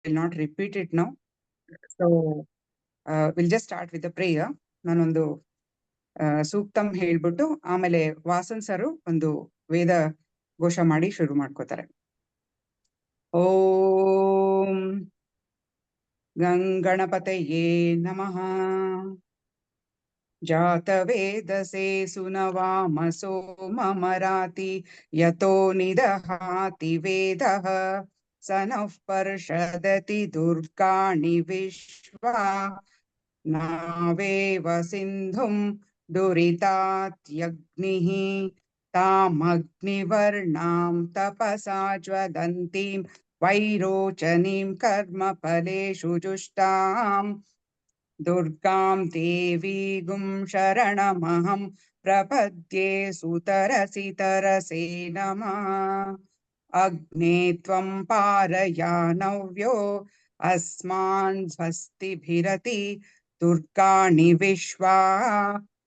will not repeat it now. So we'll just start with the prayer. ನಾನೊಂದು ಸೂಕ್ತಂ ಹೇಳ್ಬಿಟ್ಟು ಆಮೇಲೆ ವಾಸನ್ ಸರು ಒಂದು ವೇದ ಘೋಷ ಮಾಡಿ ಶುರು ಮಾಡ್ಕೋತಾರೆ. ಓಂ ಗಣಪತಯೇ ನಮಃ. जातवेदसे सुनवामसो ममराति यतो निदहाति वेदः स नः पर्षदति दुर्गाणि विश्वा नावेव सिन्धुं दुरितात्यग्निः तामग्निवर्णां तपसा ज्वलन्तीं वैरोचनीं कर्मफलेषु जुष्टाम् दुर्गां देवीगुं शरणमहं प्रपद्ये सुतरसि तरसे नमः. अग्ने त्वं पारयानव्यो अस्मान् स्वस्तिभिरति दुर्गाणि विश्वा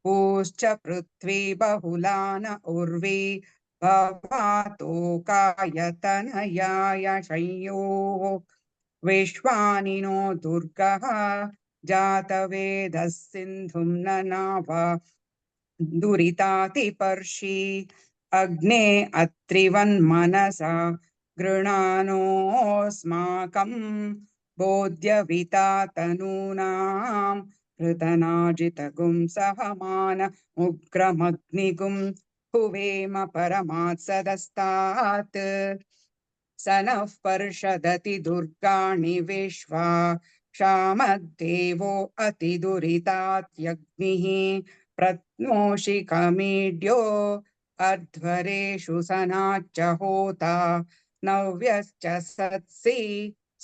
पूश्च पृथ्वी बहुलान उर्वी भवातोकायतनयाय संयोः विश्वानिनो दुर्गः जातवेदः सिन्धुं ननाव दुरितातिपर्षि अग्ने अत्रिवन्मनसा गृणानोऽस्माकं बोध्यविता तनूनां पृतनाजितगुं सहमान उग्रमग्निगुं हुवेम परमात्सदस्तात् स नः पर्षदति दुर्गाणि विश्वा क्षामद्देवो अतिदुरितात्यग्निः प्रत्नोषिकमीड्यो अध्वरेषु सनाच्च होता नव्यश्च सत्सि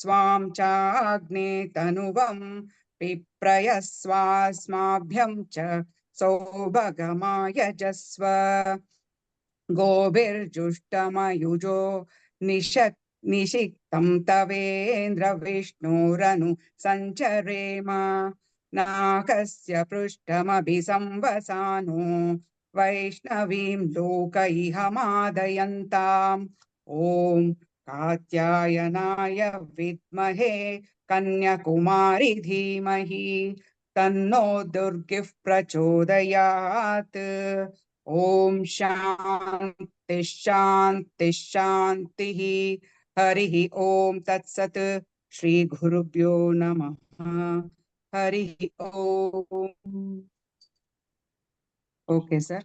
स्वां चाग्ने तनुवं पिप्रयस्वास्माभ्यं च सौभगमायजस्व गोभिर्जुष्टमयुजो निषिक्तं तवेन्द्र विष्णोरनु संचरेम नाकस्य पृष्ठमभिसंवसानो वैष्णवीं लोकैहमादयन्ताम् ॐ कात्यायनाय विद्महे कन्याकुमारी धीमहि तन्नो दुर्गिः प्रचोदयात्। ओम शांति शांति शांति। हरि ओम तत्सत्। श्री गुरुभ्यो नमः। हरि ओम। Okay sir.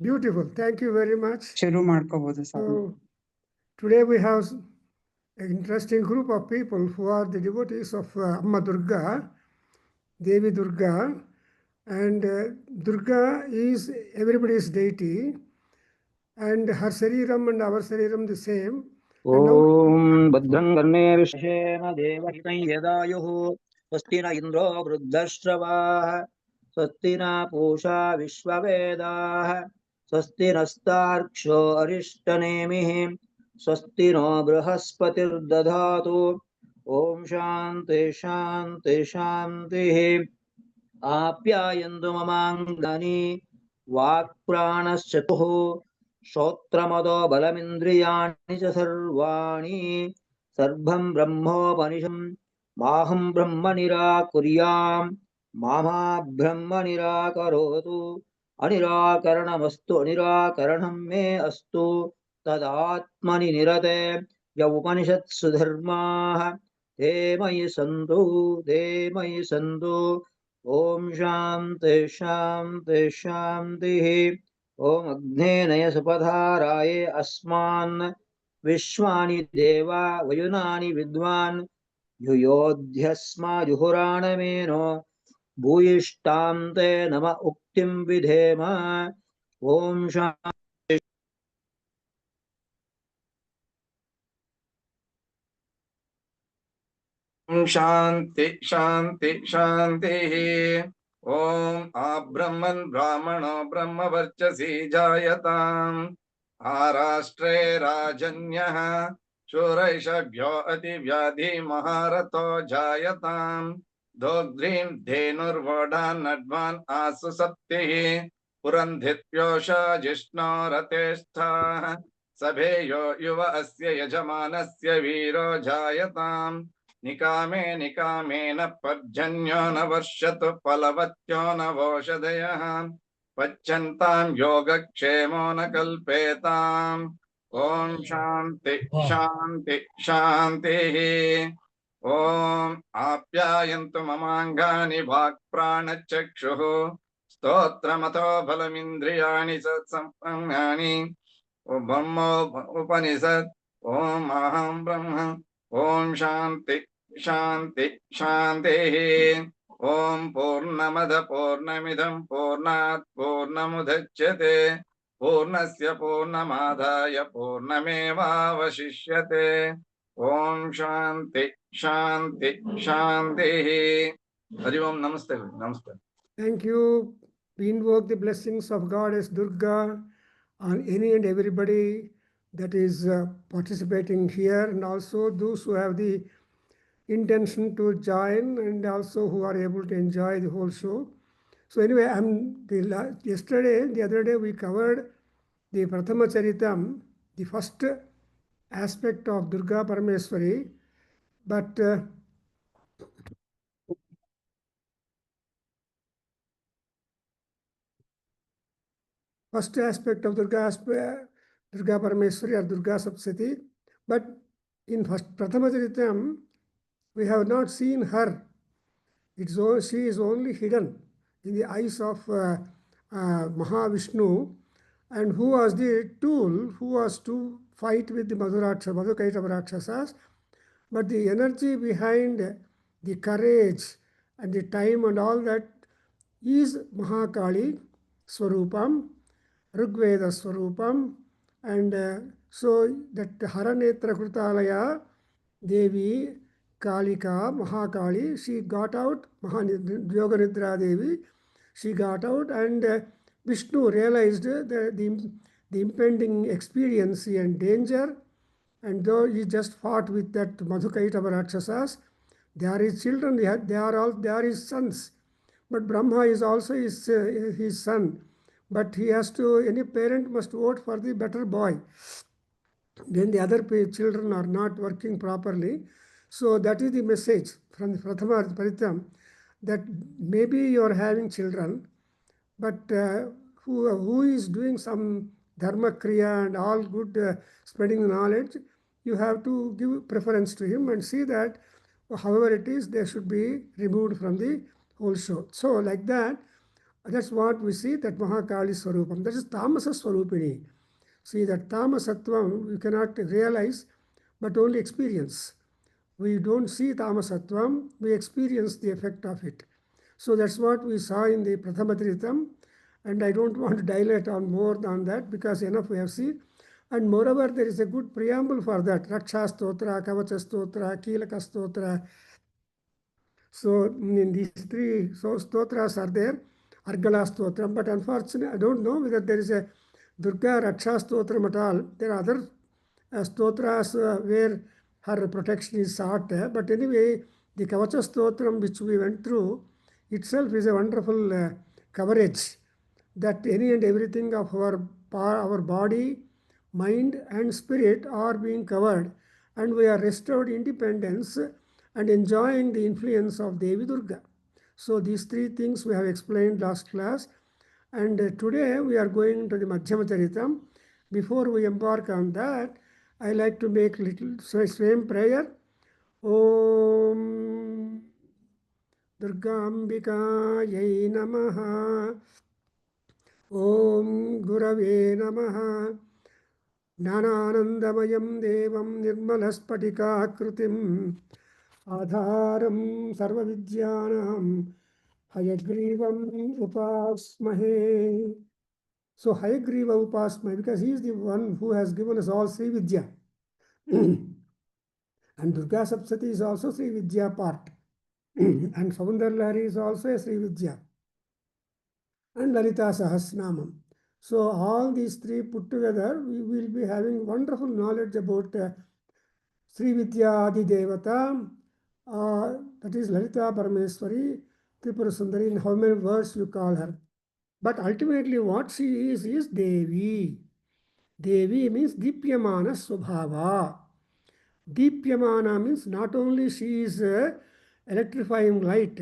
Beautiful. Thank you very much. शुरू ಮಾಡ್ಕೋಬಹುದು sir. So, today we have an interesting group of people who are the devotees of Amma Durga, Devi Durga. And Durga is everybody's deity, and her Sariram and our Sariram the same. Om Bhadram Karne Vishena Devahitam Yadayuhu Swastina Indro Vruddhashravah Swastina Pusha Vishwavedah Swastina Starksho Arishtanemih Swastino Brahaspatir Dadhatu. Om Shanti Shanti Shanti. आप्यायन्तु ममाङ्गानि वाक्प्राणश्चतुः श्रोत्रमदो बलमिन्द्रियाणि च सर्वाणि सर्वं ब्रह्मोपनिषं माहं ब्रह्म निराकुर्यां मामा ब्रह्म निराकरोतु अनिराकरणमस्तु अनिराकरणं मे अस्तु तदात्मनि निरते य उपनिषत्सु धर्माः ते मयि सन्तु ओम शांति शांति शांति। ओम अग्नेनय सुपधाराय अस्मान् विश्वानि देवा वयुनानि विद्वान् युयोध्यस्मा जुहुराणमेनो भूयिष्ठां ते नम उक्तिं विधेम। ओम शांति शांति शांति शांति। ओम आब्रह्मन् ब्राह्मणो ब्रह्मवर्चसी जायताम् आराष्ट्रे राजन्यः शूरैषभ्यो अतिव्याधि महारथो जायताम् दोग्ध्रीं धेनुर्वोढान्नड्वान् आसु सप्तिः पुरन्धित्योषा जिष्णो रतेष्ठाः सभेयो युव अस्य यजमानस्य वीरो जायताम् निकामे निकामेन पर्जन्यो न वर्षतु फलवत्यो न वोषधयः पच्यन्तां योगक्षेमो न कल्पेताम् ॐ शान्ति शान्ति शान्तिः ॐ आप्यायन्तु ममाङ्गानि वाक्प्राणचक्षुः स्तोत्रमतो बलमिन्द्रियाणि सत्सम्पन्नानि ब्रह्मो उपनिषत् ॐ अहं ब्रह्म ॐ शान्ति शान्ति शान्तिः ॐ पूर्णमद पूर्णमिदं पूर्णात् पूर्णमुदच्यते पूर्णस्य पूर्णमादाय पूर्णमेवावशिष्यते ॐ शान्ति शान्ति शान्तिः हरि ओम नमस्ते नमस्ते Thank you. We invoke the blessings of Goddess Durga on any and everybody that is participating here, and also those who have the intention to join, and also who are able to enjoy the whole show. So anyway, the other day we covered the Prathama Charitam, the first aspect of Durga Parameswari, but first aspect of Durga Parameswari or Durga Saptasati, but in first Prathama Charitam, we have not seen her. She is only hidden in the eyes of Mahavishnu, and who was the tool who was to fight with the Madhukaitava Rakshasas. But the energy behind the courage and the time and all that is Mahakali Swarupam, Rigveda Swarupam, and so that Haranetra Krutalaya Devi Kalika Mahakali, she got out, Yoganidra Devi, she got out, and Vishnu realized the impending experience and danger, and though he just fought with that Madhukaitava Rakshasas, they are his children, they are his sons. But Brahma is also his son. But he has to, any parent must vote for the better boy when the other children are not working properly. So that is the message from the Prathama Paritam, that maybe you are having children, but who is doing some dharma kriya and all good spreading knowledge, you have to give preference to him and see that however it is, they should be removed from the whole show. So like that, that's what we see, that Mahakali Swarupam. That is Tamasa Swarupini. See, that Tamasatvam we cannot realize, but only experience. We don't see Tamasatvam, we experience the effect of it. So that's what we saw in the Prathamatritam, and I don't want to dilate on more than that because enough we have seen. And moreover, there is a good preamble for that. Raksha Stotra, Kavacha Stotra, Kilaka Stotra. So in these three stotras are there, Argala Stotram, but unfortunately, I don't know whether there is a Durga Raksha Stotram at all. There are other stotras where her protection is sought. But anyway, the Kavacha Stotram which we went through itself is a wonderful coverage that any and everything of our body, mind and spirit are being covered, and we are restored independence and enjoying the influence of Devi Durga. So these three things we have explained last class, and today we are going to the Madhyama Charitam. Before we embark on that, I like to make little same prayer. Om Durga Ambika Yai Namaha. Om Gurave Namaha. Jnananandamayam Devam Nirmalaspatikakrutim Adharam Sarvavidyanam Hayagrivam Upasmahe. So Hayagriva Upasmahe, because he is the one who has given us all Sri Vidya. And Durga Saptasati is also Sri Vidya part. And Saundarlahari is also a Sri Vidya. And Lalita Sahasnamam. So all these three put together, we will be having wonderful knowledge about Sri Vidya Adi Devata, that is Lalita Parameswari, Tripura Sundari, in how many words you call her. But ultimately what she is Devi. Devi means Dipyamana Subhava. Deepyamana means not only she is electrifying light,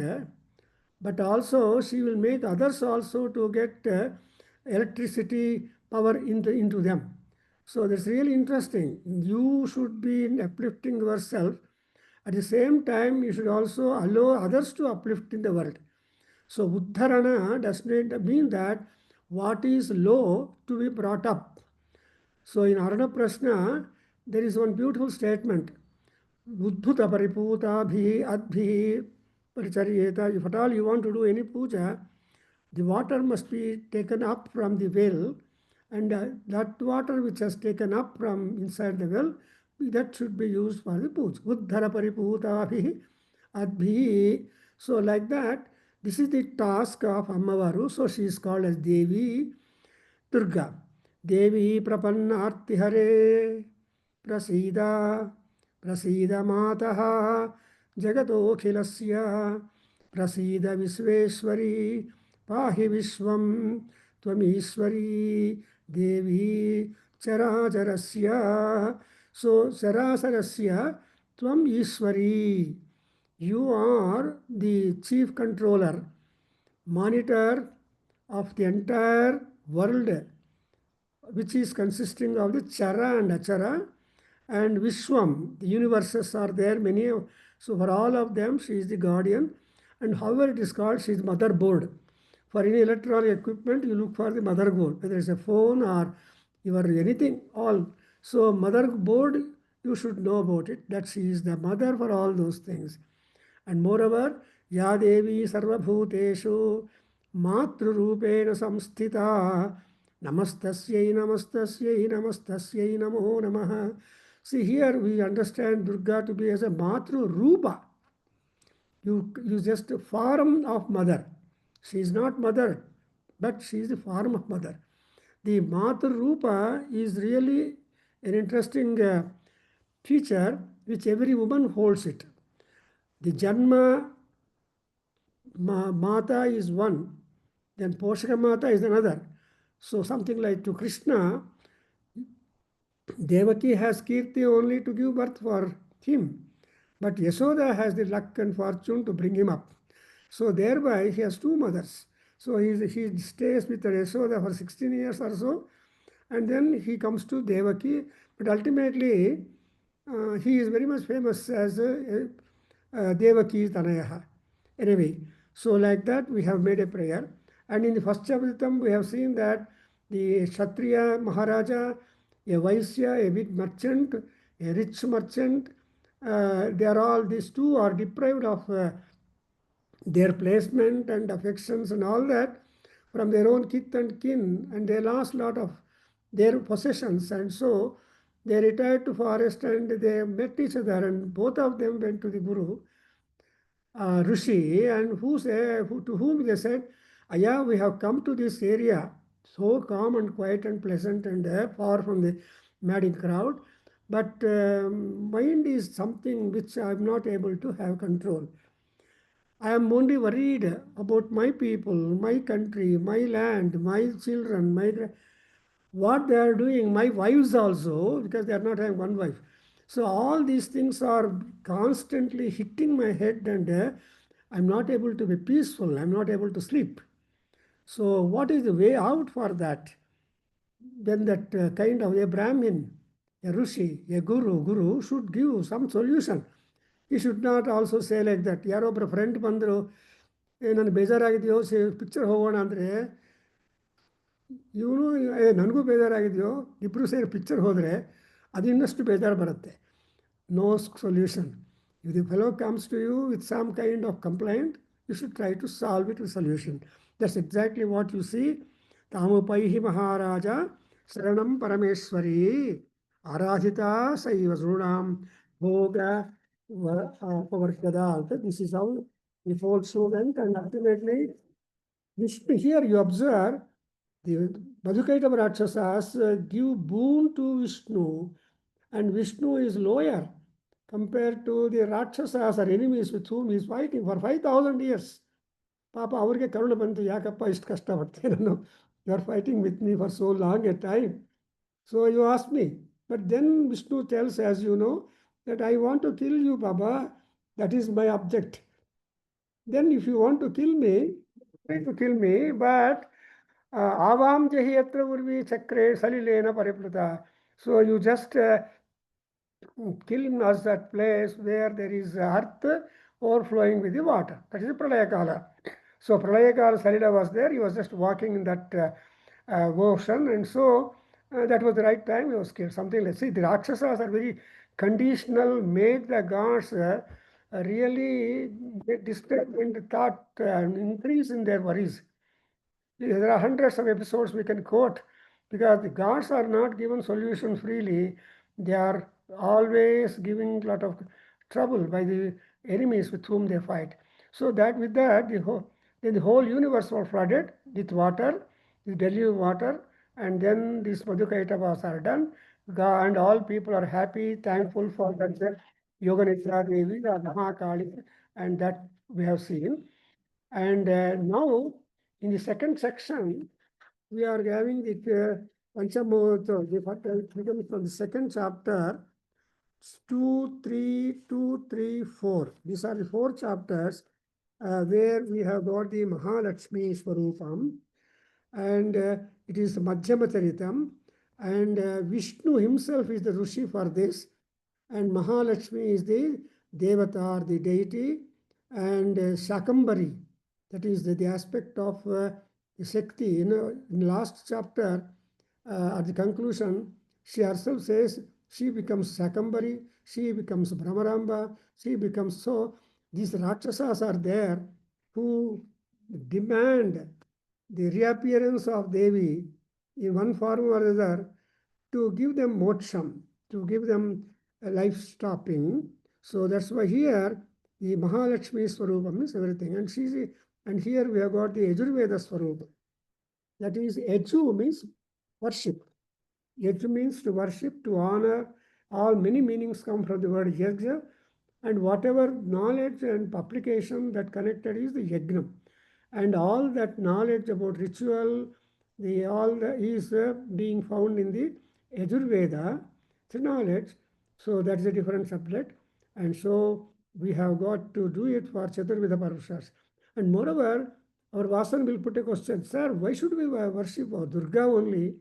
but also she will make others also to get electricity power into them. So that's really interesting. You should be uplifting yourself. At the same time, you should also allow others to uplift in the world. So Uddharana does not mean that what is low to be brought up. So in Arana Prashna, there is one beautiful statement. Udbhuta pariputabhi adbhi paricharyeta. If at all you want to do any puja, the water must be taken up from the well, and that water which has taken up from inside the well, that should be used for the puja. Uddhara pariputavi adbhi. So like that, this is the task of Ammavaru. So she is called as Devi Durga. Devi Prapannartihare Prasida Prasida Mataha Jagatokhilesya Prasida Visveshwari Pahi Vishwam Tvamishwari Devi Charajarasya. So Charasarasya Tvam Ishwari. You are the chief controller, monitor of the entire world, which is consisting of the Chara and Achara and Vishwam. The universes are there, many. So for all of them, she is the guardian. And however it is called, she is motherboard. For any electronic equipment, you look for the motherboard, whether it's a phone or your anything, all. So motherboard, you should know about it, that she is the mother for all those things. And moreover, Ya Devi Sarvabhuteshu Matrurupena Samsthita Namastasyai Namastasyai Namastasyai Namo Namaha. See, here we understand Durga to be as a Matru Rupa. You just a form of mother. She is not mother, but she is the form of mother. The Matru Rupa is really an interesting feature which every woman holds it. The Janma Mata is one, then Poshaka Mata is another. So something like to Krishna, Devaki has Kirti only to give birth for him, but Yashoda has the luck and fortune to bring him up. So thereby he has two mothers. So he stays with Yashoda for 16 years or so, and then he comes to Devaki, but ultimately he is very much famous as Devaki Tanayaha. Anyway, so like that we have made a prayer. And in the first Chavritam we have seen that the Kshatriya Maharaja, a Vaisya, a big merchant, a rich merchant, they are all, these two are deprived of their placement and affections and all that from their own kith and kin, and they lost a lot of their possessions, and so they retired to forest and they met each other, and both of them went to the Guru Rishi, and to whom they said, Aya, we have come to this area, so calm and quiet and pleasant and far from the madding crowd, but mind is something which I am not able to have control. I am only worried about my people, my country, my land, my children, what they are doing, my wives also, because they are not having one wife. So all these things are constantly hitting my head, and I'm not able to be peaceful. I'm not able to sleep. So what is the way out for that? Then that kind of a Brahmin, a Rishi, a Guru should give some solution. He should not also say like that. ಯಾರೋ ಒಬ್ಬರ friend ಬಂದರು, ನನಗೆ ಬೇಜಾರಾಗಿದೆಯೋ picture ಹೋಗೋಣ ಅಂದರೆ, ಇವನು ನನಗೂ ಬೇಜಾರಾಗಿದೆಯೋ, ಇಬ್ಬರು ಸೇರಿ ಪಿಕ್ಚರ್ ಹೋದರೆ ಅದು ಇನ್ನಷ್ಟು ಬೇಜಾರು ಬರುತ್ತೆ. No solution. If the fellow comes to you with some kind of complaint, you should try to solve it with solution. That's exactly what you see. Tamupaihi Maharaja Saranam Parameshwari Aradhita Saiva Zrunam Bhoga Pavarshada. This is how the whole student, and ultimately here you observe the Madhukaitava Rakshasas give boon to Vishnu, and Vishnu is lower compared to the Rakshasas or enemies with whom he is fighting for 5,000 years. Papa, avarge karuna bantu, yakappa ishtu kashtaparte nanu. You are fighting with me for so long a time. So you ask me. But then Vishnu tells, as you know, that I want to kill you, Baba. That is my object. Then if you want to kill me, try to kill me, but avam jahi atra urvi chakre salilena pariplata. So you just kill us that place where there is earth overflowing with the water. That is Pralayakala. So Pralayakala Salila was there. He was just walking in that ocean, and so that was the right time he was killed. Something like, see, the Rakshasas are very conditional, made the gods really get disturbed and thought increase in their worries. There are hundreds of episodes we can quote, because the gods are not given solution freely. They are always giving a lot of trouble by the enemies with whom they fight. So that with that, then the whole universe was flooded with water, the deluge water, and then these Madhukaitavas are done. And all people are happy, thankful for that Yoganitra Devi, the Mahakali, and that we have seen. And now, in the second section, we are having the Panchamurta, the from the second chapter, 2, 3, 2, 3, 4. These are the 4 chapters where we have got the Mahalakshmi Swarupam, and it is Madhyama Charitam, and Vishnu himself is the Rishi for this, and Mahalakshmi is the Devata, or the deity, and Shakambari, that is the aspect of the Shakti. You know, in the last chapter, at the conclusion, she herself says she becomes Shakambari, she becomes Brahmaramba, she becomes so. These Rakshasas are there who demand the reappearance of Devi in one form or other to give them moksham, to give them life stopping. So that's why here the Mahalakshmi Swarupam is everything. And here we have got the Yajurveda Swarupam. That is, Yaju means worship. Yaju means to worship, to honor. All many meanings come from the word Yajna, and whatever knowledge and application that connected is the Yajna. And all that knowledge about ritual, is being found in the Yajurveda, it's knowledge. So that's a different subject. And so we have got to do it for Chaturveda Parushas. And moreover, our Vasan will put a question, sir, why should we worship Durga only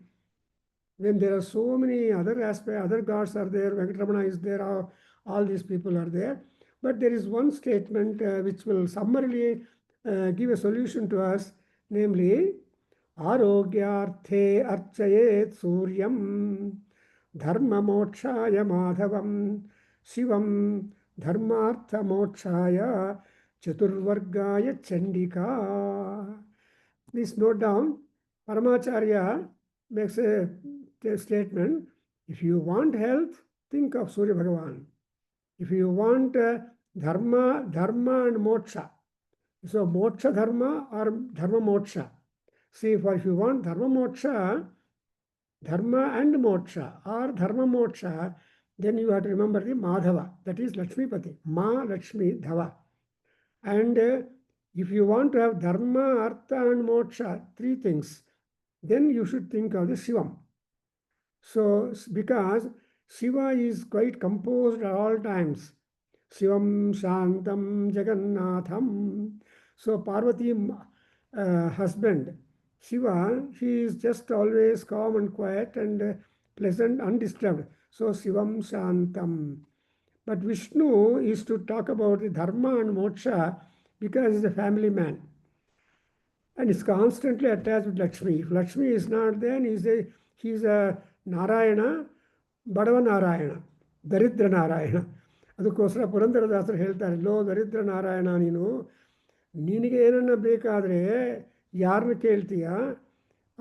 when there are so many other aspects, other gods are there, Venkatramana is there, all these people are there. But there is one statement which will summarily give a solution to us, namely, Arogyarthe archayet suryam dharma mokshaya madhavam shivam dharmartha mokshaya chaturvargaya chandika. Please note down, Paramacharya makes a statement, if you want health, think of Surya Bhagavan. If you want dharma and moksha, so moksha dharma or dharma moksha. See, if you want dharma moksha, dharma and moksha or dharma moksha, then you have to remember the Madhava, that is Lakshmipati, Ma Lakshmi Dhava. And if you want to have dharma, artha and moksha, 3 things, then you should think of the Shivam. So, because Shiva is quite composed at all times. Shivam Shantam Jagannatham. So Parvati husband, Shiva, he is just always calm and quiet and pleasant, undisturbed. So Shivam Shantam. But Vishnu is to talk about the dharma and moksha because he's a family man. And is constantly attached with Lakshmi. If Lakshmi is not there, he's a Narayana, Badava Narayana, Daridra Narayana. ಅದಕ್ಕೋಸ್ಕರ ಪುರಂದರದಾಸರು ಹೇಳ್ತಾರೆ, low ದರಿದ್ರ ನಾರಾಯಣ, ನಿನಗೆ ಏನನ್ನ ಬೇಕಾದರೆ ಯಾರನ್ನ ಕೇಳ್ತೀಯ,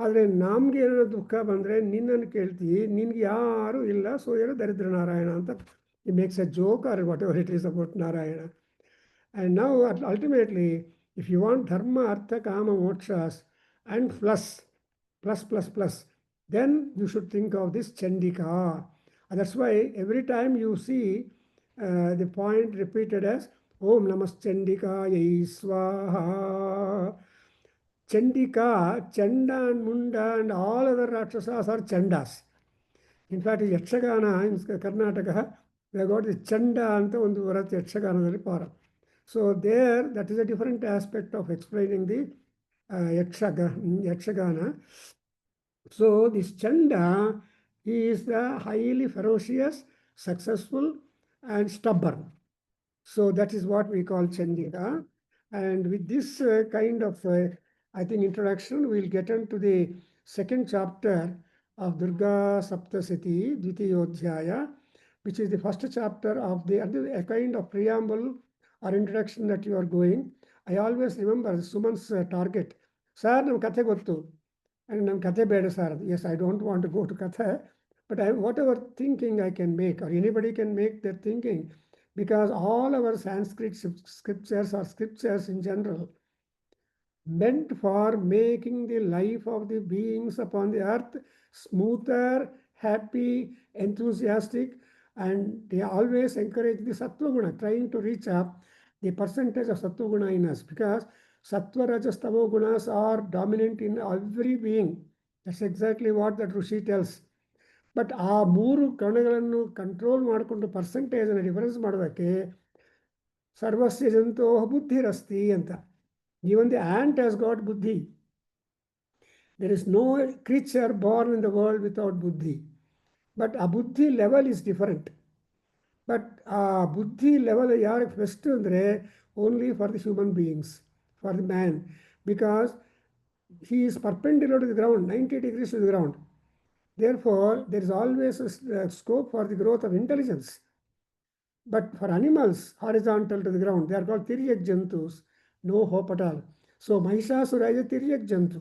ಆದರೆ ನಮ್ಗೆ ಏನಾರ ದುಃಖ ಬಂದರೆ ನಿನ್ನನ್ನು ಕೇಳ್ತೀವಿ, ನಿನ್ಗೆ ಯಾರೂ ಇಲ್ಲ, ಸೊ ಏನೋ ದರಿದ್ರ ನಾರಾಯಣ ಅಂತ. It makes a joke or whatever it is about Narayana. And now ultimately, if you want dharma, artha, kama, mokshas and plus, then you should think of this Chandika. And that's why every time you see the point repeated as Om Namas Chandikaya Swaha. Chandika, Chanda and Munda and all other Rakshasas are Chandas. In fact, in Yakshagana in Karnataka, We have got the Chanda anta ಒಂದು ಬರುತ್ತೆ ಯಕ್ಷಗಾನದಲ್ಲಿ ಪಾರ. So there, that is a different aspect of explaining the Yakshagana. So this Chanda is the highly ferocious, successful, and stubborn. So that is what we call Chandika. And with this kind of, I think, introduction, we'll get into the second chapter of Durga Saptasati, Adhyayana, which is the first chapter of a kind of preamble or introduction that you are going. I always remember Suman's target. Sir, nam kathe gottu. And nam kathe beda sir. Yes, I don't want to go to kathe, but whatever thinking I can make, or anybody can make their thinking, because all our Sanskrit scriptures or scriptures in general meant for making the life of the beings upon the earth smoother, happy, enthusiastic, and they always encourage the Sattva Guna, trying to reach up the percentage of Sattva Guna in us, because Sattva, Rajas, Tamo Gunas are dominant in every being. That's exactly what that Rishi tells. But ಆ ಮೂರು ಕಣಗಳನ್ನು control ಮಾಡಿಕೊಂಡು ಪರ್ಸೆಂಟೇಜನ್ನು difference ಮಾಡೋದಕ್ಕೆ ಸರ್ವಸ್ಯ ಜಂತೋ ಬುದ್ಧಿರಸ್ತಿ ಅಂತ. Even the ant has got buddhi. There is no creature born in the world without buddhi. But ಆ ಬುದ್ಧಿ ಲೆವೆಲ್ ಇಸ್ ಡಿಫರೆಂಟ್. ಬಟ್ ಆ ಬುದ್ಧಿ ಲೆವೆಲ್ ಯಾರಿಗೆ ಬೆಸ್ಟ್ ಅಂದರೆ only for the human beings, for the man, because he is perpendicular to the ground, 90 degrees to the ground. Therefore, there is always a scope for the growth of intelligence. But for animals, horizontal to the ground, they are called Tiryak Jantus, no hope at all. So, Mahishasura is a Tiryak Jantu.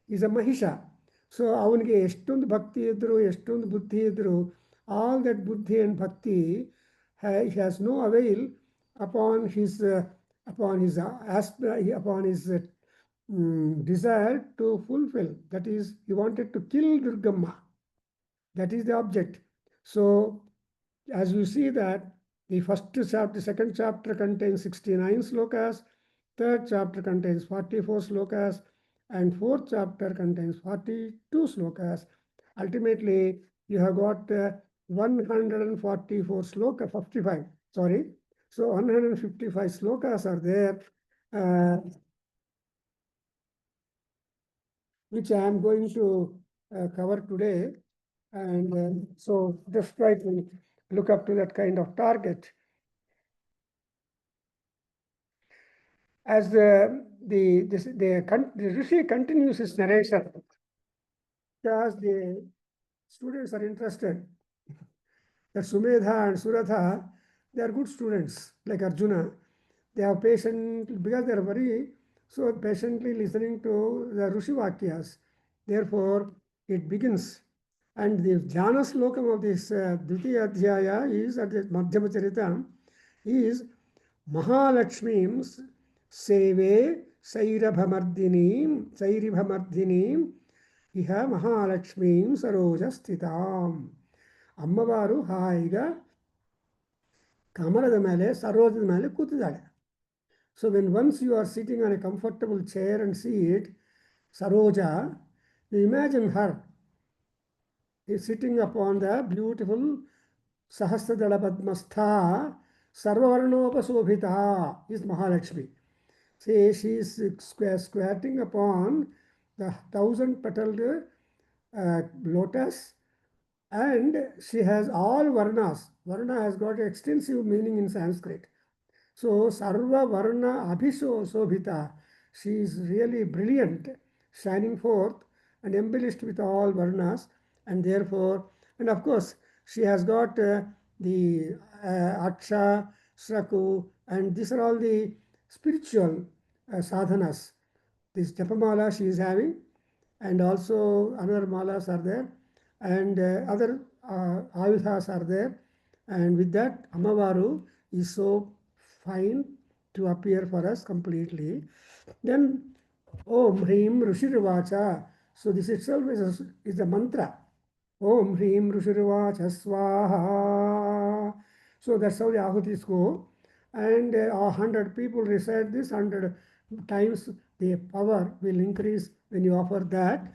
He is a Mahisha. So, avanige eshtond bhakti idru, eshtond buddhi idru, all that buddhi and bhakti has no avail upon his desire to fulfill. That is, he wanted to kill Durgamma. That is the object. So, as you see that the first chapter, second chapter contains 69 slokas, third chapter contains 44 slokas, and fourth chapter contains 42 slokas. Ultimately, you have got 144 slokas, 55, sorry. So 155 slokas are there, which I am going to cover today. And so just try to look up to that kind of target. As the Rishi continues his narration, because the students are interested, that Sumedha and Suratha, they are good students, like Arjuna. They are patient, because they are very so patiently listening to the Rishi Vakyas. Therefore, it begins. And the Jnana Slokam of this Dvitiya Adhyaya is, at the Madhyama Charita, is Mahalakshmim Seve Sairabhamardhinim Iha Mahalakshmim Sarojasthitam. Ammavaru haiga kamalada mele sarojada mele kutidale. So when once you are sitting on a comfortable chair and see it, Saroja, you imagine her is sitting upon the beautiful Sahasradala Padmastha Sarvavarnopasobhita is Mahalakshmi. See, she is squatting upon the 1,000-petaled lotus, and she has all Varnas. Varna has got extensive meaning in Sanskrit. So, Sarva Varna Abhisobhita, she is really brilliant, shining forth and embellished with all Varnas, and therefore, and of course, she has got the Aksha, Sraku, and these are all the spiritual sadhanas. This Japamala she is having, and also other malas are there, and other ayudhas are there, and with that, Amavaru is so fine to appear for us completely. Then Om Hrim Rushirvacha. So this itself is a mantra. Om Hrim Rushirvacha Swaha. So that's how the ahutis go. And 100 people recite this, 100 times the power will increase when you offer that.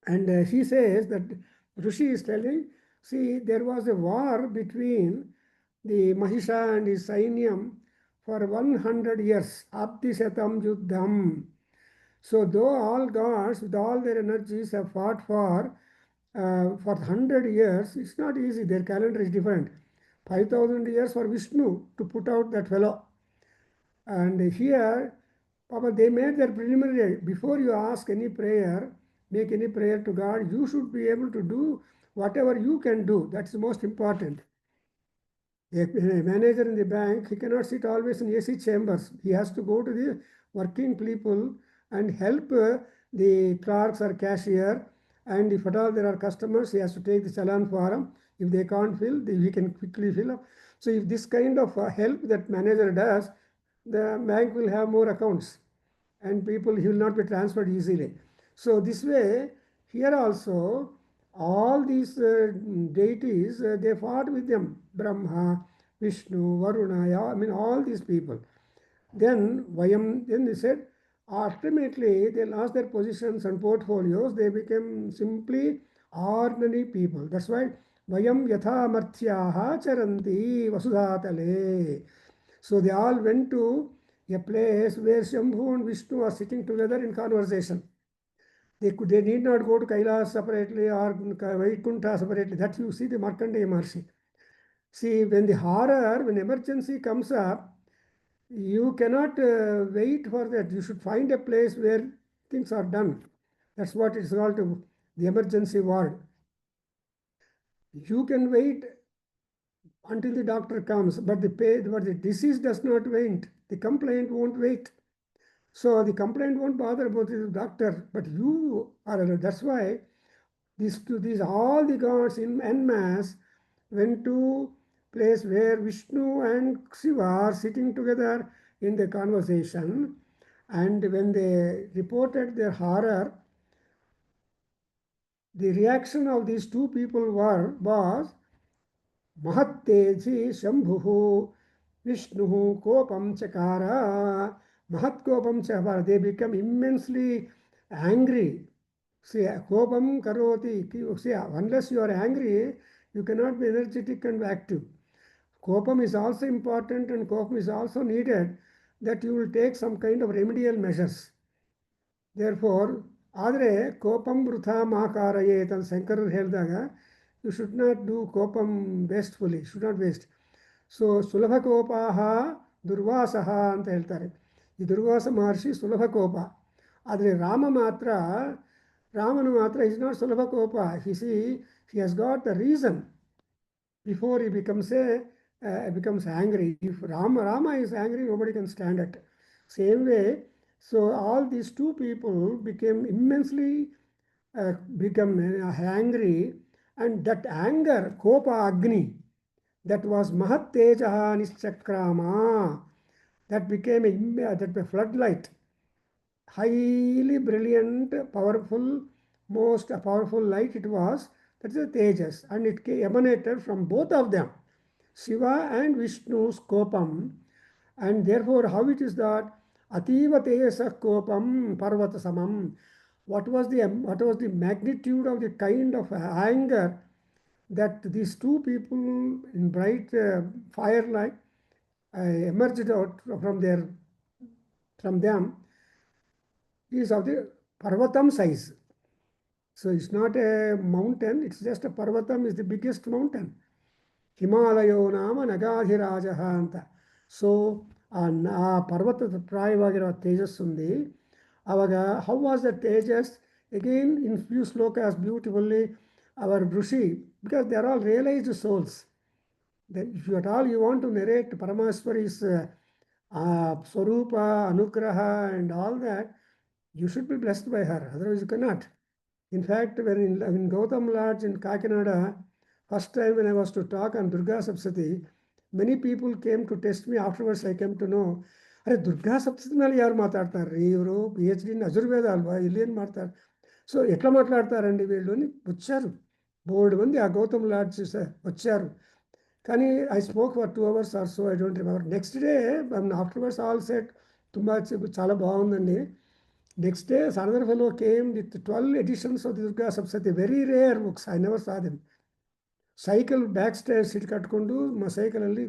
And he says that Rishi is telling See, there was a war between the Mahisha and his Sainyam for 100 years. Abdi Shatam Yuddham. So though all gods with all their energies have fought for 100 years, it's not easy. Their calendar is different. 5,000 years for Vishnu to put out that fellow. And here, Papa, they made their preliminary. Before you ask any prayer, make any prayer to God, you should be able to do whatever you can do. That's the most important. A manager in the bank, he cannot sit always in AC chambers. He has to go to the working people and help the clerks or cashier. And if at all there are customers, he has to take the challan form. If they can't fill, he can quickly fill up. So if this kind of help that manager does, the bank will have more accounts and people, he will not be transferred easily. So this way, here also, all these deities, they fought with them. Brahma, Vishnu, Varuna, I mean all these people. Then they said, ultimately they lost their positions and portfolios. They became simply ordinary people. That's why Vayam Yatha Marthyaha Charanti Vasudhatale. So they all went to a place where Shambhu and Vishnu are sitting together in conversation. They need not go to Kailas separately or Vaikuntha separately. That you see the Markandeya Maharshi. See, when the horror, when emergency comes up, you cannot wait for that. You should find a place where things are done. That's what it's called the emergency ward. You can wait until the doctor comes, but the disease does not wait. The complaint won't wait. So the complaint won't bother about the doctor, but you are. That's why these all the gods in en masse went to place where Vishnu and Shiva are sitting together in the conversation, and when they reported their horror, the reaction of these two people was Mahatteji Shambhu Vishnu Kopam Chakara. Mahat Kopam Chakara. They become immensely angry. See, Kopam Karoti. See, unless you are angry, you cannot be energetic and active. Kopam is also important and Kopam is also needed, that you will take some kind of remedial measures. Therefore, ಆದರೆ ಕೋಪಂ ವೃಥಾ ಮಾಕಾರಯೇತ್ ಅಂತ ಶಂಕರರು ಹೇಳಿದಾಗ, you should not do kopam wastefully, should not waste. So ಸುಲಭ ಕೋಪಾಹ ದುರ್ವಾಸಃ ಅಂತ ಹೇಳ್ತಾರೆ. ಈ ದುರ್ವಾಸ ಮಹರ್ಷಿ ಸುಲಭ ಕೋಪ. ಆದರೆ ರಾಮನು ಮಾತ್ರ is not ಸುಲಭ ಕೋಪ. He has got the reason before he becomes angry. If Rama is angry, nobody can stand it. Same way, so all these two people became immensely angry, and that anger, Kopa Agni, that was Mahat Tejaha Nischakrama, that became a floodlight, highly brilliant, powerful, most powerful light it was. That is a Tejas, and it emanated from both of them, Shiva and Vishnu's Kopam. And therefore, how it is that Ativa Tejasa Kopam Parvata Samam? What was the magnitude of the kind of anger that these two people in bright firelight emerged out from them is of the Parvatam size. So it's not a mountain, it's just a Parvatam is the biggest mountain. Himalayo Nama Nagadhirajaha anta. So ಆ ಪರ್ವತದ ಪ್ರಾಯವಾಗಿರೋ ತೇಜಸ್ ఉంది. ಆವಾಗ how was the tejas? Again in few shlokas beautifully our rishi, because they are all realised souls. If you at all you want to narrate Parameshwari's Swarupa, Anugraha and all that, you should be blessed by her, otherwise you cannot. In fact, when in Gautam Lodge in Kakinada, first time when I was to talk on Durga Saptasati, many people came to test me. Afterwards I came to know, ಅರೆ ದುರ್ಗಾ ಸಪ್ತಸತಿ ಮೇಲೆ ಯಾರು ಮಾತಾಡ್ತಾರ್ರಿ, ಇವರು PhD ಅಜುರ್ವೇದ ಅಲ್ವಾ, ಇಲ್ಲೇನು ಮಾಡ್ತಾರೆ, so ఎట్లా మాట్లాడతారండి వీళ్ళు అని వచ్చారు. బోర్డు మంది ఆ గౌతమ్ లాడ్జ్ వచ్చారు. కానీ I spoke for 2 hours or so, I don't remember. Next day afterwards all set చాలా బాగుందండి. Next day, another fellow came with 12 editions of the Durga Saptasati, very rare books. I never saw them. Cycle back stage seat ಕಟ್ಕೊಂಡು ಸೈಕಲಲ್ಲಿ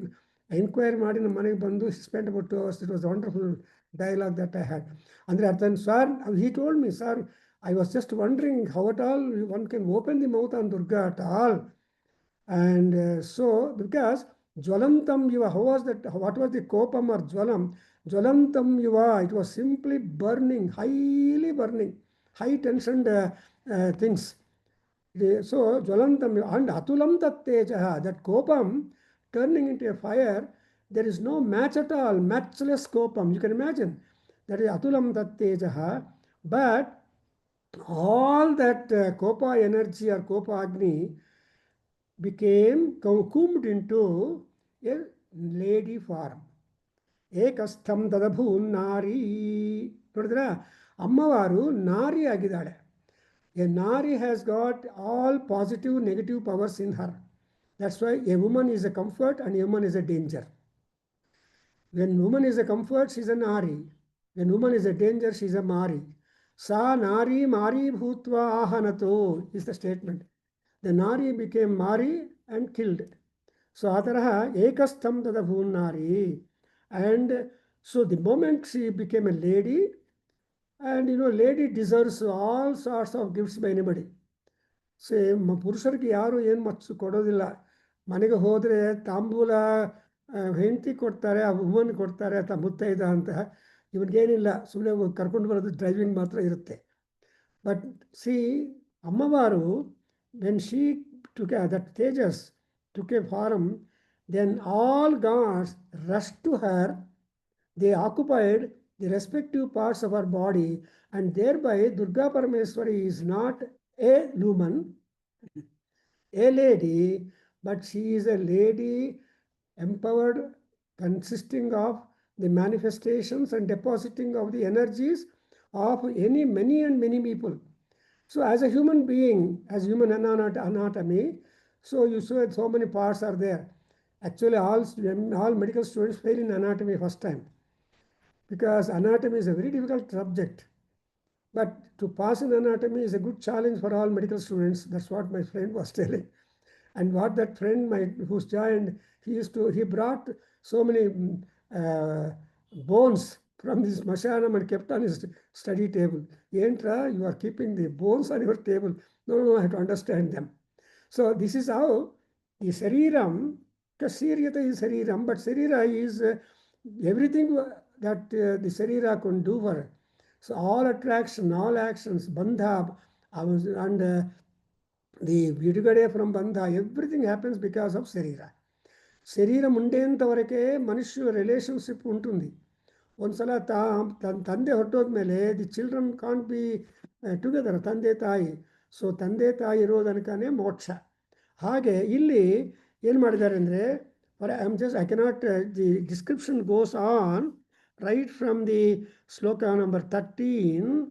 enquiry ಮಾಡಿ ನಮ್ಮ ಮನೆಗೆ ಬಂದು spend about 2 hours. It was a wonderful dialogue that I had. ಅಂದರೆ ಅರ್ಥ sir, he told me, sir, I was just wondering how at all one can open the mouth on Durga at all. And so, because Jwalantam Yuva, how was that? What was the Kopam or Jwalam? Jwalantam Yuva, it was simply burning, highly burning, high tensioned things. So, Jwalantam and Atulam Tat Tejaha, that Kopam turning into a fire, there is no match at all, matchless Kopam. You can imagine. That is Atulam Tat Tejaha. But all that Kopa energy or Kopa Agni became combed into a lady form. ಏಕಸ್ಥಂ ತದಭೂ ನಾರಿ. ನೋಡಿದ್ರ, ಅಮ್ಮವಾರು ನಾರಿ ಆಗಿದ್ದಾಳೆ. A nari has got all positive, negative powers in her. That's why a woman is a comfort and a woman is a danger. When woman is a comfort, she is a nari. When woman is a danger, she is a mari. Sa nari mari bhutva ahanato is the statement. The nari became mari and killed. So ataraha ekastham tadabhun nari. And so the moment she became a lady, and lady deserves all sorts of gifts by anybody. So ಪುರುಷರಿಗೆ ಯಾರು ಏನು ಮಚ್ಚು ಕೊಡೋದಿಲ್ಲ. ಮನೆಗೆ ಹೋದರೆ ತಾಂಬೂಲ ಹೆಂಡತಿ ಕೊಡ್ತಾರೆ, ಆ ವುಮನ್ ಕೊಡ್ತಾರೆ, ಅಥವಾ ಮುತ್ತೈದ ಅಂತ. ಇವನಿಗೇನಿಲ್ಲ, ಸುಮ್ಮನೆ ಕರ್ಕೊಂಡು ಬರೋದು ಡ್ರೈವಿಂಗ್ ಮಾತ್ರ ಇರುತ್ತೆ. But see Ammavaru, when she took that Tejas took a form, then all gods rushed to her. They occupied the respective parts of her body, and thereby Durga Parameswari is not a woman, a lady, but she is a lady empowered, consisting of the manifestations and depositing of the energies of many and many people. So as a human being, as human anatomy, so you saw so many parts are there. Actually, all medical students fail in anatomy first time, because anatomy is a very difficult subject. But to pass in anatomy is a good challenge for all medical students. That's what my friend was telling. And what that friend who's joined, he brought so many bones from this mashanam and kept on his study table. Yentra, you are keeping the bones on your table. No, I have to understand them. So this is how the Sariram, Kasiriyata is Sariram, but Sarira is everything that the Sarira can do for it. So all attraction, all actions, bandha, and the vidugade from bandha, everything happens because of Sarira. Sarira ಮುಂಡೆಂತವರೆಗೆ ಮನುಷ್ಯ relationship ಉಂಟುಂದಿ. ಒಂದ್ಸಲ ತಂದೆ ಹೊರಟೋದ್ಮೇಲೆ the children can't be together, ತಂದೆ ತಾಯಿ. So ತಂದೆ ತಾಯಿ ಇರೋದನಕನೇ ಮೋಕ್ಷ. ಹಾಗೆ ಇಲ್ಲಿ ಏನು ಮಾಡಿದ್ದಾರೆ ಅಂದರೆ, I cannot, the description goes on right from the sloka number 13,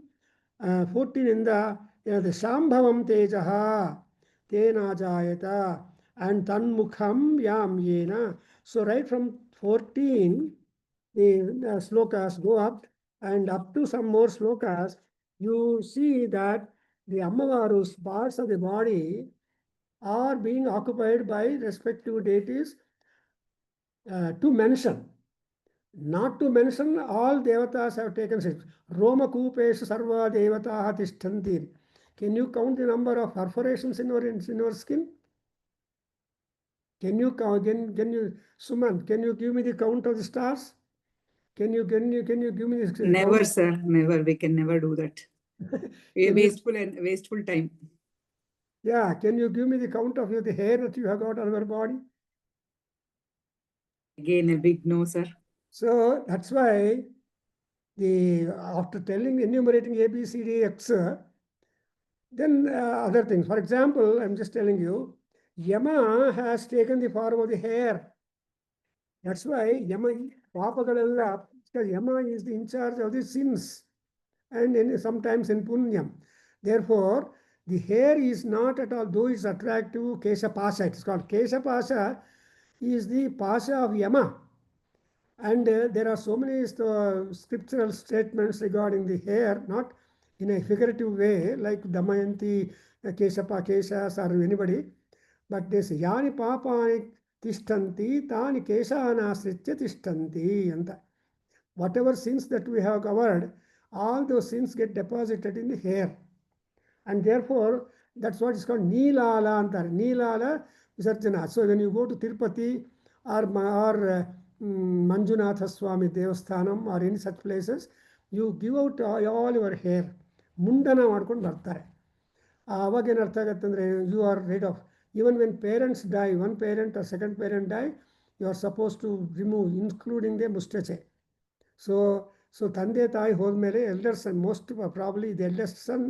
14 in the Shambhavam Tejaha Tena Jayata and Tanmukham Yam Yena. So right from 14, the slokas go up, and up to some more slokas, you see that the Ammavaru's parts of the body are being occupied by respective deities. To mention, not to mention, all devatas have taken seat. Roma Kupeshu Sarva Devataha Tishtanti. Can you count the number of perforations in your skin? Can you Suman, can you give me the count of the stars? Can you give me this? Never, sir, never. We can never do that. Wasteful time. Yeah, can you give me the count of the hair that you have got on your body? Again, a big no, sir. So that's why after enumerating A, B, C, D, X, then other things. For example, I'm just telling you, Yama has taken the form of the hair. That's why Yama, because Yama is in charge of the sins, and sometimes in Punyam. Therefore, the hair is not at all, though it's attractive, Kesha Pasha. It's called Kesha Pasha, is the Pasha of Yama. And there are so many scriptural statements regarding the hair, not in a figurative way, like Damayanti, Keshapa, Keshas, or anybody, But this yani papani tishtanti tani keshanasritya tishtanti. And whatever sins that we have covered, all those sins get deposited in the hair. And therefore, that's what is called Neelala antar. Neelala Visarjana. So when you go to Tirupati or Manjunatha Swami Devasthanam or any such places, you give out all your hair. Mundana ಮಾಡ್ಕೊಂಡು ಬರ್ತಾರೆ. ಆವಾಗ ಏನು ಅರ್ಥ ಆಗತ್ತೆ ಅಂದರೆ you are rid of even when parents die, one parent or second parent die, you are suppose to remove including the moustache. So ತಂದೆ ತಾಯಿ ಹೋದ್ಮೇಲೆ elder son, most probably the eldest son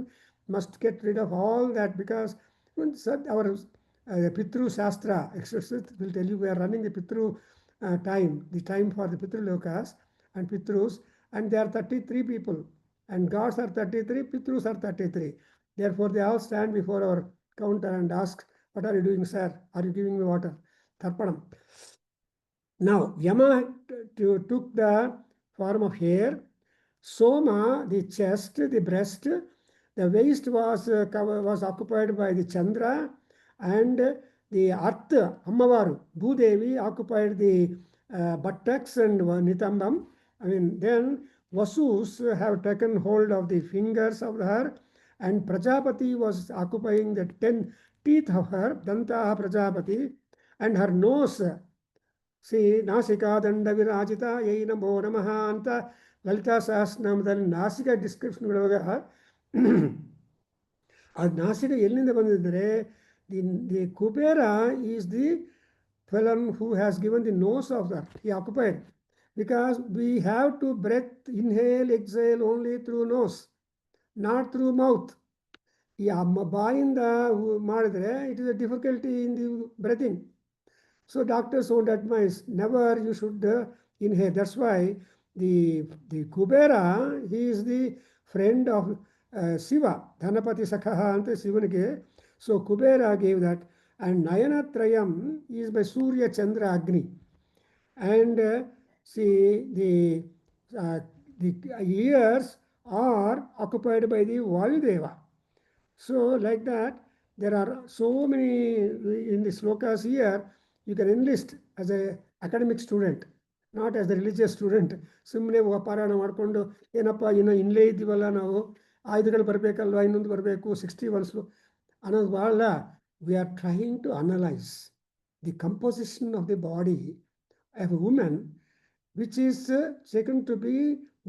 must get rid of all that, because our Pitru Shastra will tell you we are running the Pitru time, the time for the Pitru Lokas and Pitrus, and they are 33 people, and gods are 33, Pitrus are 33. Therefore, they all stand before our counter and ask, what are you doing, sir? Are you giving me water? Tarpanam. Now, Yama took the form of hair, Soma, the chest, the breast, the waist was occupied by the Chandra, and the Earth, Ammavaru, Bhudevi, occupied the buttocks and Nitambam. I mean, then Vasus have taken hold of the fingers of her, and Prajapati was occupying the 10 teeth of her, Dantaha Prajapati, and her nose. See, Nasika Danda Virajita, Yai Namo Namaha anta Lalita Sahasranamaದಲ್ಲಿ ನಾಸಿಕ description ಒಳಗೆ ಅದು ನಾಸಿಕ ಎಲ್ಲಿಂದ ಬಂದಿದ್ದರೆ the Kubera is the felon who has given the nose of that he occupied, because we have to breathe inhale exhale only through nose, not through mouth. ಈ ಬಾಯಿಂದ ಮಾಡಿದ್ರೆ it is a difficulty in the breathing. So doctors would advise never you should inhale. That's why the Kubera, he is the friend of Shiva, Dhanapati Sakhaha ante Shivanike. So Kubera gave that, and Nayanatrayam is by Surya Chandra Agni, and see the ears are occupied by the Vayudeva. So like that, there are so many in the slokas here. You can enlist as an academic student, not as a religious student. ಸುಮ್ಮನೆ ಪಾರಾಯಣ ಮಾಡಿಕೊಂಡು ಏನಪ್ಪ ಇನ್ನೂ ಇಲ್ಲೇ ಇದ್ದೀವಲ್ಲ ನಾವು, ಆಯುಧಗಳು ಬರಬೇಕಲ್ವ, ಇನ್ನೊಂದು ಬರಬೇಕು, 61 ಅನ್ನೋದು ಭಾಳ. We are trying to analyse the composition of the body of a women, which is taken to be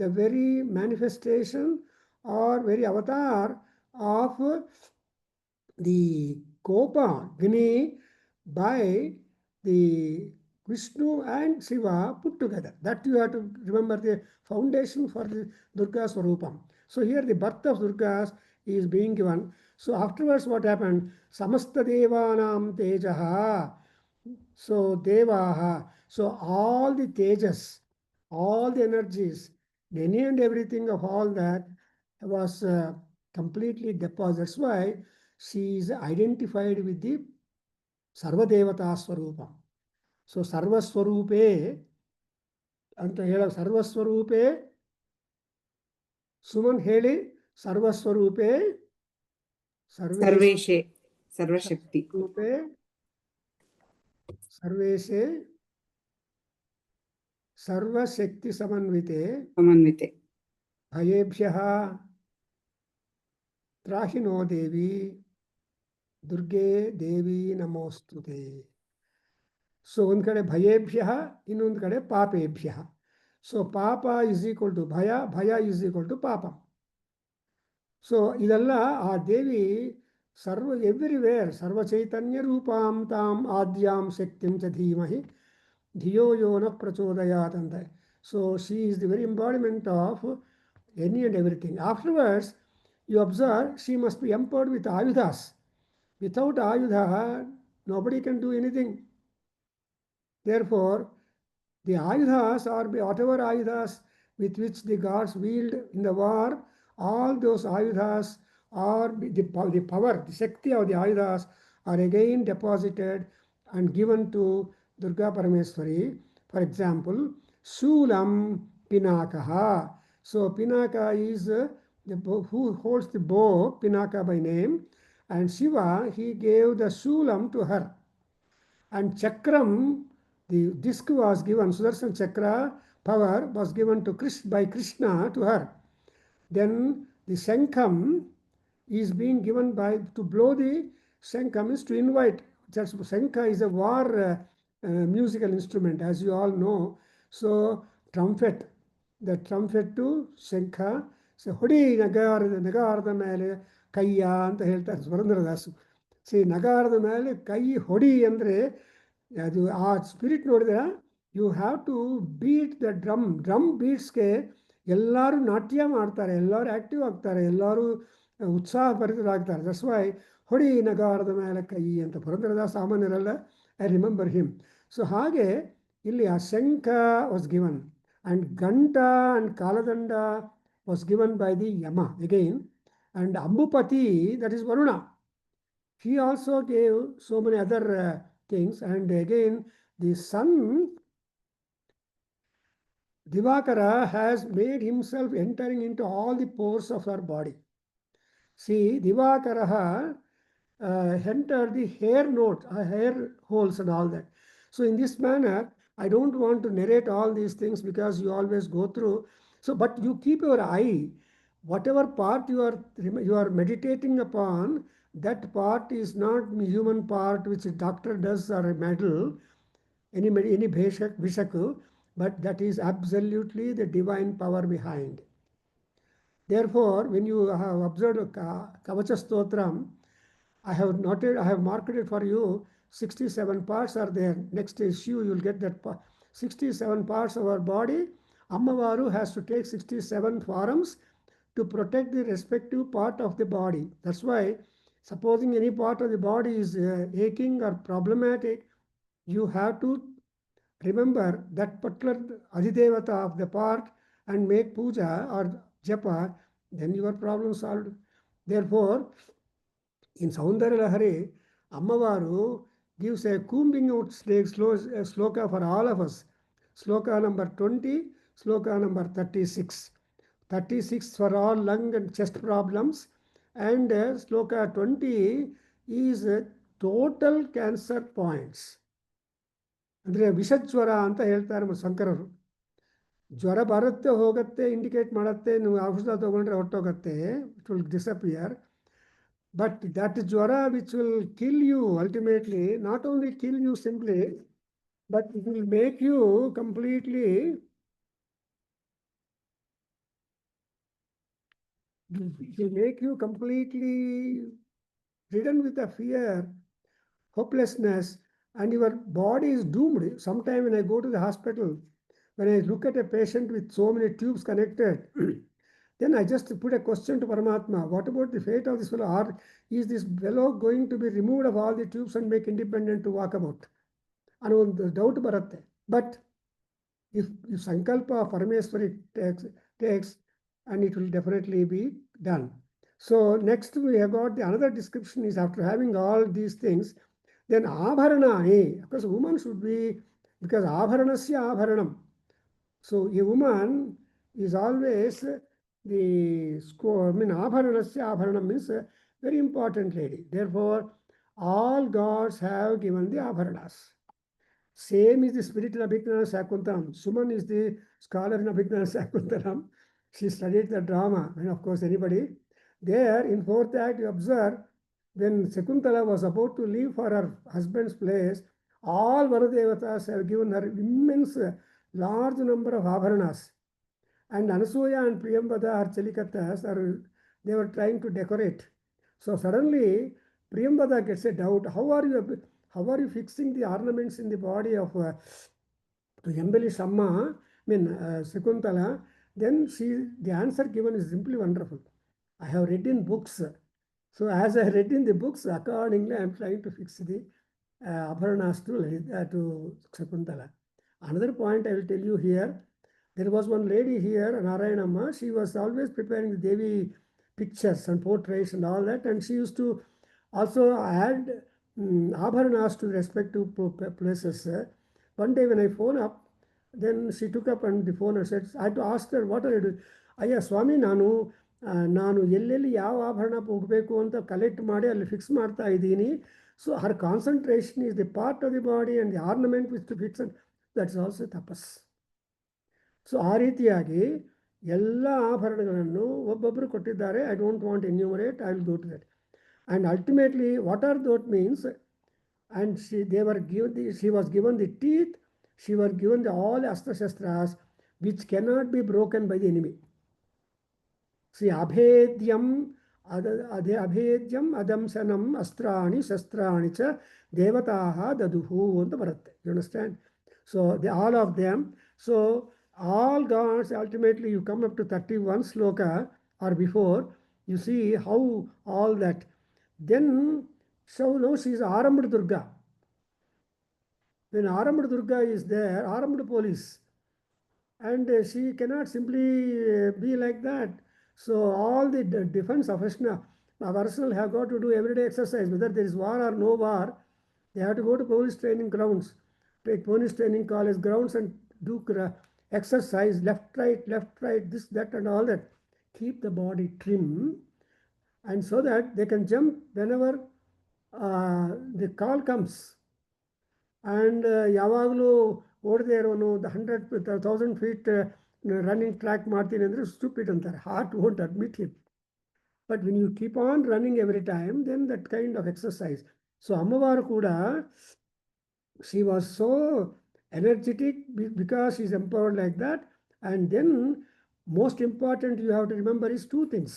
the very manifestation or very avatar of the Kopa Agni by the Vishnu and Shiva put together. That you have to remember, the foundation for the Durga Swarupam. So here the birth of Durgas is being given. So afterwards what happened? Samasta Devanam Tejaha. So Devaha. So all the Tejas, all the energies, any and everything of all that was completely deposited. That's why she is identified with the Sarvadevata Swarupa. So Sarvaswarupe ಅಂತ ಹೇಳ, ಸರ್ವಸ್ವರೂಪೇ ಸುಮನ್ ಹೇಳಿ, ಸರ್ವಸ್ವರೂಪೇ ಸರ್ವೇಶೇ ಸರ್ವಶಕ್ತಿ ರೂಪೇ ಸರ್ವೇಶೇ ಸರ್ವಶಕ್ತಿ ಸಮನ್ವಿತೆ ಸಮನ್ವಿತೆ ಭಯೇಭ್ಯಃ ತ್ರಾಹಿನೋ ದೇವಿ ದುರ್ಗೆ ದೇವಿ ನಮೋಸ್ತುತೆ. So ಒಂದು ಕಡೆ ಭಯೇಭ್ಯ, ಇನ್ನೊಂದು ಕಡೆ ಪಾಪೇಭ್ಯ. So ಪಾಪ is equal to ಭಯ, ಭಯ ಇಸ್ ಈಕ್ವಲ್ ಟು ಪಾಪ. ಸೊ ಇದೆಲ್ಲ ಆ ದೇವಿ ಎವ್ರಿವೇರ್ ಸರ್ವಚೈತನ್ಯ ರೂಪಾಂ ತಾಂ ಆದ್ಯಾಂ ಶಕ್ತಿಂ ಚ ಧೀಮಹಿ ಧಿಯೋ ಯೋ ನ ಪ್ರಚೋದಯಾತ್ ಅಂತ. So she is the very embodiment of any and everything. Afterwards you observe she must be empowered with ayudhas. Without ayudha, nobody can do anything. Therefore, the ayudhas, or whatever ayudhas with which the gods wield in the war, all those ayudhas are the power, the shakti of the ayudhas are again deposited and given to Durga Parameswari. For example, Sulam Pinakaha. So Pinaka is who holds the bow, Pinaka by name, and Shiva, he gave the Sulam to her. And Chakram, the disc was given, Sudarshan Chakra power was given to by Krishna to her. Then the Sankham is being given by, to blow the Sankham is to invite. Just Sankha is a war musical instrument, as you all know. So trumpet, the trumpet to Sankha. So Hodi Nagaರದ ಮೇಲೆ ಕೈಯ ಅಂತ ಹೇಳ್ತಾರೆ ಪುರಂದರದಾಸು. C ನಗಾರದ ಮೇಲೆ ಕೈ ಹೊಡಿ ಅಂದರೆ ಅದು ಆ ಸ್ಪಿರಿಟ್ ನೋಡಿದ್ರೆ you have to beat the drum ಬೀಟ್ಸ್ಗೆ ಎಲ್ಲರೂ ನಾಟ್ಯ ಮಾಡ್ತಾರೆ, ಎಲ್ಲರೂ ಆ್ಯಕ್ಟಿವ್ ಆಗ್ತಾರೆ, ಎಲ್ಲರೂ ಉತ್ಸಾಹ ಭರಿತರಾಗ್ತಾರೆ. ದಟ್ಸ್ ವೈ ಹೊಡಿ ನಗಾರದ ಮೇಲೆ ಕೈ ಅಂತ ಪುರಂದರದಾಸ ಸಾಮಾನ್ಯರಲ್ಲ, ಐ ರಿಮೆಂಬರ್ ಹಿಮ್. ಸೊ ಹಾಗೆ ಇಲ್ಲಿ ಆ shankha was given and ghanta and Kaladanda was given by the Yama again. And Ambupati, that is Varuna, he also gave so many other things. And again, the sun, Divakara, has made himself entering into all the pores of our body. See, Divakara entered the hair note, hair holes and all that. So in this manner, I don't want to narrate all these things because you always go through. So, but you keep your eye, whatever part you are meditating upon, that part is not human part which a doctor does or a medal, any Vishaku, but that is absolutely the divine power behind. Therefore, when you have observed Kavacha Stotram, I have marked it for you. 67 parts are there. Next issue, you will get that 67 parts of our body. Ammavaru has to take 67 forms to protect the respective part of the body. That's why, supposing any part of the body is aching or problematic, you have to remember that particular Adhidevata of the part and make puja or japa, then your problem solved. Therefore, in Saundarya Lahari, Ammavaru gives a combing out sloka for all of us. Sloka number 20, sloka number 36. 36 for all lung and chest problems, and sloka 20 is total cancer points. ಅಂದರೆ ವಿಷಜ್ವರ ಅಂತ ಹೇಳ್ತಾರೆ ಶಂಕರರು. ಜ್ವರ ಬರುತ್ತೆ ಹೋಗುತ್ತೆ, indicate ಮಾಡುತ್ತೆ, ನೀವು ಔಷಧ ತಗೊಂಡ್ರೆ ಹೊರಟೋಗುತ್ತೆ, it will disappear. But that jwara which will kill you ultimately, not only kill you simply, but it will make you completely ridden with the fear, hopelessness, and your body is doomed. Sometime when I go to the hospital, when I look at a patient with so many tubes connected, then I just put a question to Paramatma, what about the fate of this fellow? Or is this fellow going to be removed of all the tubes and make independent to walk about? And one doubt baratte. But if Sankalpa Parameswari takes, and it will definitely be done. So next we have got the another description is after having all these things, then Abharana, because a woman should be, because Abharanasya Abharanam. So a woman is always the score, Abharanasya Abharanam means a very important lady. Therefore, all gods have given the Abharanas. Same is the spirit in Abhignana Sakuntaram. Suman is the scholar in Abhignana Sakuntaram. She studied the drama, and of course anybody. There in 4th act you observe, when Sakuntala was about to leave for her husband's place, all Varadevatas have given her immense, large number of Abharanas. And Anasuya and Priyambada, her Chalikatas, they were trying to decorate. So suddenly Priyambada gets a doubt, how are you fixing the ornaments in the body of to embellish Amma, Sakuntala? Then the answer given is simply wonderful. I have read in books. So as I read in the books, accordingly I am trying to fix the Abharanas to Sakuntala. Another point I will tell you here, there was one lady here, Narayanamma, she was always preparing the Devi pictures and portraits and all that, and she used to also add Abharanas to the respective places. One day when I phone up, then she took up on the phone and said, I had to ask her, what are you doing? Ayya Swami, ನಾನು ಎಲ್ಲೆಲ್ಲಿ ಯಾವ ಆಭರಣ ಹೋಗಬೇಕು ಅಂತ collect ಮಾಡಿ ಅಲ್ಲಿ fix ಮಾಡ್ತಾ ಇದ್ದೀನಿ. So her concentration is the part of the body and the ornament which fits, and that's also tapas. So ಆ ರೀತಿಯಾಗಿ ಎಲ್ಲ ಆಭರಣಗಳನ್ನು ಒಬ್ಬೊಬ್ಬರು ಕೊಟ್ಟಿದ್ದಾರೆ. I don't want enumerate, I will go to that. And ultimately what are those means, and she was given the teeth, she was given the all astra shastras which cannot be broken by the enemy. See, abhedyam adamsanam astrani shastrani cha devataha daduhu anta baratte. You understand? So all of them. So all gods, ultimately you come up to 31 sloka or before, you see how all that. Then, so now she is Arambad Durga. When Arambad Durga is there, Arambad police, and she cannot simply be like that. So all the defense personnel have got to do everyday exercise, whether there is war or no war. They have to go to police training grounds, take police training college grounds, and do exercise, left, right, this, that, and all that. Keep the body trim, and so that they can jump whenever the call comes. And ಯಾವಾಗಲೂ ಓಡದೇ ಇರೋನು the 100,000 feet running track ಮಾಡ್ತೀನಿ ಅಂದರೆ stupid ಅಂತಾರೆ. Heart won't admit him. But when you keep on running every time, then that kind of exercise. So ಅಮ್ಮವಾರು ಕೂಡ, she was so energetic because she is empowered like that. And then most important you have to remember is two things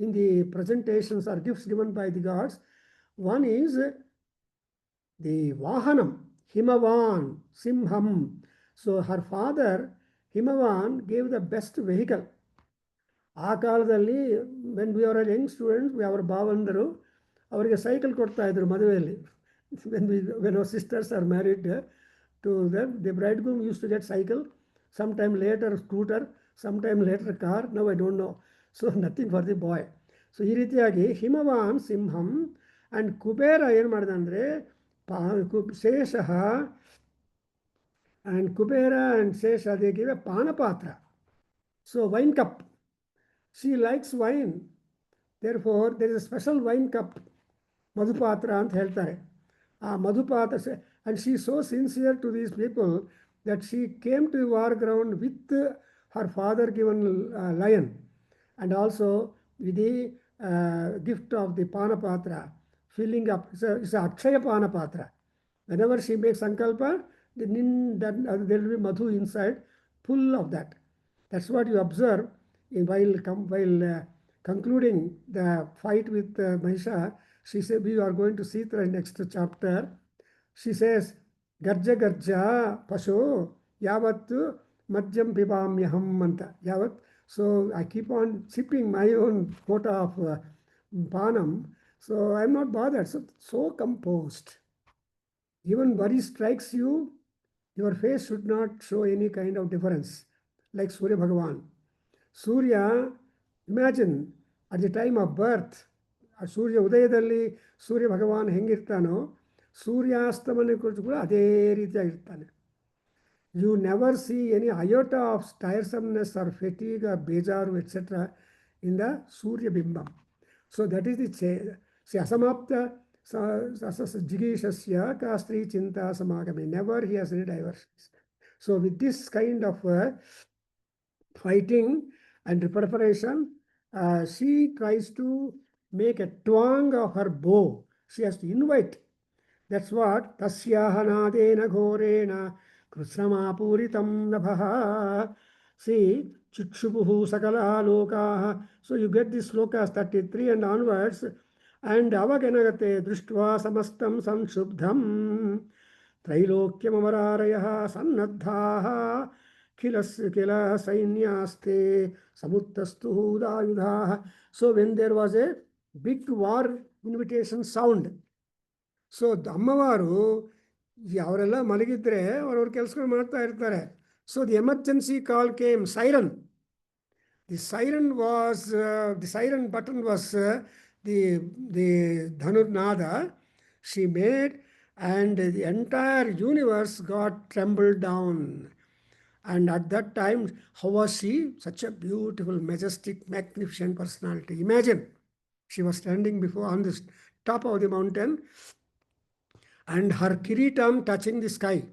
in the presentations or gifts given by the gods. One is the Vahanam, Himavan, Simham. So her father, Himavan, gave the best vehicle. ಆ ಕಾಲದಲ್ಲಿ when we were a young students, ಅವರ ಭಾವಂದರು ಅವರಿಗೆ cycle ಕೊಡ್ತಾ ಇದ್ರು ಮದುವೆಯಲ್ಲಿ. When our sisters are married to them, the bridegroom used to get cycle, sometime later scooter, sometime later car. Now I don't know. So nothing for the boy. So ಈ ರೀತಿಯಾಗಿ Himavan ಸಿಂಹಂ. And Kubera ಏನು ಮಾಡಿದ ಅಂದರೆ ಶೇಷಃ, and Kubera and Sesha, they give a Panapatra. So wine cup. She likes wine. Therefore, there is a special wine cup, Madhupatra ant heltare. Madhupatra, and she is so sincere to these people that she came to the war ground with her father given lion, and also with the gift of the Panapatra, filling up. It's a Akshaya Panapatra. Whenever she makes Sankalpa, there will be madhu inside, full of that. That's what you observe while concluding the fight with Mahisha. She said, we are going to see the next chapter. She says, Garja Garja Pasho Yavat Madhyam Pibamyaham Manta Yavat. So I keep on sipping my own quota of Panam. So I'm not bothered. So composed. Even worry strikes you, your face should not show any kind of difference, like Surya Bhagavan. Surya, imagine at the time of birth, Surya Udayadalli Surya Bhagavan hengirtano, Suryaastamana kurichu kuda ade reetiyagirtane. You never see any iota of tiresomeness or fatigue or bejaru, etc. in the Surya Bimbam. So that is the asamapta Jigishasya Kastri Chinta Samagami. Never he has any diversions. So with this kind of fighting and preparation, she tries to make a twang of her bow. She has to invite. That's what Tasyahanadena Ghorena Krusramapuritam Nabhaha. See, Chikshubuhu Sakala Lokaha. So you get this slokas 33 and onwards. And avaganagate drishtva samastam sanshubdham trailokyamavararayah sannadhaha kila sainyaste samuttastu dayudaha. So when there was a big war invitation sound, so ಅಮ್ಮವಾರು ಅವರೆಲ್ಲ ಮಲಗಿದ್ರೆ ಅವ್ರವ್ರ ಕೆಲಸಗಳು ಮಾಡ್ತಾ ಇರ್ತಾರೆ. So the emergency call came, siren. The siren button was the Dhanurnada she made, and the entire universe got trembled down. And at that time, how was she? Such a beautiful, majestic, magnificent personality. Imagine, she was standing on the top of the mountain, and her kiritam touching the sky,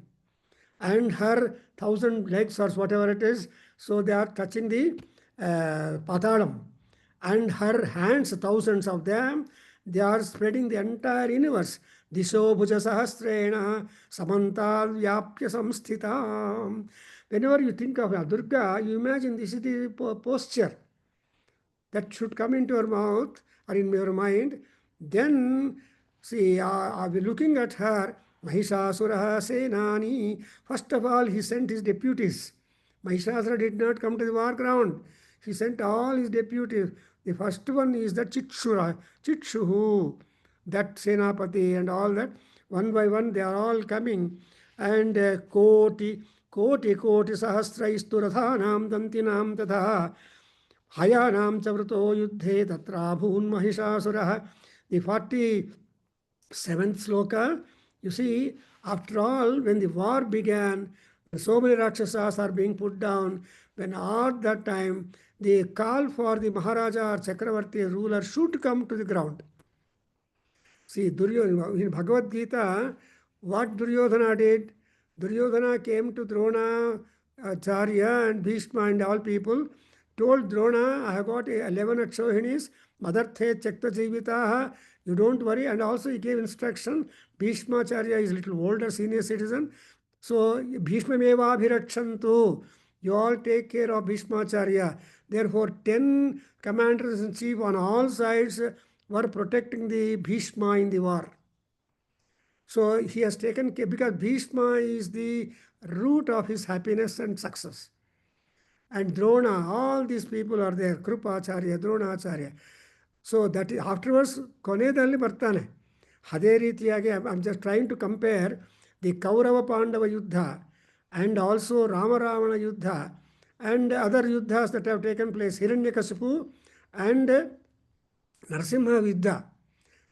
and her 1,000 legs or whatever it is, so they are touching the patalam, and her hands, thousands of them, they are spreading the entire universe. Disho bhuja sahasrena samantal vyapya samsthitam. Whenever you think of Durga, you imagine this is the posture that should come into your mouth or in your mind. Then, see, are we looking at her? Mahishasuraha Senani. First of all, he sent his deputies. Mahishasura did not come to the war ground. He sent all his deputies. The first one is the Chitshuhu, that Senapati and all that. One by one, they are all coming. And Koti Sahasra Isturathanam Dantinam Tadha. Hayanam Chavruto Yuddhe Tatrabhun Mahishasura. The 47th sloka, you see, after all, when the war began, so many Rakshasas are being put down. When at that time, the call for the Maharaja or Chakravarti ruler should come to the ground. See, Duryodhana, in Bhagavad Gita, what Duryodhana did? Duryodhana came to Drona, Acharya and Bhishma and all people, told Drona, I have got 11 Akshohinis, Madarthe Chakta Jivitaha, you don't worry. And also he gave instruction, Bhishma Acharya is a little older, senior citizen. So, Bhishma Meva Abhirakshantu, you all take care of Bhishma Acharya. Therefore, 10 commanders in chief on all sides were protecting the Bhishma in the war. So he has taken care, because Bhishma is the root of his happiness and success. And Drona, all these people are there, Krupacharya, Dronacharya. So that is, afterwards, Konedalli Bartane. Hade Ritiyage, I'm just trying to compare the Kaurava Pandava Yuddha and also Rama Ravana Yuddha and other Yuddhas that have taken place, Hiranyakasipu and Narasimha Vidya.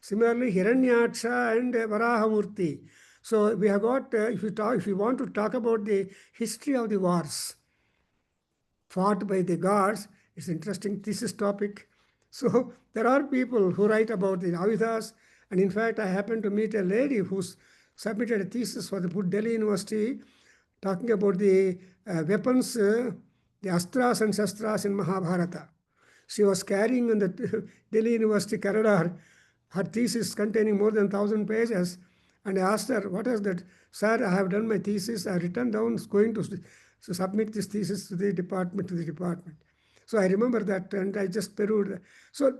Similarly, Hiranyaksha and Varahamurti. So we have got, if you want to talk about the history of the wars fought by the gods, it's interesting thesis topic. So there are people who write about the Avidas, and in fact, I happened to meet a lady who submitted a thesis for the Delhi University talking about the weapons, the Astras and Shastras in Mahabharata. She was carrying in the Delhi University corridor her thesis containing more than 1,000 pages, and I asked her, what is that? Sir, I have done my thesis, I have written down, going to submit this thesis to the department, So I remember that, and I just perused. So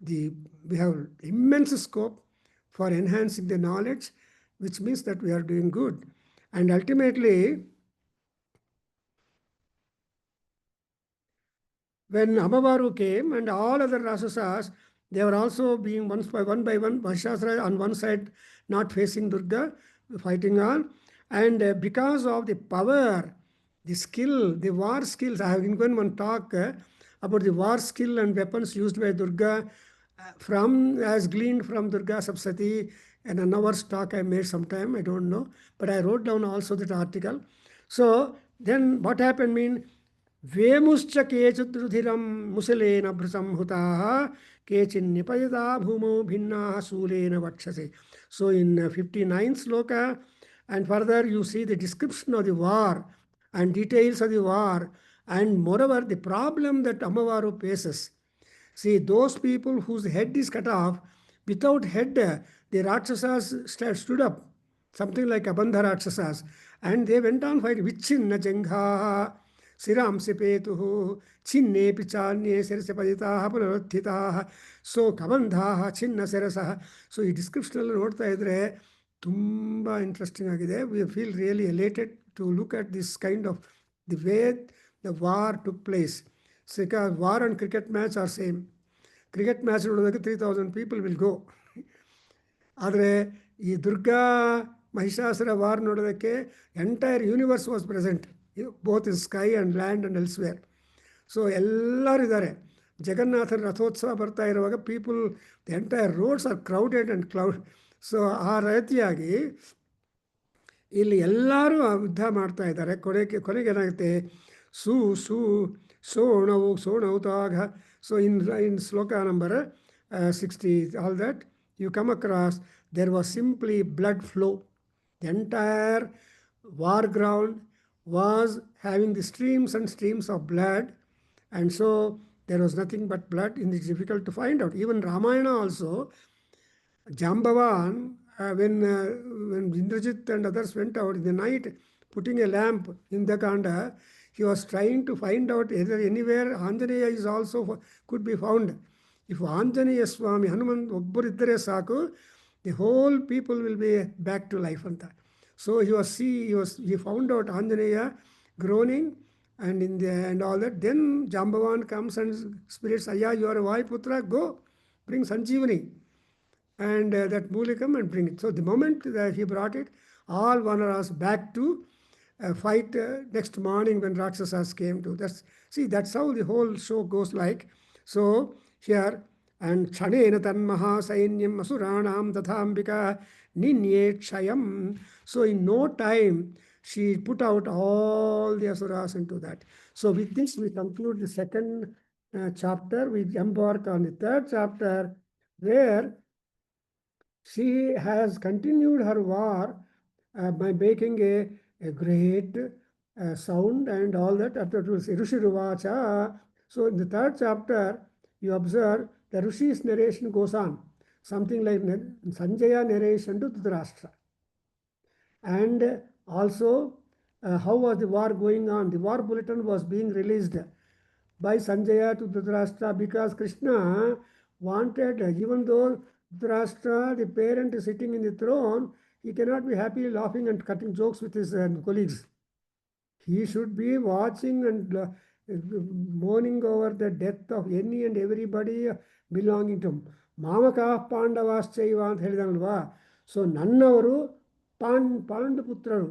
we have immense scope for enhancing the knowledge, which means that we are doing good. And ultimately, when Amavaru came and all other Rasasas, they were also being one by one, Mahishasura on one side, not facing Durga, fighting on. And because of the power, the skill, the war skills, I have given one talk about the war skill and weapons used by Durga as gleaned from Durga Saptasati, and an hour's talk I made sometime, I don't know. But I wrote down also that article. So then what happened Vemuscha kechudrudhiram musalena bhrisamhutaha kechin nipayada bhumo bhinnaha sulena vakshase. So in 59th sloka, and further you see the description of the war and details of the war, and moreover the problem that Amavaru faces. See, those people whose head is cut off, without head, the Rakshasas stood up, something like Abandha Rakshasas, and they went on fighting. Vichinna Jangha Siram Sipetuhu, Chinne Pichanye Sersepajitaha Punarathitaha, so Kabandhaha, Chinna Serasaha. So ಈ description ಎಲ್ಲ ನೋಡ್ತಾ ಇದ್ರೆ ತುಂಬಾ interesting ಆಗಿದೆ. We feel really elated to look at this kind of the way the war took place. So war and cricket match are same. Cricket match ನೋಡೋದಕ್ಕೆ 3,000 people will go. ಆದರೆ ಈ Durga Mahishasura war ನೋಡೋದಕ್ಕೆ entire universe was present, both in sky and land and elsewhere. So ಎಲ್ಲರೂ ಇದ್ದಾರೆ. ಜಗನ್ನಾಥನ ರಥೋತ್ಸವ ಬರ್ತಾ ಇರುವಾಗ people, the entire roads are crowded and cloud. So ಆ ರೀತಿಯಾಗಿ ಇಲ್ಲಿ ಎಲ್ಲರೂ ಯುದ್ಧ ಮಾಡ್ತಾ ಇದ್ದಾರೆ. ಕೊನೆಗೆ ಏನಾಗುತ್ತೆ, ಸೋಣೌತಾಘ. So in sloka number 60, all that, you come across there was simply blood flow. The entire war ground was having the streams and streams of blood, and so there was nothing but blood. And it's difficult to find out. Even Ramayana also, Jambavan, when Indrajit and others went out in the night, putting a lamp in the Kanda, he was trying to find out either anywhere Anjaneya is also could be found. If Anjaneya Swami, Hanuman, Obburiddare Saku, the whole people will be back to life. So he found out Anjaneya groaning and all that. Then Jambavan comes and spirits, Aya, you are a Vaiputra, go, bring Sanjeevani. And that Moolikam and bring it. So the moment that he brought it, all Vanaras back to fight next morning when Rakshasas came to. That's how the whole show goes like. So here, and Chanena Tanmaha Sainyam Asuranam Tathambika Ninye Chayam. So in no time, she put out all the Asuras into that. So with this, we conclude the second chapter. We embark on the third chapter, where she has continued her war by making a great sound and all that. After Rishi Ruvacha. So in the third chapter, you observe the Rishi's narration goes on. Something like Sanjaya narration to Dhritarashtra. And also, how was the war going on? The war bulletin was being released by Sanjaya to Dhritarashtra because Krishna wanted, even though Dhritarashtra, the parent, is sitting in the throne, he cannot be happily laughing and cutting jokes with his colleagues. He should be watching and mourning over the death of any and everybody belonging to him. Mamaka Pandavaschaiva ಅಂತ ಹೇಳಿದಲ್ವಾ. So ನನ್ನವರು ಪಾಂಡು ಪುತ್ರರು,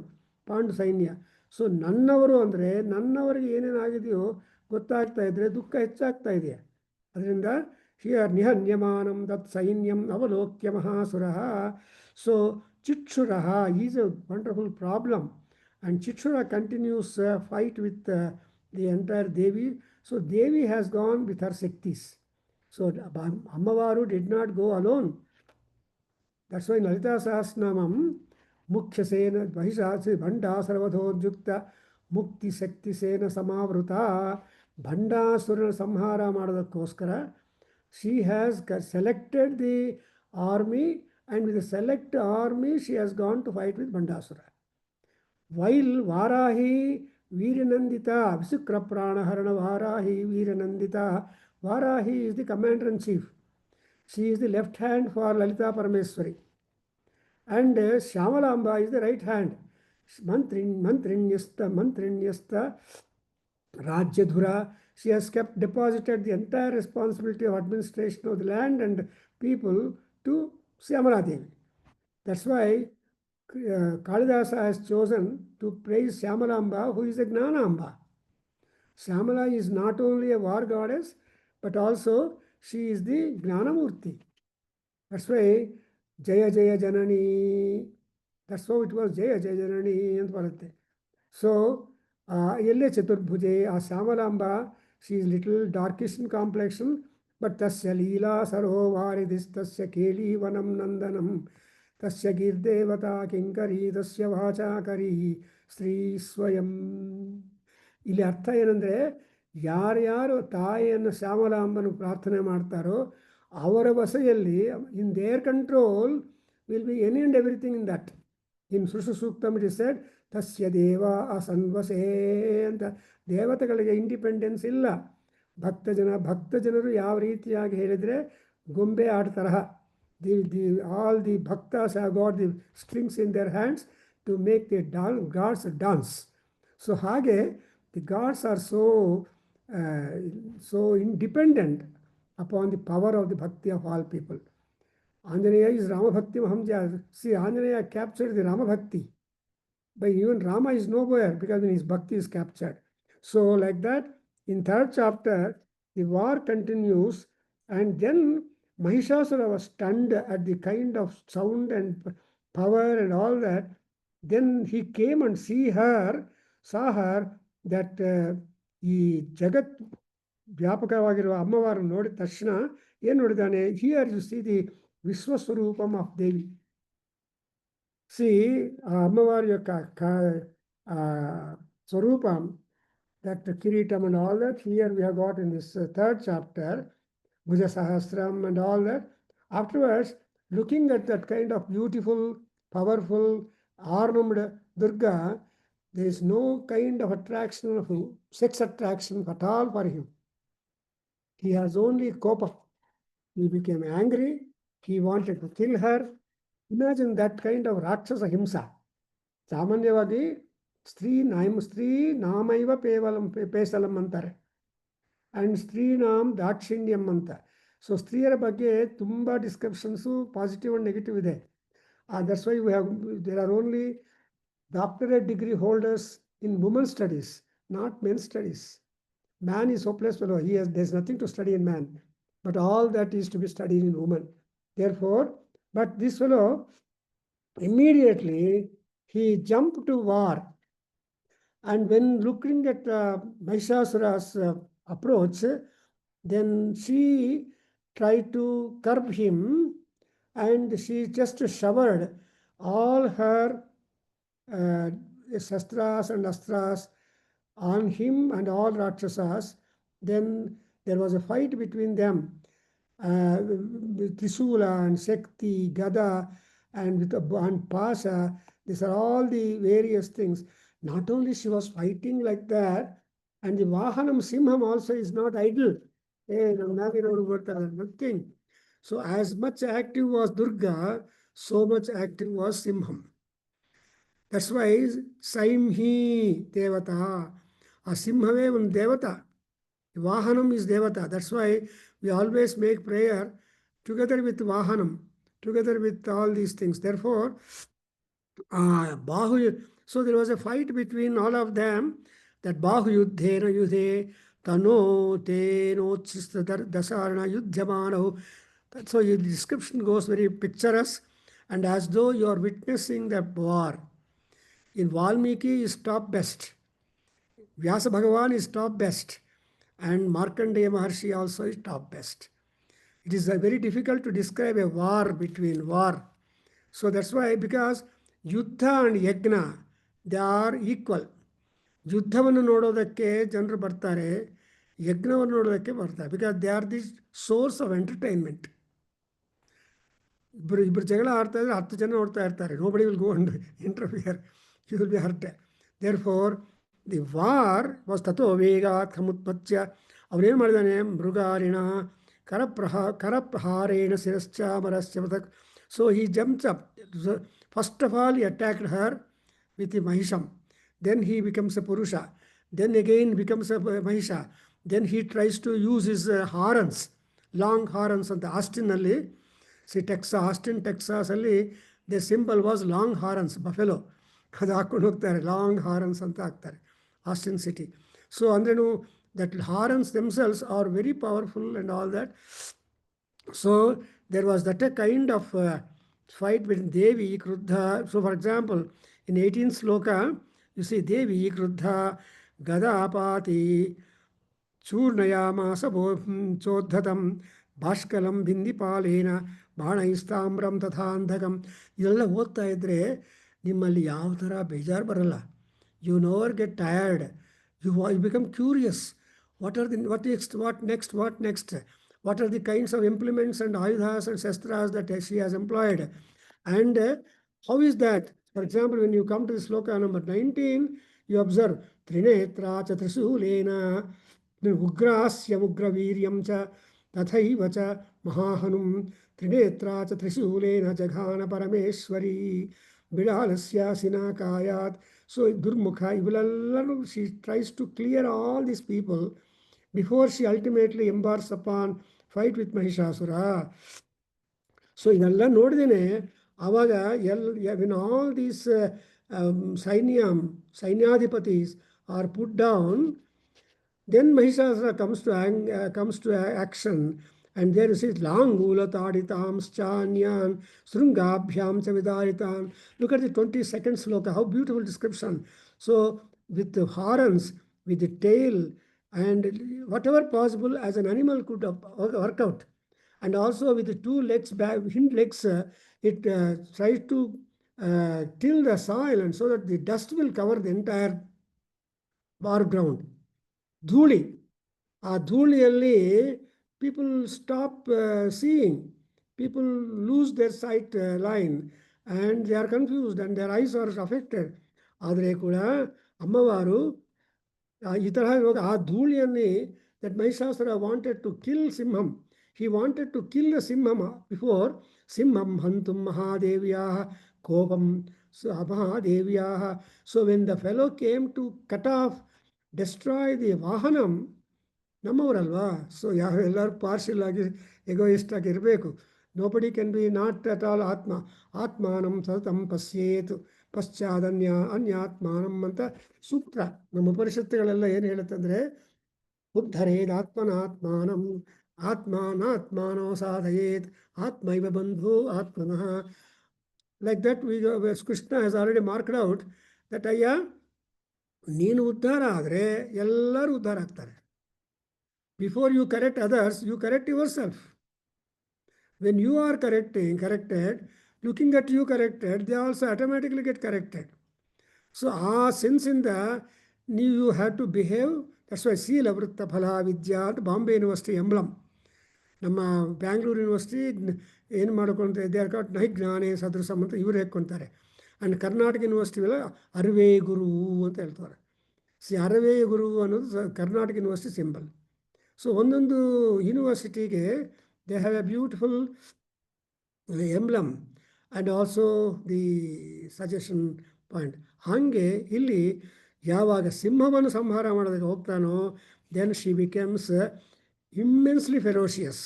ಪಾಂಡು ಸೈನ್ಯ. So ನನ್ನವರು ಅಂದರೆ ನನ್ನವರಿಗೆ ಏನೇನಾಗಿದೆಯೋ ಗೊತ್ತಾಗ್ತಾ ಇದ್ರೆ ದುಃಖ ಹೆಚ್ಚಾಗ್ತಾ ಇದೆಯಾ. ಅದರಿಂದ ಹಿಯರ್ ನಿಹನ್ಯಮಾನಂ ತತ್ ಸೈನ್ಯಂ ಅವಲೋಕ್ಯ ಮಹಾಸುರಃ. So Chikshura is a wonderful problem. And Chitshura continues fight with the entire Devi. So Devi has gone with her Shaktis. So Ammavaru did not go alone. That's why in Lalita Sahasranamam, Mukhya Sena Vahishasi Bhanda Sarvadhodjukta Mukti Shakti Sena Samavruta Bhandasura Samhara Madadakoskara. She has selected the army, and with the select army she has gone to fight with Bhandasura. While Varahi Viranandita, Visukra Pranaharana Varahi Viranandita, Varahi is the commander-in-chief. She is the left hand for Lalita Parameswari. And Shyamalamba is the right hand. Mantrinyasta Rajyadhura. She has deposited the entire responsibility of administration of the land and people to Shyamala Devi. That's why Kalidasa has chosen to praise Shyamalamba, who is a Gnanamba. Shyamala is not only a war goddess, but also she is the Gnanamurti. That's why Jaya Jaya Janani. That's how it was, Jaya Jaya Janani and Bharat. So, Yelle Chaturbhuje, Shyamalamba, she is little darkish in complexion, but Tasya Leela Sarovaridis Tasya Keli Vanam Nandanam. Tasya Girdevata Kinkari Tasya Vachakari Sri Swayam. ಇಲ್ಲಿ ಅರ್ಥ ಏನಂದರೆ, ಯಾರ್ಯಾರು ತಾಯಿಯನ್ನು ಶ್ಯಾಮಲಾಂಬನು ಪ್ರಾರ್ಥನೆ ಮಾಡ್ತಾರೋ ಅವರ ವಸೆಯಲ್ಲಿ, in their control will be any and everything in that. In Srishti Suktam it is shed ತಸ್ಯ ದೇವ ಅಸನ್ವಸೇ ಅಂತ. ದೇವತೆಗಳಿಗೆ ಇಂಡಿಪೆಂಡೆನ್ಸ್ ಇಲ್ಲ. ಭಕ್ತ ಜನರು ಯಾವ ರೀತಿಯಾಗಿ ಹೇಳಿದರೆ ಗೊಂಬೆ ಆಟ ತರಹ. All the bhaktas have got the strings in their hands to make the gods dance. So hage the gods are so independent upon the power of the bhakti of all people. Anjaneya is Rama Bhakti Mahamja. See, Anjaneya captured the Rama Bhakti. But even Rama is nowhere because when his bhakti is captured. So like that, in third chapter, the war continues, and then Mahishasura was stunned at the kind of sound and power and all that. Then he came and saw her that ಈ ಜಗತ್ ವ್ಯಾಪಕವಾಗಿರುವ ಅಮ್ಮವಾರನ್ನು ನೋಡಿದ ತಕ್ಷಣ ಏನು ನೋಡಿದಾನೆ? Here you see the Vishwaswarupam of Devi. See, అమ్మవారి యొక్క స్వరూపం, that kiritam and all that, here we have got in this third chapter, Bhuja Sahasram and all that. Afterwards, looking at that kind of beautiful, powerful, armed Durga, there is no kind of attraction of sex attraction at all for him. He has only kopa. He became angry. He wanted to kill her. Imagine that kind of Rakshasa Himsa. ಸಾಮಾನ್ಯವಾಗಿ ಸ್ತ್ರೀ ನಾಮೈವ ಪೇಸಲಂ ಅಂತಾರೆ, and ಸ್ತ್ರೀನಾಮ್ ದಾಕ್ಷಿಣ್ಯಂ ಅಂತ. So ಸ್ತ್ರೀಯರ ಬಗ್ಗೆ ತುಂಬ descriptions positive and negative ಇದೆ. That's why there are only doctorate degree holders in woman studies, not men studies. Man is hopeless fellow. There's nothing to study in man, but all that is to be studied in woman. Therefore, but this fellow, immediately he jumped to war. And when looking at Mahishasura's approach, then she tried to curb him, and she just showered all her shastras and astras on him and all Rakshasas. Then there was a fight between them, with Trisula and Shakti, Gada, and with and Pasha. These are all the various things. Not only she was fighting like that, and the Vahanam Simham also is not idle. Nothing. So as much active was Durga, so much active was Simham. That's why Saimhi Devata. A Simhave un Devata. Vahanam is Devata. That's why we always make prayer together with Vahanam, together with all these things. Therefore, Bahu. So there was a fight between all of them. That Bahu Yuddhena Yudhe Tano Teno Dasarana Yuddhamano. So the description goes very picturesque, and as though you are witnessing the war. In Valmiki is top best. Vyasa Bhagavan is top best, and Markandeya Maharshi also is top best. It is very difficult to describe a war between war. So that's why, because Yuddha and Yajna, they are equal. ಯುದ್ಧವನ್ನು ನೋಡೋದಕ್ಕೆ ಜನರು ಬರ್ತಾರೆ, ಯಜ್ಞವನ್ನು ನೋಡೋದಕ್ಕೆ ಬರ್ತಾರೆ, because they are the source of entertainment. ಇಬ್ಬರು ಜಗಳ ಆಡ್ತಾ ಇದ್ರೆ 10 ಜನ ನೋಡ್ತಾ ಇರ್ತಾರೆ. Nobody will go and interfere, you will be hurt. Therefore the war was ತಥೋ ವೇಗಾತ್ ಖಮುತ್ಪತ್ಯ. ಅವನೇನು ಮಾಡಿದಾನೆ, ಮೃಗಾರಿಣ ಕರಪ್ರಹಾರೇಣ ಶಿರಶ್ಚಾಮರಸ್ಯ ಪೃಥಕ್. So he jumps up. First of all he attacked her with the Mahisham. Then he becomes a Purusha. Then again becomes a Mahisha. Then he tries to use his horns, long horns on the Austin alli. See, Austin, Texas alli, the symbol was long horns, buffalo. ಅದು ಹಾಕೊಂಡು ಹೋಗ್ತಾರೆ, long ಹಾರನ್ಸ್ ಅಂತ ಹಾಕ್ತಾರೆ Austin city. So ಅಂದ್ರೇನು, that ಹಾರನ್ಸ್ themselves are very powerful and all that. So there was that a kind of fight between Devi, Kruddha. So for example, in 18th sloka, you see Devi, Kruddha, Gadapati, Churnayamasa Chodhatam, Bhashkalam, Bindipalena, Bhanaistamram, Tathandhakam. ಇದೆಲ್ಲ ಓದ್ತಾ ಇದ್ರೆ ನಿಮ್ಮಲ್ಲಿ ಯಾವ ಥರ ಬೇಜಾರು ಬರಲ್ಲ. You never get tired. You become curious. What next? What are the kinds of implements and ayudhas and shastras that she has employed? And how is that? For example, when you come to the sloka number 19, you observe Trinetra cha Trisulena Ugrasya Ugraviryam cha Tathaiva cha Mahahanum Trinetra cha Trisulena Jaghana Parameshwari Bidalasya Sinakayat. So Durmukha, she tries to clear all these people before she ultimately embarks upon fight with Mahishasura. So ಇದೆಲ್ಲ ನೋಡಿದೇನೆ ಆವಾಗ when all these Sainyadhipatis are put down, then Mahishasura comes to action, and there you see Langula Taditam Chanyan Srungabhyam Chavidaritan. Look at the 22nd sloka, how beautiful description. So with the horns, with the tail, and whatever possible as an animal could work out. And also with the 2 legs, hind legs, it tries to till the soil, and so that the dust will cover the entire foreground. ಧೂಳಿ, ಆ ಧೂಳಿಯಲ್ಲಿ people stop seeing, people lose their sight line, and they are confused and their eyes are affected. ಆದರೆ ಕೂಡ ಅಮ್ಮವಾರು ಈ ತರಹ ಇವಾಗ ಆ ಧೂಳಿಯಲ್ಲಿ, that Mahishasura wanted to kill Simham. He wanted to kill the Simham before Simham Hantum Mahadevyaha Kopam Mahadevyaha. So when the fellow came to cut off, destroy the Vahanam, ನಮ್ಮವರಲ್ವಾ, so ಎಲ್ಲರೂ partial ಆಗಿ egoist ಆಗಿರಬೇಕು. Nobody can be not at all atma. ಆತ್ಮಾನಂ ಸತತಂ ಪಶ್ಯೇತ್ ಅನ್ಯಾತ್ಮಾನಂ ಅಂತ ಸೂತ್ರ. ನಮ್ಮ ಉಪನಿಷತ್ತುಗಳೆಲ್ಲ ಏನು ಹೇಳುತ್ತಂದರೆ, ಉದ್ಧರೇದಾತ್ಮನಾತ್ಮಾನಂ ಆತ್ಮಾನಾತ್ಮಾನೋ ಸಾಧಯೇತ್ ಆತ್ಮೈವ ಬಂಧು ಆತ್ಮನಃ. Like that Krishna has already marked out that ಅಯ್ಯ, ನೀನು ಉದ್ಧಾರ ಆದರೆ ಎಲ್ಲರೂ ಉದ್ಧಾರ ಆಗ್ತಾರೆ. Before you correct others, you correct yourself. When you are corrected, looking at you corrected, they also automatically get corrected. So, since in the you have to behave, that's why Sila Vritta Phala Vidya, Bombay University emblem. ನಮ್ಮ Bangalore university ಏನು ಮಾಡ್ಕೊಂತಾರೆ, they are ಕಾಟ್ ನೈಜ್ಞಾನೇ ಸದೃಶಂ ಅಂತ ಇವರು ಹೇಳ್ಕೊತಾರೆ. And Karnataka ಯೂನಿವರ್ಸಿಟಿಗೆಲ್ಲ ಅರವೇ ಗುರು ಅಂತ ಹೇಳ್ತಾರೆ. ಅರವೇ ಗುರು ಅನ್ನೋದು Karnataka university symbol. So ಒಂದೊಂದು ಯೂನಿವರ್ಸಿಟಿಗೆ they have a beautiful emblem and also the suggestion point. ಹಾಗೆ ಇಲ್ಲಿ ಯಾವಾಗ ಸಿಂಹವನ್ನು ಸಂಹಾರ ಮಾಡೋದಕ್ಕೆ ಹೋಗ್ತಾನೋ, then she becomes immensely ferocious.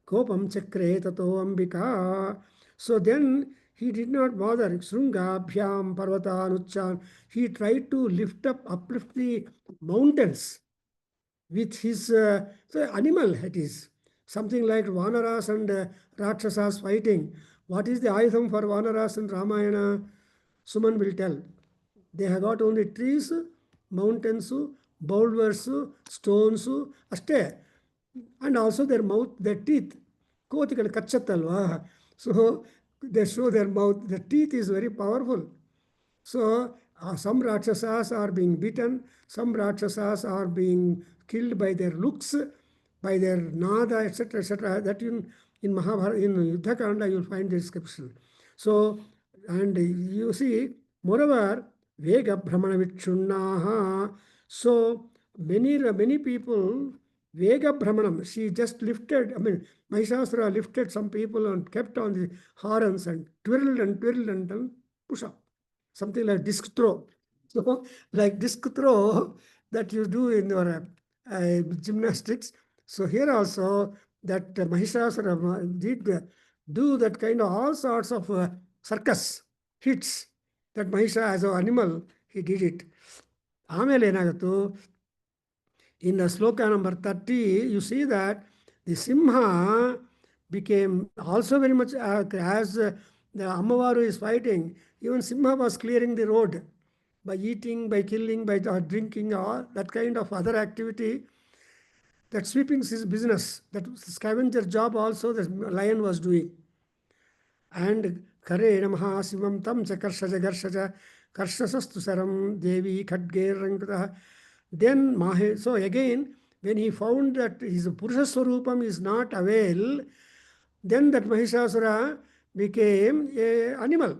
Kopam chakre tato ambika. So then he did not bother. Srungabhyam parvatanuchan. He tried to uplift the mountains with his so animal. It is something like Vanaras and Rakshasas fighting. What is the ayutham for Vanaras in Ramayana? Suman will tell. They have got only trees, mountains, boulders, stones, ashte. And also their mouth, their teeth. Kotikal kachattalva. So they show their mouth. The teeth is very powerful. So some Rakshasas are being beaten. Some Rakshasas are being killed by their looks, by their nada, etc., etc. That in Mahabharata, in Yuddhakanda, you will find the description. So, and you see, moreover, Vega Brahmana Vichunnaha. So many people, Vega Brahmanam, she just lifted, Mahishasura lifted some people and kept on the horns and twirled and push up. Something like disc throw. So, like disc throw that you do in your gymnastics. So here also, that Mahishasura did do that kind of all sorts of circus hits. That Mahisha as an animal, he did it. ಆಮೇಲೆ ಏನಾಗುತ್ತೋ, in the sloka number 30, you see that the Simha became also very much as the Ammavaru is fighting. Even Simha was clearing the road by eating, by killing, by drinking, or that kind of other activity. That sweeping is his business. That scavenger job also the lion was doing. And Kare Namaha Sivam Tam Chakarshaja Garshaja Karshasastu Saram Devi Khadger Rankata. Then so again, when he found that his Purusha Swarupam is not avail, then that Mahishasura became an animal.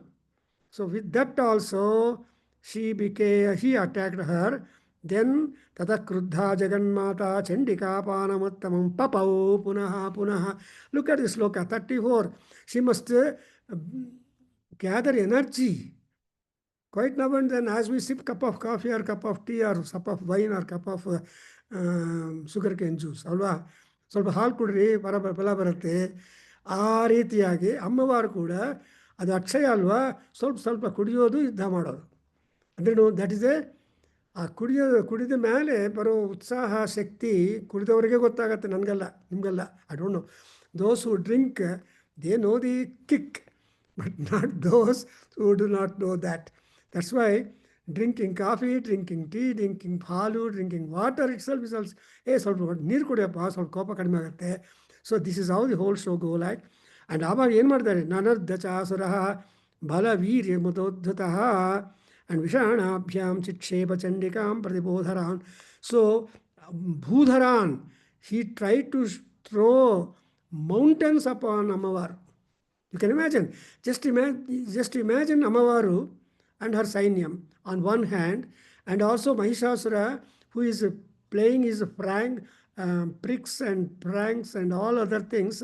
So with that also, he attacked her. Then Tata Kruddha Jaganmata Chandika Panamattamam Papau Punaha. Look at this sloka 34. She must gather energy. Quite now and then, as we sip cup of coffee or cup of tea or cup of wine or cup of sugarcane juice, ಅಲ್ವಾ, ಸ್ವಲ್ಪ ಹಾಲು ಕುಡ್ರಿ ಬಲ ಬರುತ್ತೆ. ಆ ರೀತಿಯಾಗಿ ಅಮ್ಮವಾರು ಕೂಡ ಅದು ಅಕ್ಷಯ ಅಲ್ವಾ, ಸ್ವಲ್ಪ ಕುಡಿಯೋದು ಯುದ್ಧ ಮಾಡೋದು. ಅಂದರೆ ದಟ್ ಇಸ್ ಆ ಕುಡಿದ ಮೇಲೆ ಬರೋ ಉತ್ಸಾಹ ಶಕ್ತಿ ಕುಡಿದವರಿಗೆ ಗೊತ್ತಾಗತ್ತೆ, ನನಗೆಲ್ಲ ನಿಮಗೆಲ್ಲ. I don't know, those who drink they know the kick, but not those who do not know that. That's why drinking coffee, drinking tea, drinking halu, drinking water itself is also, ಸ್ವಲ್ಪ ನೀರು ಕುಡಿಯಪ್ಪ, ಸ್ವಲ್ಪ ಕೋಪ ಕಡಿಮೆ ಆಗುತ್ತೆ. So this is how the whole show go like. And ಆವಾಗ ಏನು ಮಾಡ್ತಾರೆ, ನನರ್ಧ ಚಾಸುರ Balavirya Mudodhataha and Vishanabhyam Chikshepa Chandikam Pratibodharan. So Bhudharan, he tried to throw mountains upon Amavar. You can imagine. Just imagine Amavaru and her Sainyam on one hand, and also Mahishasura, who is playing his pricks and pranks and all other things.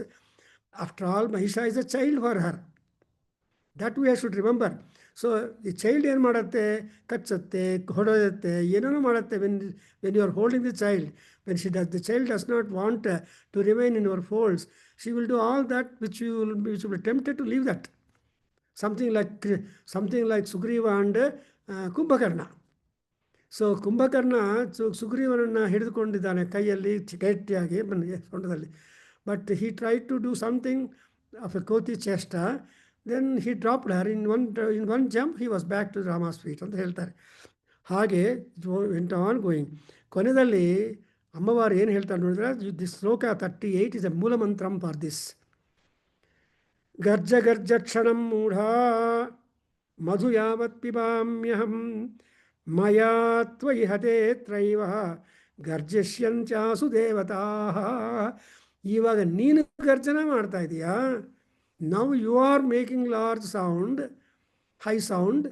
After all, Mahisha is a child for her. That we should remember. So the child ಏನು ಮಾಡುತ್ತೆ, ಕಚ್ಚುತ್ತೆ, ಹೊಡೆಯುತ್ತೆ, ಏನೇನೋ ಮಾಡುತ್ತೆ. When you are holding the child, when the child does not want to remain in your folds, she will do all that which you will be tempted to leave that. Something like Sugriva and Kumbhakarna. So Kumbhakarna Sugrivanನ್ನ ಹಿಡಿದುಕೊಂಡಿದ್ದಾನೆ ಕೈಯಲ್ಲಿ ಗಟ್ಟಿಯಾಗಿ ಸೊಂಟದಲ್ಲಿ. But he tried to do something of a koti chesta. Then he dropped her in one jump. He was back to Rama's feet ಅಂತ ಹೇಳ್ತಾರೆ. ಹಾಗೆ went on going. ಕೊನೆಯಲ್ಲಿ ಅಮ್ಮವಾರು ಏನು ಹೇಳ್ತಾರೆ ನೋಡಿದ್ರೆ, this ಶ್ಲೋಕ 38 is a ಮೂಲ ಮಂತ್ರಂ for this. ಗರ್ಜ ಗರ್ಜ ಕ್ಷಣಂ ಮೂಢಾ ಮಧು ಯಾವತ್ ಪಿಬಾಮ್ಯಹಂ ಮಯಾ ತ್ವಯಿ ಹತೆ ತ್ರೈವ ಗರ್ಜಿಷ್ಯಂತ್ಯಾಸು ದೇವತಾಃ. ಇವಾಗ ನೀನು ಗರ್ಜನೆ ಮಾಡ್ತಾ ಇದೀಯಾ. Now you are making large sound, high sound,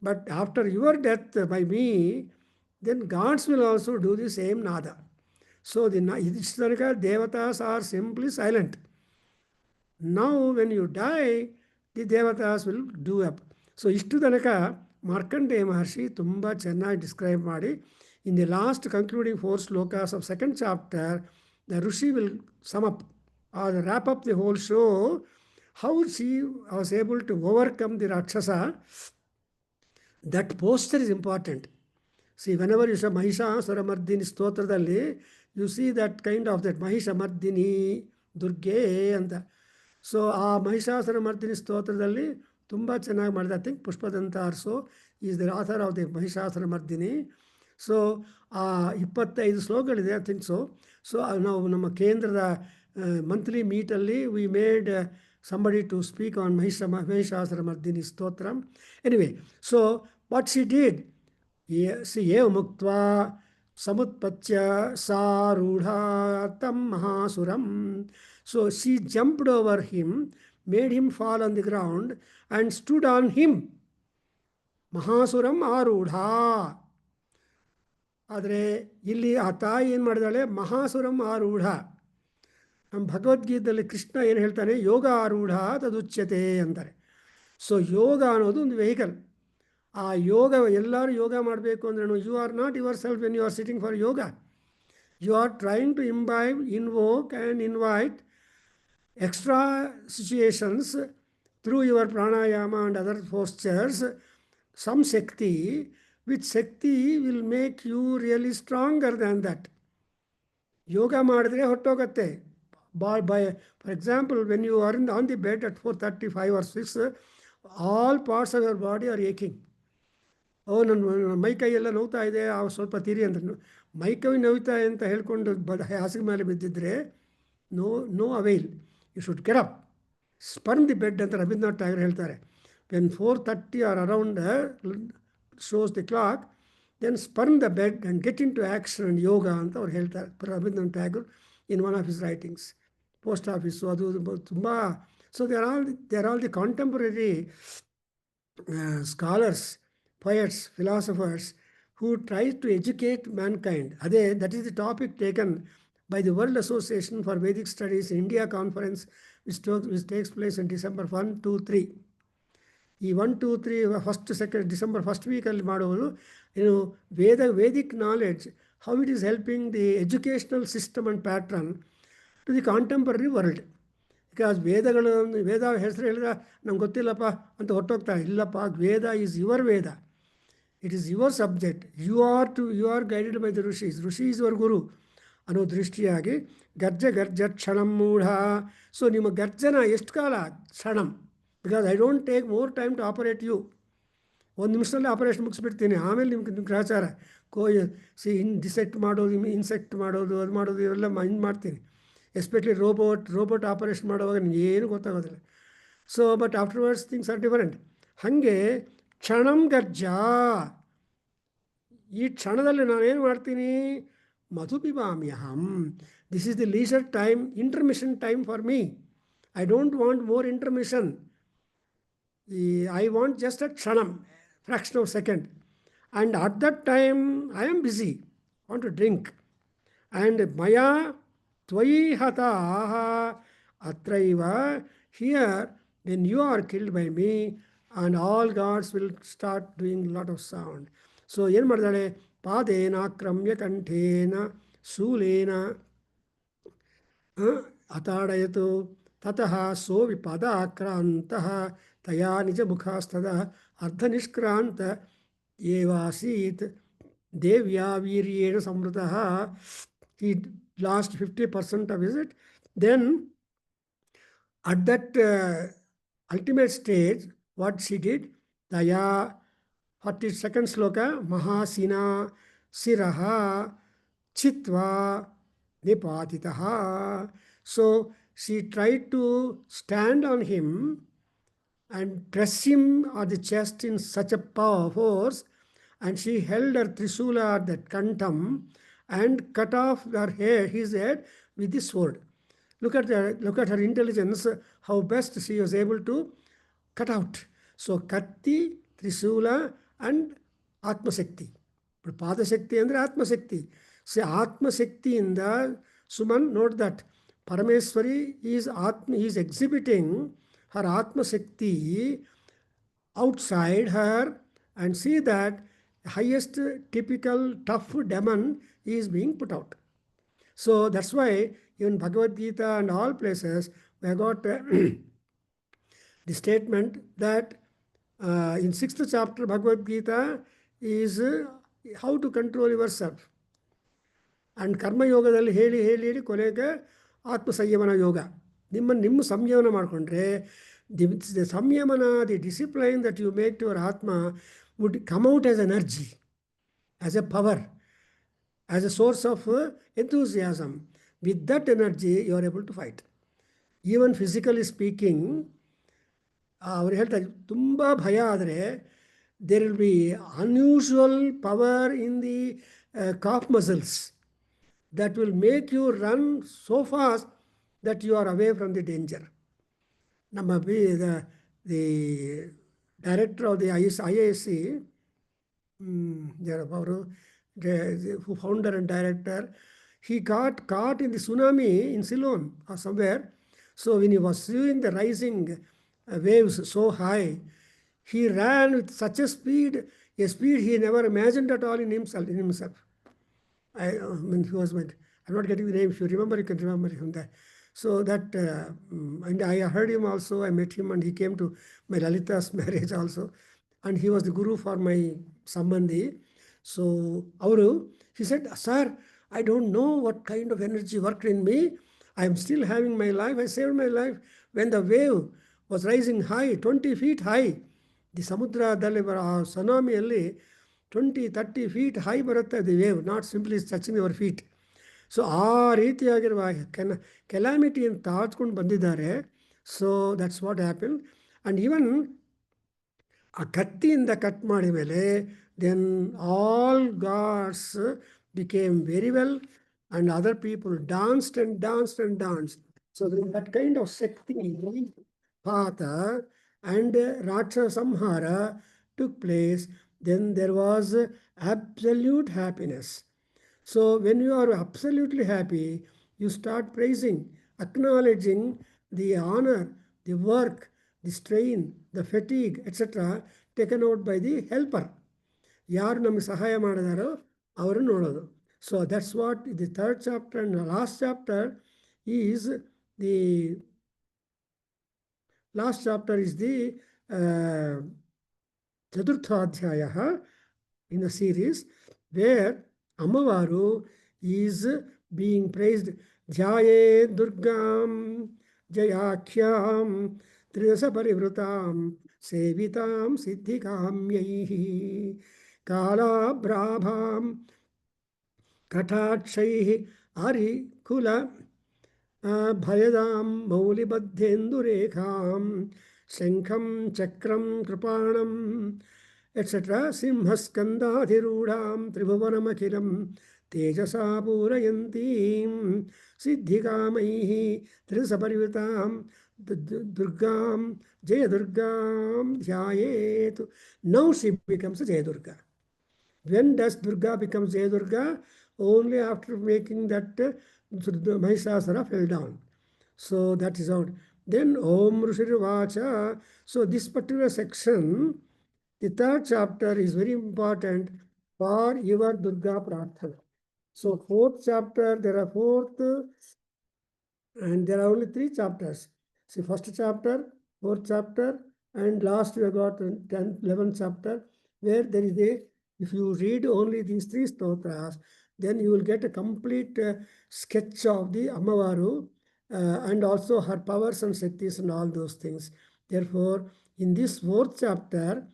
but after your death by me, then gods will also do the same nada. So the devatas are simply silent. Now when you die, the devatas will do up. So ishtu tanaka Markandeya Maharshi tumba chennagi describe ಮಾಡಿ, in the last concluding 4 slokas of 2nd chapter, the Rishi will sum up or wrap up the whole show, how she was able to overcome the Rakshasa. That posture is important. See, whenever you say Mahishasuramardini Stotradalli, you see that kind of that Mahishamardini Durge and so Mahishasuramardini Stotradalli tumba chennagi ಮಾಡಿದ. I think Pushpadanta also is the author of the Mahishasuramardini. So 25 ಶ್ಲೋಕಗಳಿದೆ, I think so. So ನಾವು ನಮ್ಮ ಕೇಂದ್ರದ monthly meet ಅಲ್ಲಿ we made somebody to speak on Mahishasuramardini Stotram. Anyway, so what she did, see eva muktva samutpatya sarudha tam mahasuram. So she jumped over him, made him fall on the ground and stood on him. Mahasuram arudha. ಆದರೆ ಇಲ್ಲಿ ಆ ತಾಯಿ ಏನು ಮಾಡಿದಾಳೆ, ಮಹಾಸುರಂ ಆರೂಢ. ನಮ್ಮ ಭಗವದ್ಗೀತೆಯಲ್ಲಿ ಕೃಷ್ಣ ಏನು ಹೇಳ್ತಾನೆ, ಯೋಗ ಆರೂಢ ತದುಚ್ಯತೆ ಅಂತಾರೆ. ಸೊ ಯೋಗ ಅನ್ನೋದು ಒಂದು ವೆಹಿಕಲ್. ಆ ಯೋಗ ಎಲ್ಲರೂ ಯೋಗ ಮಾಡಬೇಕು ಅಂದ್ರೆ you are not yourself when you are sitting for yoga. You are trying to imbibe, invoke and invite extra situations through your pranayama and other postures, some Shakti, which Shakti will make you really stronger than that. Yoga ಮಾಡಿದ್ರೆ ಹೊಟ್ಟೋಗುತ್ತೆ. For example, when you are on the bed at 4:35 or 6, all parts of your body are aching. ನನ್ನ ಮೈಕೈ ಎಲ್ಲ ನೋವ್ತಾ ಇದೆ, ಸ್ವಲ್ಪ ತಿರಿ ಅಂತ. ಮೈಕೈ ನೋವ್ತಾ ಅಂತ ಹೇಳ್ಕೊಂಡು ಹಾಸಿಗೆ ಮೇಲೆ ಬಿದ್ದಿದ್ರೆ no avail. You should get up, spurn the bed ಅಂತ ರವೀಂದ್ರನಾಥ್ ಟ್ಯಾಗೂರ್ ಹೇಳ್ತಾರೆ. When 4:30 or around shows the clock, then spurn the bed and get into action and yoga ಅಂತ ಅವ್ರು ಹೇಳ್ತಾರೆ, Ravindranath Tagore in one of his writings. Post office ಅದು ತುಂಬ. So they are all the contemporary scholars, poets, philosophers who try to educate mankind. That is the topic taken by the World Association for Vedic Studies India Conference, which takes place in December 1, 2, 3. ಈ 1, 2, 3 first second December first ವೀಕಲ್ಲಿ ಮಾಡೋದು Vedic knowledge, how it is helping the educational system and patron to the contemporary world. Because Veda ಹೆಸರು ಹೇಳಿದ್ರೆ ನಮ್ಗೆ ಗೊತ್ತಿಲ್ಲಪ್ಪ ಅಂತ ಹೊರಟೋಗ್ತಾರೆ. ಇಲ್ಲಪ್ಪ, Veda is your Veda. It is your subject. You are guided by the rishi is your guru ಅನ್ನೋ ದೃಷ್ಟಿಯಾಗಿ ಗರ್ಜ ಕ್ಷಣಂ ಮೂಢ. ಸೊ ನಿಮ್ಮ ಗರ್ಜನ ಎಷ್ಟು ಕಾಲ? ಕ್ಷಣಂ. Because I don't take more time to operate you. 1 ನಿಮಿಷದಲ್ಲಿ ಆಪರೇಷನ್ ಮುಗಿಸ್ಬಿಡ್ತೀನಿ. ಆಮೇಲೆ ನಿಮ್ಮ ಗ್ರಹಚಾರ ಡಿಸೆಕ್ಟ್ ಮಾಡೋದು, ಇನ್ಸೆಕ್ಟ್ ಮಾಡೋದು, ಅದು ಮಾಡೋದು, ಇವೆಲ್ಲ ಮಾಡ್ತೀನಿ. ಎಸ್ಪೆಷಲಿ ರೋಬೋಟ್ ಆಪರೇಷನ್ ಮಾಡುವಾಗ ಏನು ಗೊತ್ತಾಗೋದಿಲ್ಲ. So but afterwards things are different. ಹಾಗೆ ಕ್ಷಣಂ ಗರ್ಜ, ಈ ಕ್ಷಣದಲ್ಲಿ ನಾನೇನು ಮಾಡ್ತೀನಿ, ಮಧು ಪಿಬಾಮ್ಯಹಂ. This is the leisure time, intermission time for me. I don't want more intermission. I want just a kshanam, fraction of a second. And at that time, I am busy, want to drink. And maya tvayi hataha atraiva, here, when you are killed by me, and all gods will start doing a lot of sound. So, yen madale padena kramya kantena sulena ಅತಾಡಯತು ತತಃ ಸೋವಿ ಪದಾಕ್ರಾಂತಃ ತಯಾ ನಿಜ ಮುಖಾಸ್ತದ ಅರ್ಧನಿಷ್ಕ್ರಾಂತ ಏವಾಸೀತ್ ದೇವ್ಯಾ ವೀರ್ಯೇಣ ಸಂವೃತಃ. He lost 50% of it. Then at that ultimate stage, what she did, taya 42nd sloka, mahasina siraha chitva nipatitaha. So she tried to stand on him and press him on the chest in such a power force, and she held her trisula at that kantam and cut off his head with the sword. Look at her intelligence, how best she was able to cut out. So Katti, Trisula and Atmasakti. But Padashakti and Atmasakti. So Atmasakti in the Suman, note that Parameswari is exhibiting her Atmasakti outside her, and see that highest typical tough demon is being put out. So that's why in Bhagavad Gita and all places we have got the statement that in 6th chapter Bhagavad Gita is how to control yourself. And ಕರ್ಮ ಯೋಗದಲ್ಲಿ ಹೇಳಿ ಹೇಳಿ ಹೇಳಿ ಕೊನೆಗೆ ಆತ್ಮ ಸಂಯಮನ ಯೋಗ. ನಿಮ್ಮ ಸಂಯಮನ ಮಾಡಿಕೊಂಡ್ರೆ the samyamana, the discipline that you make to your atma would come out as energy, as a power, as a source of enthusiasm. With that energy, you are able to fight. Even physically speaking, ಅವರು ಹೇಳ್ತಾರೆ ತುಂಬ ಭಯ ಆದರೆ there will be unusual power in the calf muscles that will make you run so fast that you are away from the danger. ನಮ್ಮ the director of the IASC, ಅವರು founder and director, he got caught in the tsunami in Ceylon or somewhere. So when he was seeing the rising waves so high, he ran with such a speed he never imagined at all in himself. I'm not getting the name. If you remember, you can remember him there. So that, and I heard him also. I met him and he came to my Lalita's marriage also. And he was the guru for my Sambandhi. So, he said, sir, I don't know what kind of energy worked in me. I am still having my life. I saved my life when the wave was rising high, 20 feet high. The Samudradalli tsunami 20-30 feet high baratta the wave, not simply touching your feet. So ಆ ರೀತಿಯಾಗಿರುವ ಕೆಲಾಮಿಟಿಯನ್ನು ತಾಳ್ಕೊಂಡು ಬಂದಿದ್ದಾರೆ. So that's what happen. And even ಆ ಕತ್ತಿಯಿಂದ cut ಮಾಡಿದ ಮೇಲೆ then all gods became very well, and other people danced and danced and danced. So that kind of Shakti, Pata and Rakshasa Samhara took place. Then there was absolute happiness. So when you are absolutely happy, you start praising, acknowledging the honor, the work, the strain, the fatigue, etc. taken out by the helper. ಯಾರು ನಮಗೆ ಸಹಾಯ ಮಾಡಿದಾರೋ ಅವರನ್ನು ನೋಡೋದು. So that's what the third chapter and last chapter is the Chaturthadhyaya in the series where Ammavaru is being praised. ಧ್ಯಾಯೇ ದುರ್ಗಾಂ ಜಯಾಖ್ಯಾಂ ತ್ರಿದಶ ಪರಿವೃತಾಂ ಸೇವಿತಾಂ ಸಿದ್ಧಿಕಾಮ್ಯೈಃ ಕಾಲಾಭ್ರಾಭಾಂ ಕಟಾಕ್ಷೈಃ ಹರಿಕುಲ ಭಯದಾಂ ಮೌಲಿಬದ್ಧೇಂದುರೇಖಾಂ Shankham, Chakram, Kripanam, etc. Simhaskandadhirudham Tribhuvanamakilam Tejasa Purayantim Siddhikamaihi Trisaparivitam Durgam Jaya Durgam Dhyayetu. Now she becomes a Jaya Durga. When does Durga becomes Jaya Durga? Only after making that the Mahishasura fell down. So that is out. Then Om Rishirvacha. So this particular section, the third chapter is very important for your Durga Prarthana. So fourth chapter, there are fourth, and there are only 3 chapters. See, first chapter, fourth chapter, and last we have got 10th, 11th chapter, where there is a, if you read only these 3 stotras, then you will get a complete sketch of the Ammavaru and also her powers and shaktis and all those things. Therefore, in this 4th chapter,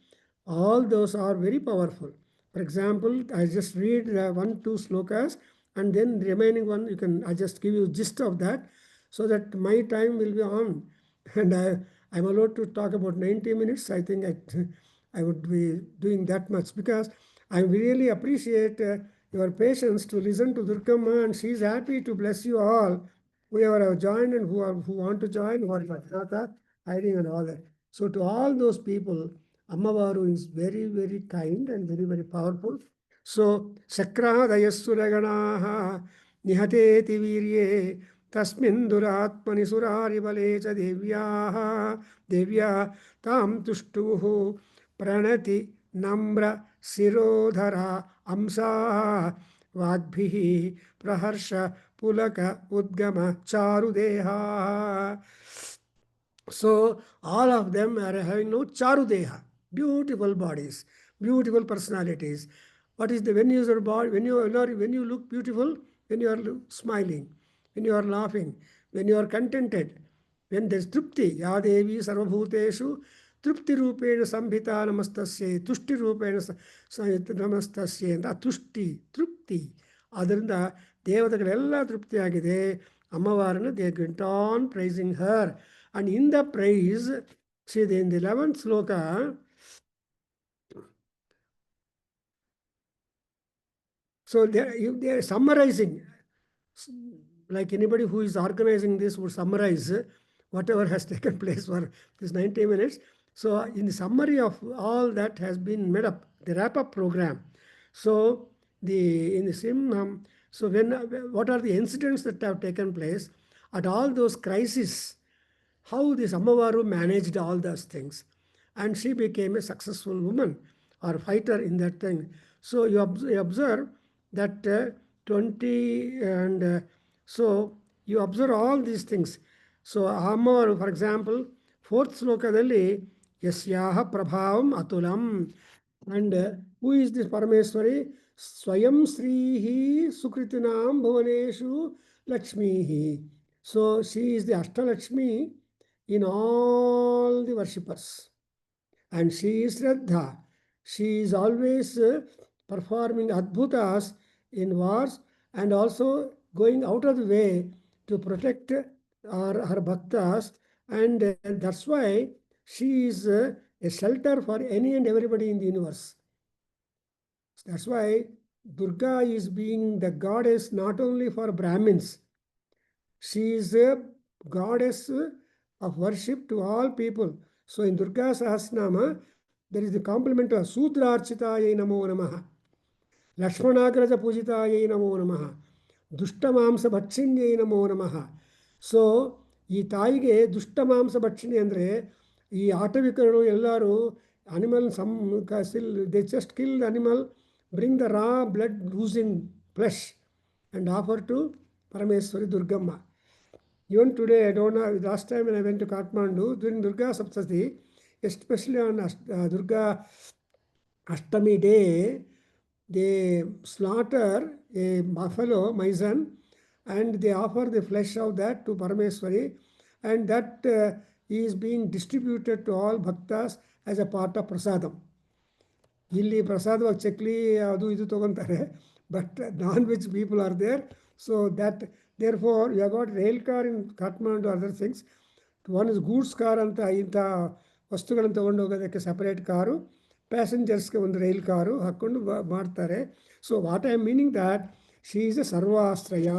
all those are very powerful. For example, I just read 1, 2 slokas, and then the remaining one you can, I just give you gist of that, so that my time will be on. And I'm allowed to talk about 90 minutes. I think I would be doing that much, because I really appreciate your patience to listen to Durgamma, and she is happy to bless you all, whoever have joined and who want to join, who are hiding and all that. So to all those people, Ammavaru is very, very kind and very, very powerful. So, Sakradayassuraganaha Nihateti Virye Tasmin Duratmani Surari Balecha Devya Tam Tushtuhu Pranati Namra Sirodhara Amsa Vadbhihi Praharsha Pulaka Udgama Charudeha. So all of them are having no charudeha, beautiful bodies, beautiful personalities. What is the, when you are body, when you look beautiful, when you are smiling, when you are laughing, when you are contented, when there is trupti, ya devi sarvabhuteshu trupti rupena sambhita namastasye tushti rupena namastasye ಅಂತ ತುಷ್ಟಿ ತೃಪ್ತಿ ಅದರಿಂದ ದೇವತೆಗಳೆಲ್ಲ ತೃಪ್ತಿಯಾಗಿದೆ ಅಮ್ಮವಾರನ್ನು they went on praising her. And in the praise, see, in the 11th sloka, so they are summarizing, like anybody who is organizing this would summarize whatever has taken place for this 90 minutes. So in the summary of all that has been made up, the wrap-up program. So in the same, so what are the incidents that have taken place at all those crises, how this Ammavaru managed all those things. And she became a successful woman or fighter in that thing. So you observe that 20 and so you observe all these things. So Ammavaru, for example, 4th slokadalli Yasyaha Prabhavam Atulam. And who is this Parameswari? Swayam Srihi Sukritinam Bhuvaneshu Lakshmihi. So she is the Ashtalakshmi in all the worshippers. And she is Shraddha. She is always performing Adbhutas in wars and also going out of the way to protect her bhaktas. And that's why she is a shelter for any and everybody in the universe. That's why Durga is being the goddess not only for Brahmins. She is a goddess of worship to all people. So in Durga Sahasranama, there is the complement of Sudrarchitaye Namo Namaha, Lakshmanagraja Pujitaye Namo Namaha, Dushtamamsa Bhakshinye Namo Namaha. So ಈ ತಾಯಿಗೆ ದುಷ್ಟಮಾಂಸ ಭಕ್ಷಣೆ ಅಂದರೆ ಈ ಆಟವಿಕರು ಎಲ್ಲರೂ animal they just kill the animal, bring the raw blood oozing flesh and offer to Parameswari Durgamma. Even today, I don't know, last time when I went to Kathmandu, during Durga Saptasati, especially on Durga Ashtami day, they slaughter a buffalo, Maizan, and they offer the flesh of that to Parameswari, and that is being distributed to all bhaktas as a part of prasadam. ಇಲ್ಲಿ ಪ್ರಸಾದವಾಗಿ ಚಕ್ಲಿ ಅದು ಇದು ತೊಗೊತಾರೆ, but non veg people are there. So that therefore you have got rail car in Kathmandu, other things. One is goods car ಅಂತ ಇಂಥ ವಸ್ತುಗಳನ್ನು ತೊಗೊಂಡು ಹೋಗೋದಕ್ಕೆ separate car, ಪ್ಯಾಸೆಂಜರ್ಸ್ಗೆ ಒಂದು ರೈಲ್ ಕಾರು ಹಾಕ್ಕೊಂಡು ಮಾಡ್ತಾರೆ. So what I am meaning that she is a sarvashraya.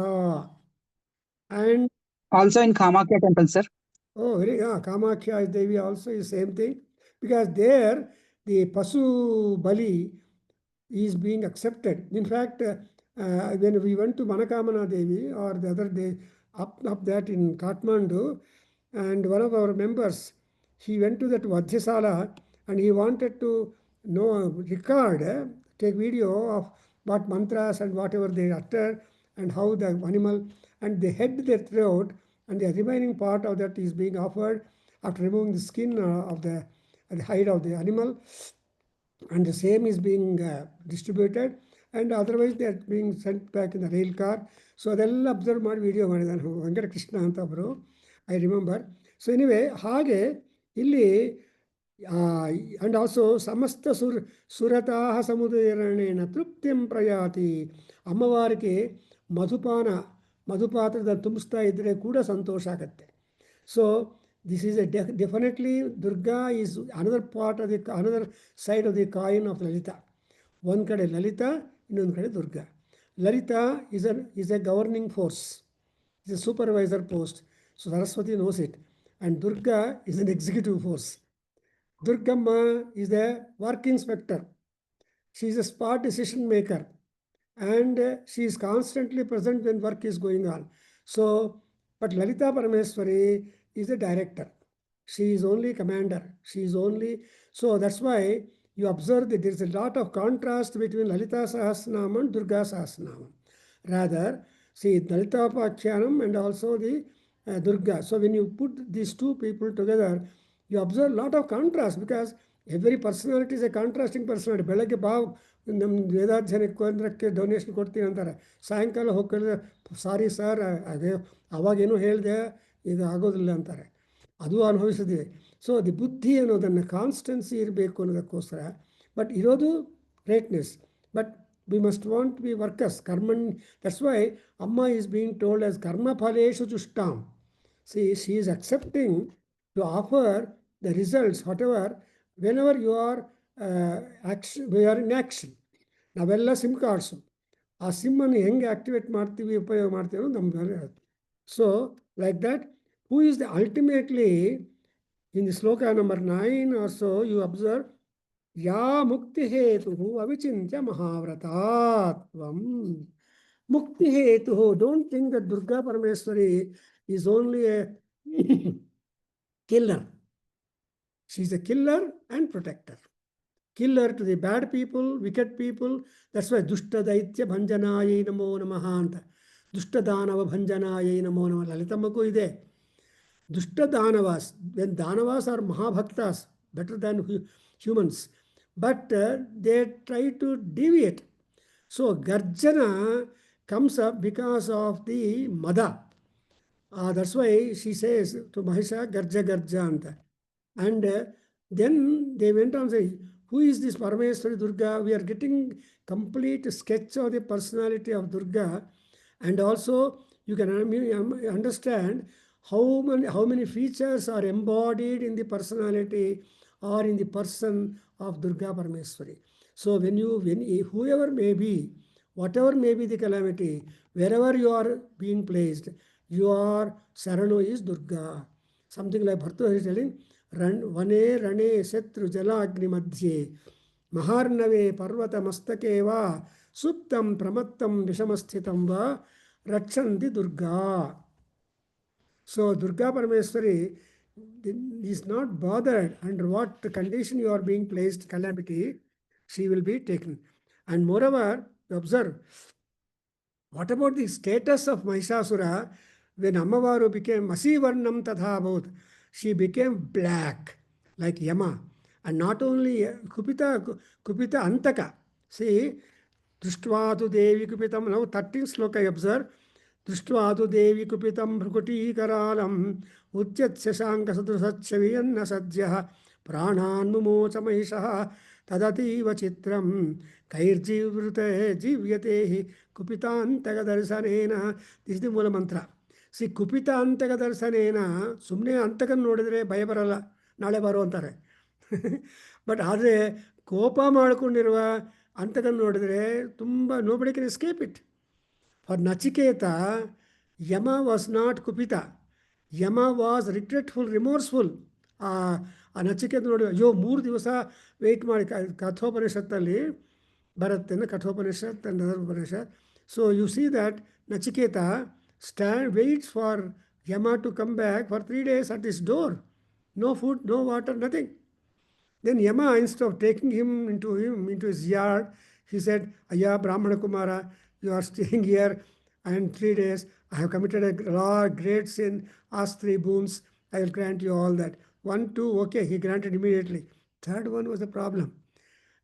And Also in Kamakya temple, sir. Oh, very, Kamakya Devi also is same thing, because there the Pasu Bali is being accepted. In fact, when we went to Manakamana Devi or the other day up that in Kathmandu, and one of our members, he went to that Vadhyasala and he wanted to record, take video of what mantras and whatever they utter and how the animal, and they head their throat, and the remaining part of that is being offered after removing the skin of the hide of the animal, and the same is being distributed, and otherwise they are being sent back in the rail car. So ಅದೆಲ್ಲ observe ಮಾಡಿ video ಮಾಡಿದ್ದಾನೆ ವೆಂಕಟಕೃಷ್ಣ ಅಂತ ಒಬ್ಬರು, I remember. So anyway ಹಾಗೆ ಇಲ್ಲಿ and also ಸಮಸ್ತ ಸುರತಾಹ ಸಮುದಯರಣೇನ ತೃಪ್ತಿಂ ಪ್ರಯಾತಿ. ಅಮ್ಮವಾರಿಗೆ ಮಧುಪಾತ್ರದಲ್ಲಿ ತುಂಬಿಸ್ತಾ ಇದ್ದರೆ ಕೂಡ ಸಂತೋಷ ಆಗತ್ತೆ. So this is a definitely Durga is another part of the another side of the coin of Lalita. One kade Lalita, ಇನ್ನೊಂದು ಕಡೆ Durga. Lalita is a governing force, is a supervisor post. So Saraswati knows it, and Durga is an executive force. Durgamma is a work inspector. She is a spot decision maker, and she is constantly present when work is going on. So, but Lalita Parameswari is a director. She is only commander. She is only, so that's why you observe that there is a lot of contrast between Lalita Sahasranamam and Durga Sahasranamam. Rather, see Lalita Pakyanam and also the Durga. So when you put these two people together, you observe a lot of contrast, because every personality is a contrasting personality. ಬೆಳಗ್ಗೆ ನಮ್ಮ ವೇದಾಧ್ಯಯನ ಕೇಂದ್ರಕ್ಕೆ donation ಕೊಡ್ತೀನಿ ಅಂತಾರೆ, ಸಾಯಂಕಾಲ ಹೋಗಿ sorry sir ಅವಾಗೇನೋ ಹೇಳಿದೆ ಇದು ಆಗೋದಿಲ್ಲ ಅಂತಾರೆ. ಅದು ಅನುಭವಿಸಿದೆ. ಸೊ ದಿ ಬುದ್ಧಿ ಅನ್ನೋದನ್ನು ಕಾನ್ಸ್ಟೆನ್ಸಿ ಇರಬೇಕು ಅನ್ನೋದಕ್ಕೋಸ್ಕರ. ಬಟ್ ಇರೋದು greatness, but we must want be workers ಕರ್ಮಣ್. That's why Amma is being told as ಕರ್ಮಫಲೇಶು ಜುಷ್ಟಾಂ. See she is accepting to offer the results whatever whenever you are we are in action. ನಾವೆಲ್ಲ SIM cards, ಆ ಸಿಮ್ಮನ್ನು ಹೆಂಗೆ activate ಮಾಡ್ತೀವಿ, ಉಪಯೋಗ ಮಾಡ್ತೀವಿ ಅನ್ನೋದು ನಮ್ಮ ಮೇಲೆ ಇರುತ್ತೆ. So like that, who is the ultimately, in the sloka number 9 or so, you observe ya mukti hetuhu avichintya mahavratatvam. Mukti hetuhu, don't think that Durga Parameswari is only a killer. She is a killer and protector. Killer to the bad people, wicked people. That's why dushta daitya bhanjanaye namo namaha anta, dushta danava bhanjanaye namo namaha Lalitammakku ide. Dushta Danavas, when Danavas are Mahabhaktas, better than humans, but they try to deviate. So Garjana comes up because of the Mada. That's why she says to Mahisha, Garja Garja anta. And then they went on saying, who is this Parameswari Durga? We are getting complete sketch of the personality of Durga, and also you can understand how many features are embodied in the personality or in the person of Durga Parameswari. So when whoever may be, whatever may be the calamity, wherever you are being placed, your Sarano is Durga. Something like Bharata is telling, Vane Rane Setru Jala Agni Madhye Maharnave Parvata Mastakeva Suptam Pramattam Vishamashthitam Va Rakshanti Durga. So Durga Parameswari is not bothered under what condition you are being placed, calamity, she will be taken. And moreover, observe, what about the status of Mahishasura when Ammavaru became Masivarnam Tadhabhut? She became black like Yama, and not only Kupita Antaka. See, Drishtvaadu Devi Kupitam, now 13th sloka observe. Drishtvaadu Devi Kupitam Bhrukutikaram Uchyat Shashanka Sadrusachyaviyanna Sadyah Pranan Mumocha Mahishaha Tadativa Chitram Kairjivrute Jivyatehi Kupitantaka Darsanena. This is the Mula Mantra. See, Kupitantaka Darsanena, Sumne Antakan Nodre Bayabarala, ನಾಳೆ ಬರೋ ಅಂತಾರೆ. But ಆದರೆ ಕೋಪ ಮಾಡಿಕೊಂಡಿರುವ ಅಂಥದನ್ನು ನೋಡಿದರೆ ತುಂಬ nobody can escape it. For Nachiketa Yama was not ಕುಪಿತ, ಯಮ ವಾಸ್ ರಿಗ್ರೆಟ್ಫುಲ್, ರಿಮೋರ್ಸ್ಫುಲ್. ಆ ನಚಿಕೇತ ನೋಡಿ, ಅಯ್ಯೋ 3 ದಿವಸ ವೆಯ್ಟ್ ಮಾಡಿ, ಕಠೋಪನಿಷತ್ತಲ್ಲಿ ಬರುತ್ತೆ, Kathopanishad and other Upanishad. So U see that Nachiketa waits for Yama to come back for 3 days at his door. No food, no water, nothing. Then Yama, instead of taking him into his yard, he said, Ayya Brahmana Kumara, you are staying here and 3 days. I have committed a great sin. Ask 3 boons. I will grant you all that. 1, 2, okay, he granted immediately. Third one was the problem.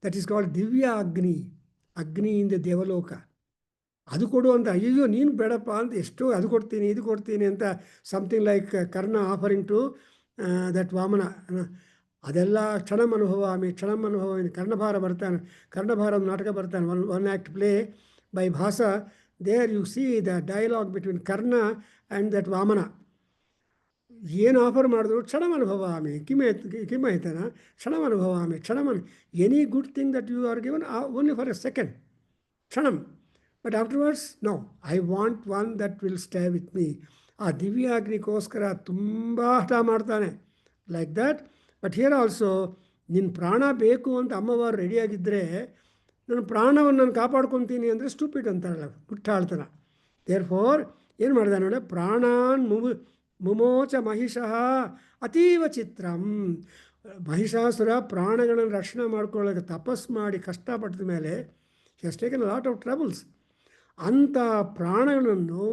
That is called Divya Agni. Agni in the Devaloka. ಅದು ಕೊಡು ಅಂತ, ಅಯ್ಯೋ ನೀನು ಬೇಡಪ್ಪ ಅಂತ ಎಷ್ಟೋ ಅದು ಕೊಡ್ತೀನಿ ಇದು ಕೊಡ್ತೀನಿ ಅಂತ, something like Karna offering to that Vamana. ಅದೆಲ್ಲ ಕ್ಷಣಂ ಅನುಭವಾಮಿ ಕರ್ಣಭಾರ ಬರ್ತಾನೆ, ಕರ್ಣಭಾರ ನಾಟಕ ಬರ್ತಾನೆ, one act play by Bhasa. There you see the dialogue between Karna and that Vamana. ಏನು ಆಫರ್ ಮಾಡಿದ್ರು ಕ್ಷಣಂ ಅನುಭವಾಮಿ, ಕಿಮೈತನ ಕ್ಷಣಂ ಅನುಭವಾಮಿ, any good thing that you are given only for a second, ಕ್ಷಣಂ. But afterwards, no, I want one that will stay with me. ಆ ದಿವ್ಯಾಗ್ನಿಗೋಸ್ಕರ ತುಂಬ ಹಠ ಮಾಡ್ತಾನೆ, like that. But here also, ನಿನ್ನ ಪ್ರಾಣ ಬೇಕು ಅಂತ ಅಮ್ಮವಾರು ರೆಡಿಯಾಗಿದ್ದರೆ, ನನ್ನ ಪ್ರಾಣವನ್ನು ನಾನು ಕಾಪಾಡ್ಕೊತೀನಿ ಅಂದರೆ ಸ್ಟೂಪಿಡ್ ಅಂತಾರಲ್ಲ, ಮುಟ್ಟಾಳ್ತನ. ದೇರ್ ಫೋರ್ ಏನು ಮಾಡಿದೆ ನೋಡಿ, ಪ್ರಾಣಾನ್ ಮುಮೋಚ ಮಹಿಷಃ ಅತೀವ ಚಿತ್ರಂ. ಮಹಿಷಾಸುರ ಪ್ರಾಣಗಳನ್ನು ರಕ್ಷಣೆ ಮಾಡ್ಕೊಳ್ಳೋಕೆ ತಪಸ್ ಮಾಡಿ ಕಷ್ಟಪಟ್ಟಿದ ಮೇಲೆ he has taken a lot of troubles. ಅಂಥ ಪ್ರಾಣಗಳನ್ನು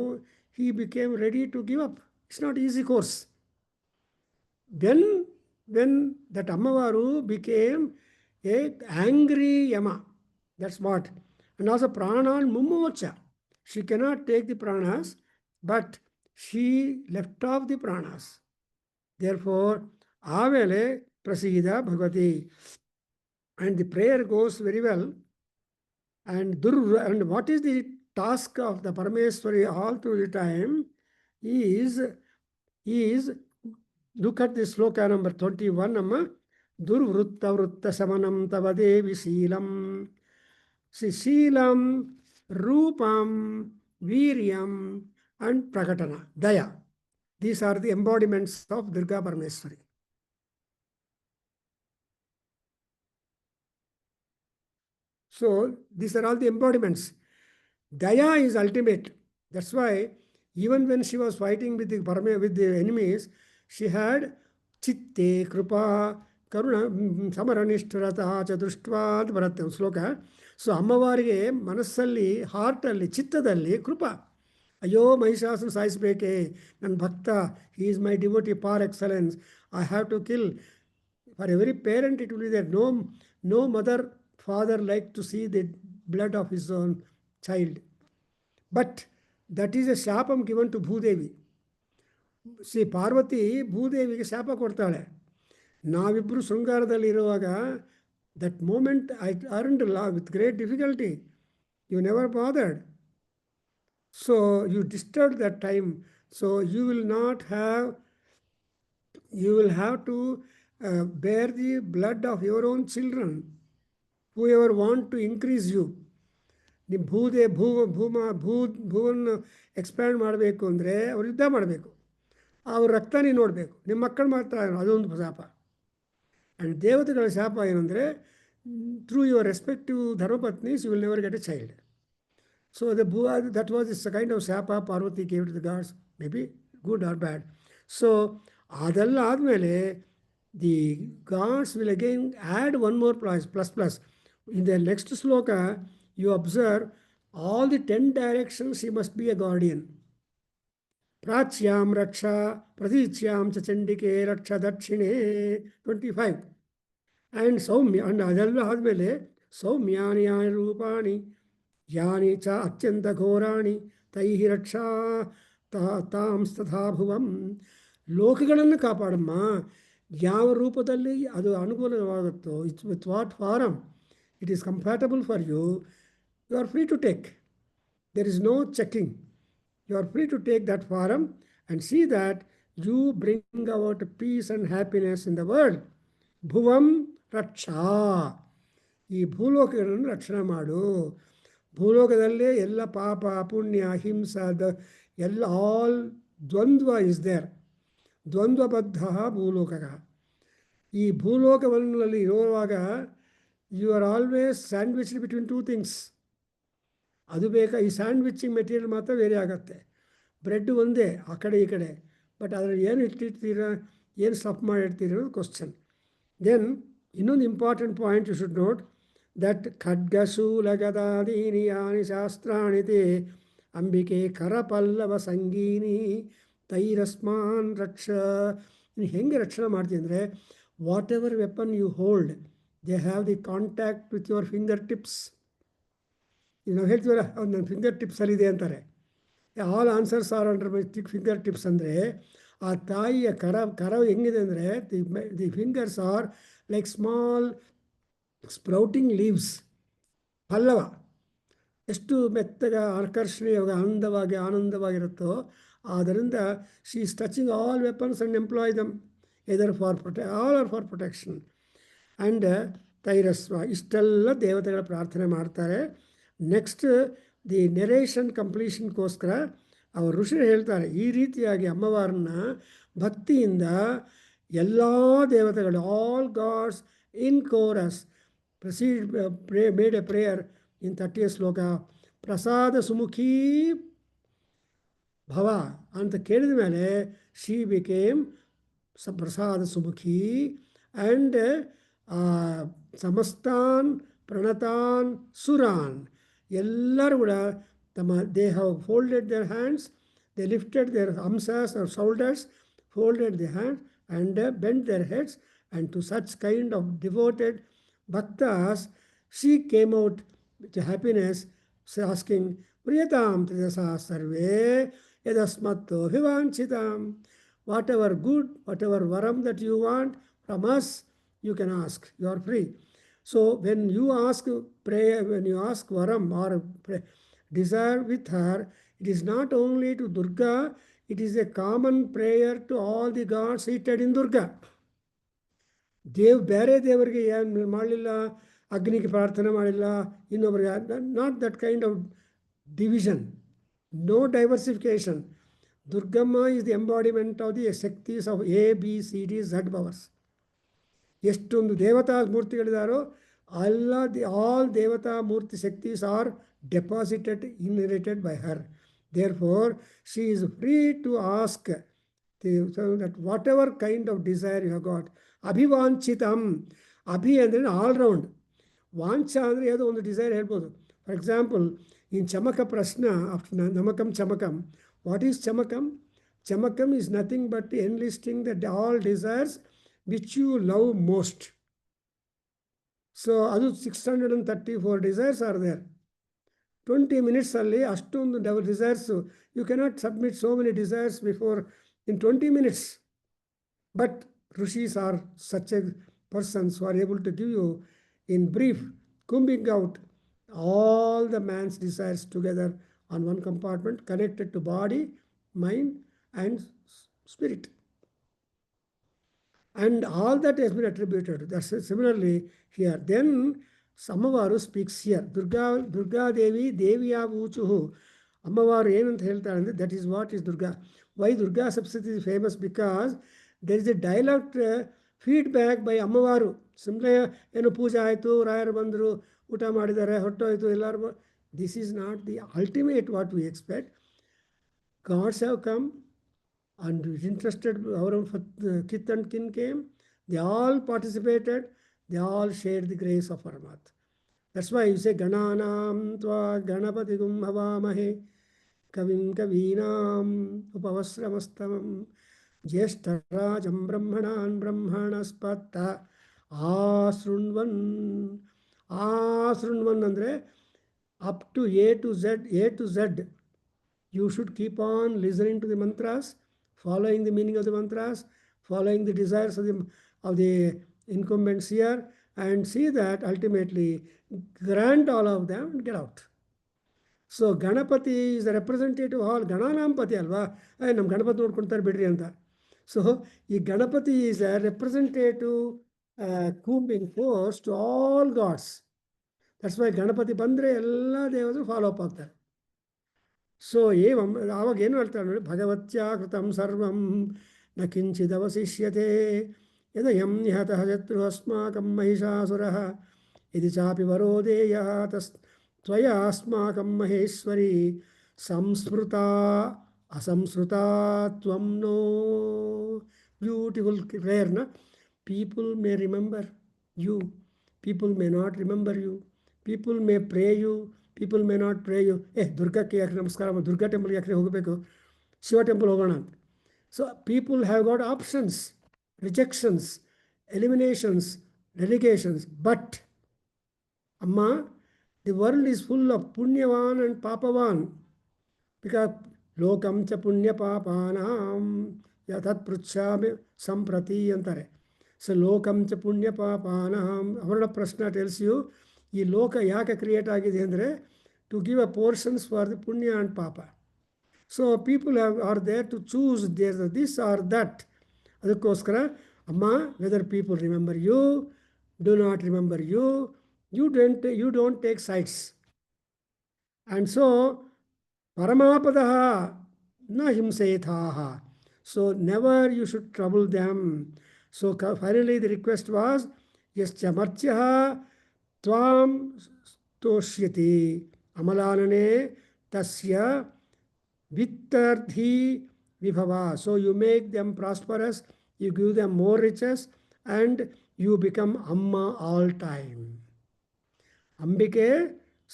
he became ready to give up. It's not easy course. When that Ammavaru became a angry Yama, that's what. And also pranan mummocha. She cannot take the pranas, but she left off the pranas. Therefore, avele prasida bhagavati. And the prayer goes very well. And what is the task of the Parameswari all through the time is look at this sloka number 21, Amma. Durvrutta vrutta samanam tavadevi seelam. See, seelam, rupam, viryam, and prakatana, daya. These are the embodiments of Durga Parameswari. So these are all the embodiments. Daya is ultimate. That's why even when she was fighting with the enemies, she had chitte, krupa, karuna, samaranishtrata, chadruštva ಅಂತ ಬರುತ್ತೆ ಒಂದು ಶ್ಲೋಕ. So ಅಮ್ಮವಾರಿಗೆ ಮನಸ್ಸಲ್ಲಿ, ಹಾರ್ಟಲ್ಲಿ, ಚಿತ್ತದಲ್ಲಿ ಕೃಪ. ಅಯ್ಯೋ ಮಹಿಷಾಸುರನ ಸಾಯಿಸಬೇಕೇ, ನನ್ನ ಭಕ್ತ, he is my devotee par excellence, I have to kill. For every parent it will be there. No mother, father like to see the blood of his own child. But that is a shapam given to Bhudevi. See, Parvati ಭೂದೇವಿಗೆ ಶಾಪ ಕೊಡ್ತಾಳೆ. ನಾವಿಬ್ಬರು ಶೃಂಗಾರದಲ್ಲಿರುವಾಗ, that moment I earned love with great difficulty. You never bothered. So you disturbed that time. So you will have to bear the blood of your own children, whoever want to increase you. ನಿಮ್ಮ ಭೂವನ್ನು expand ಮಾಡಬೇಕು ಅಂದರೆ ಅವ್ರು ಯುದ್ಧ ಮಾಡಬೇಕು, ಅವ್ರ ರಕ್ತ ನೀವು ನೋಡಬೇಕು. ನಿಮ್ಮ ಮಕ್ಕಳು ಮಾತ್ರ ಅದೊಂದು ಶಾಪ. ಆ್ಯಂಡ್ ದೇವತೆಗಳ ಶಾಪ ಏನಂದರೆ, through your respective dharmapatnis you will never get a child. So that was is kind of shapa Parvati gave to the gods, may be good or bad. So ಅದೆಲ್ಲ ಆದಮೇಲೆ the gods will again add one more plus. In the next sloka, you observe all the 10 directions he must be a guardian. Prachyam raksha, pradichyam cha chandike raksha dakshine, 25. And saumya, and adalla admele saumyani rupani yani cha atyanta ghorani taihi raksha tam statha bhuvam. ಲೋಕಗಳನ್ನು ಕಾಪಾಡಮ್ಮ, ಯಾವ ರೂಪದಲ್ಲಿ ಅದು ಅನುಕೂಲವಾಗುತ್ತೋ, it's with what form it is comfortable for you, you are free to take. There is no checking. You are free to take that form and see that You bring about peace and happiness in the world. Bhuvam raksha. ಈ ಭೂಲೋಕಗಳನ್ನು ರಕ್ಷಣೆ ಮಾಡು. ಭೂಲೋಕದಲ್ಲೇ ಎಲ್ಲ ಪಾಪ ಪುಣ್ಯ ಹಿಂಸಾ ಎಲ್ಲ all ದ್ವಂದ್ವ is there. ದ್ವಂದ್ವಬದ್ಧ ಭೂಲೋಕ. ಈ ಭೂಲೋಕದಲ್ಲಿ ಇರುವಾಗ you are always sandwiched between two things. ಅದು ಬೇಕಾ, ಈ ಸ್ಯಾಂಡ್ವಿಚಿಂಗ್ ಮೆಟೀರಿಯಲ್ ಮಾತ್ರ ಬೇರೆ ಆಗುತ್ತೆ. ಬ್ರೆಡ್ ಒಂದೇ ಆ ಕಡೆ ಈ ಕಡೆ, ಬಟ್ ಅದರಲ್ಲಿ ಏನು ಇಟ್ಟಿರ್ತೀರ, ಏನು ಸ್ಟಫ್ ಮಾಡಿರ್ತೀರ ಅನ್ನೋದು ಕ್ವಶನ್. ದೆನ್ ಇನ್ನೊಂದು important point you should note that ಖಡ್ಗಶೂಲಗದಾದೀನಿ ಯಾನಿ ಶಾಸ್ತ್ರಾಣಿ ತೇ ಅಂಬಿಕೆ ಕರಪಲ್ಲವ ಸಂಗೀನಿ ತೈರಸ್ಮಾನ್ ರಕ್ಷ. ನೀನು ಹೆಂಗೆ ರಕ್ಷಣೆ ಮಾಡ್ತೀನಿ ಅಂದರೆ, whatever weapon you hold they have the contact with your finger tips. ನಾವು ಹೇಳ್ತೀವಲ್ಲ, ಅವ್ರು ನನ್ನ ಫಿಂಗರ್ ಟಿಪ್ಸಲ್ಲಿದೆ ಅಂತಾರೆ. All answers are under my finger tips ಅಂದರೆ, ಆ ತಾಯಿಯ ಕರ ಹೆಂಗಿದೆ ಅಂದರೆ, the fingers are like small sprouting leaves. ಪಲ್ಲವ ಎಷ್ಟು ಮೆತ್ತಗ ಆಕರ್ಷಣೀಯವಾಗಿ ಅಂದವಾಗಿ ಆನಂದವಾಗಿರುತ್ತೋ, ಆದ್ದರಿಂದ she is touching all weapons and employ them either for all or for protection. And ತೈರಸ್ವ, ಇಷ್ಟೆಲ್ಲ ದೇವತೆಗಳ ಪ್ರಾರ್ಥನೆ ಮಾಡ್ತಾರೆ. ನೆಕ್ಸ್ಟ್ ದಿ ನೆರೇಷನ್ ಕಂಪ್ಲೀಷನ್ಗೋಸ್ಕರ ಅವರು ಋಷಿರು ಹೇಳ್ತಾರೆ, ಈ ರೀತಿಯಾಗಿ ಅಮ್ಮವಾರನ್ನ ಭಕ್ತಿಯಿಂದ ಎಲ್ಲ ದೇವತೆಗಳು, all gods in chorus made a prayer in 30th shloka. ಪ್ರಸಾದ ಸುಮುಖೀ ಭವ ಅಂತ ಕೇಳಿದ ಮೇಲೆ ಶಿ ಬಿಕೇಮ್ ಪ್ರಸಾದ ಸುಮುಖಿ. ಆ್ಯಂಡ್ ಸಮಸ್ತಾನ್ ಪ್ರಣತಾನ್ ಸುರಾನ್, ಎಲ್ಲರೂ ಕೂಡ ತಮ್ಮ they have folded their hands, they lifted their hands or shoulders, folded their hands and bent their heads, and to such kind of devoted bhaktas she came out with happiness, asking priyatam trijasa sarve yadasmatto vivanchitam. Whatever good, whatever varam that you want from us, you can ask, you are free. So when you ask prayer, when you ask varam or desire with her, it is not only to Durga, it is a common prayer to all the gods seated in Durga. ಬೇರೆ ದೇವರಿಗೆ ಏನು ಮಾಡಲಿಲ್ಲ, ಅಗ್ನಿಗೆ ಪ್ರಾರ್ಥನೆ ಮಾಡಿಲ್ಲ, ಇನ್ನೊಬ್ಬರಿಗೆ, not that kind of division, no diversification. Durgamma is the embodiment of the shaktis of A B C D Z powers. ಎಷ್ಟೊಂದು ದೇವತಾ ಮೂರ್ತಿಗಳಿದಾರೋ all ದೇವತಾ ಮೂರ್ತಿ shaktis are deposited, inherited by her. Therefore, she is free to ask so that whatever kind of desire you have got. ಅಭಿವಾಂಚಿತಂ, ಅಭಿ ಅಂದರೆ all round, ವಾಂಛ ಅಂದರೆ ಯಾವುದೋ ಒಂದು ಡಿಸೈರ್ ಹೇಳ್ಬೋದು. ಫಾರ್ ಎಕ್ಸಾಂಪಲ್, ಇನ್ ಚಮಕ ಪ್ರಶ್ನ Namakam Chamakam, what is Chamakam? Chamakam is nothing but enlisting the all desires which you love most. So ಅದು 634 desires are there. 20 minutesಲ್ಲಿ ಅಷ್ಟೊಂದು desires. You cannot submit so many desires before in 20 minutes. But Rishis are such a persons who are able to give you in brief, combing out all the man's desires together on one compartment, connected to body, mind and spirit. And all that has been attributed. That's similarly here. Then Samavaru speaks here. Durga Devi, Deviya Vuchuhu. Ammavaru ಏನಂತ ಹೇಳ್ತಾರೆ ಅಂದರೆ, that is what is Durga. Why Durga Saptasati is famous? Because there is a dialogue feedback by ಅಮ್ಮವಾರು. ಸುಮ್ಮನೆ ಏನು ಪೂಜೆ ಆಯಿತು, ರಾಯರು ಬಂದರು, ಊಟ ಮಾಡಿದ್ದಾರೆ, ಹೊಟ್ಟೋಯ್ತು ಎಲ್ಲರೂ. This is not the ultimate what we expect. Gods have come and interested, our kith and kin came. They all participated. They all shared the grace of Paramat. That's why you say Gananam Tva Ganapatigum Havamahe Kavim Kavinam Upavasramastamam Jeshtarajam Brahmanan Brahmanaspatta Asrunvan. Asrunvan andre up to A to Z. You should keep on listening to the mantras, following the meaning of the mantras, following the desires of the incumbents here, and see that ultimately grant all of them and get out. So Ganapati is the representative of all. Gananampati alva. Nam Ganapati ನೋಡ್ಕೊಂತಾರೆ ಬಿಡ್ರಿ ಅಂತ. So Ganapati is a representative combing force to all gods. That's why Ganapati Bandre Ella Devas follow up on that. So aವಾಗ ಏನು ಹೇಳ್ತಾರೆ ನೋಡಿ, ಭಗವತ್ಯಾ ಕೃತಂ ಸರ್ವಂ ನ ಕಿಂಚಿದವಶಿಷ್ಯತೆ ಯದಯಂ ನಿಹತಃ ಶತ್ರು ಅಸ್ಮಾಕಂ ಮಹಿಷಾಸುರಃ ಯದಿ ಚಾಪಿ ವರೋ ದೇಯಃ ತ್ವಯಾ ಅಸ್ಮಾಕಂ ಮಹೇಶ್ವರಿ ಸಂಸ್ಮೃತಾ ಅಸಂಸ್ಮೃತಾ ತ್ವಂ ನೋ. Beautiful prayer na. People may remember you, people may not remember you, people may pray you, people may not pray you. ದುರ್ಗಕ್ಕೆ ಯಾಕೆ ನಮಸ್ಕಾರ, ದುರ್ಗಾ ಟೆಂಪಲ್ಗೆ ಯಾಕೆ ಹೋಗಬೇಕು, ಶಿವ ಟೆಂಪಲ್ ಹೋಗೋಣ. So people have got options, rejections, eliminations, delegations. But ಅಮ್ಮ, the world is full of ಪುಣ್ಯವಾನ್ and ಪಾಪವಾನ್. ಬಿಕಾಸ್ ಲೋಕಂ ಚ ಪುಣ್ಯ ಪಾಪಾನಾಂ ಯಥತ್ ಪೃಚ್ಛಾಮಿ ಸಂಪ್ರತಿ ಅಂತಾರೆ. ಸೊ ಲೋಕಂ ಚ ಪುಣ್ಯ ಪಾಪಾನಾಂ, ಅವರ ಪ್ರಶ್ನೆ ಟೆಲ್ಸ್ ಯು ಈ ಲೋಕ ಯಾಕೆ ಕ್ರಿಯೇಟ್ ಆಗಿದೆ ಅಂದರೆ to give a portions for the ಪುಣ್ಯ ಆ್ಯಂಡ್ ಪಾಪ. So people are there to choose their this or that. ಅದಕ್ಕೋಸ್ಕರ ಅಮ್ಮ, whether people remember you, do not remember you, you don't take sides. And so ಪರಮಾಪದಃ ನ ಹಿಂಸೇಥಾಃ. So never you should trouble them. So finally the request was, yascha marchyaha tvam toshyati amalanane tasya vittardhi vibhava. So you make them prosperous, you give them more riches, and you become Amma all time. Ambike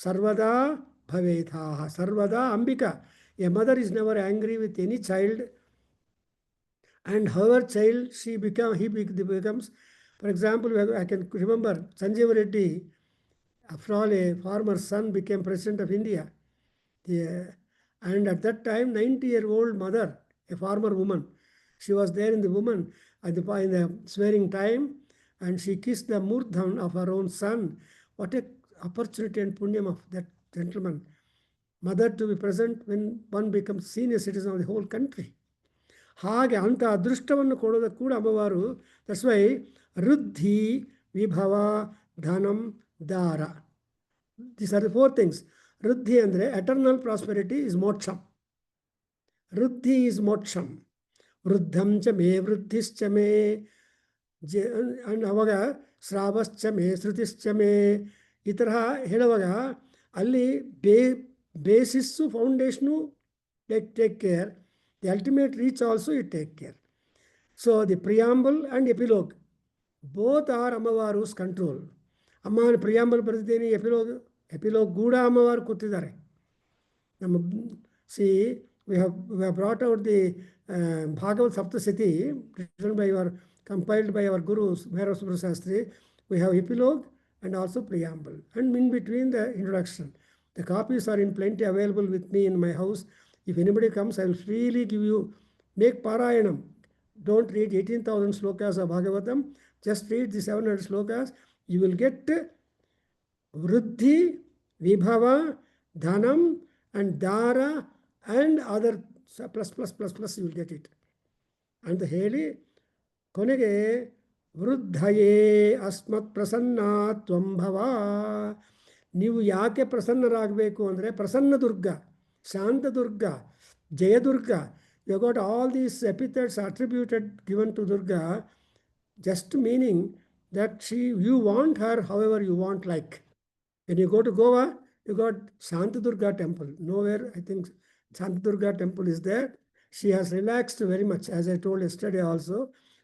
sarvada bhavethaha. Sarvada Ambika. A mother is never angry with any child, and her child, he becomes, for example, I can remember Sanjeev Reddy, after all a farmer's son, became president of India. And at that time, 90-year-old mother, a farmer woman, she was there in the woman in the swearing time, and she kissed the murdhan of her own son. What a opportunity and punyam of that gentleman. Mother to be present when one becomes senior citizen of the whole country. ಹಾಗೆ ಅಂಥ ಅದೃಷ್ಟವನ್ನು ಕೊಡೋದಕ್ಕೆ ಕೂಡ ಅಮ್ಮವಾರು. That's why ವೃದ್ಧಿ, ವಿಭವ, ಧನಂ, ದಾರ. These are the 4 things. ವೃದ್ಧಿ ಅಂದರೆ eternal prosperity is ಮೋಕ್ಷಂ. ವೃದ್ಧಿ is ಮೋಕ್ಷಂ. ವೃದ್ಧಂ ಚ ಮೇ ವೃದ್ಧಿಶ್ಚ ಮೇ. ಅವಾಗ ಶ್ರಾವಶ್ಚ ಮೇ ಶ್ರುತಿಶ್ಚ ಮೇ ಈ ತರಹ ಹೇಳುವಾಗ ಅಲ್ಲಿ basis, foundation take care. The ultimate reach also you take care. So the preamble and epilogue, both are Ammavaru's control. Amma preamble ಬರೆದಿದ್ದೇನೆ, epilogue ಕೂಡ ಅಮ್ಮವಾರು ಕೂತಿದ್ದಾರೆ. See, we have brought out the Bhagavad Saptasati, compiled by our gurus, Bharat Shastri. We have epilogue and also preamble, and in between the introduction. The copies are in plenty available with me in my house. If anybody comes, I will freely give you. Make Parayanam. Don't read 18,000 slokas of Bhagavatam. Just read the 700 slokas. You will get Vruddhi, Vibhava, Dhanam, and Dara, and other plus, you will get it. And the Heli, Konege, Vruddhaye Asmat Prasanna Tvambhava. ನೀವು ಯಾಕೆ ಪ್ರಸನ್ನರಾಗಬೇಕು ಅಂದರೆ ಪ್ರಸನ್ನ ದುರ್ಗ, ಶಾಂತ ದುರ್ಗ, ಜಯ ದುರ್ಗ. You got all these epithets attributed, given to Durga, just meaning that you want her however you want. Like when you go to Goa, you got Shanta Durga temple. Nowhere, I think, Shanta Durga temple is there. She has relaxed very much, as I told yesterday also.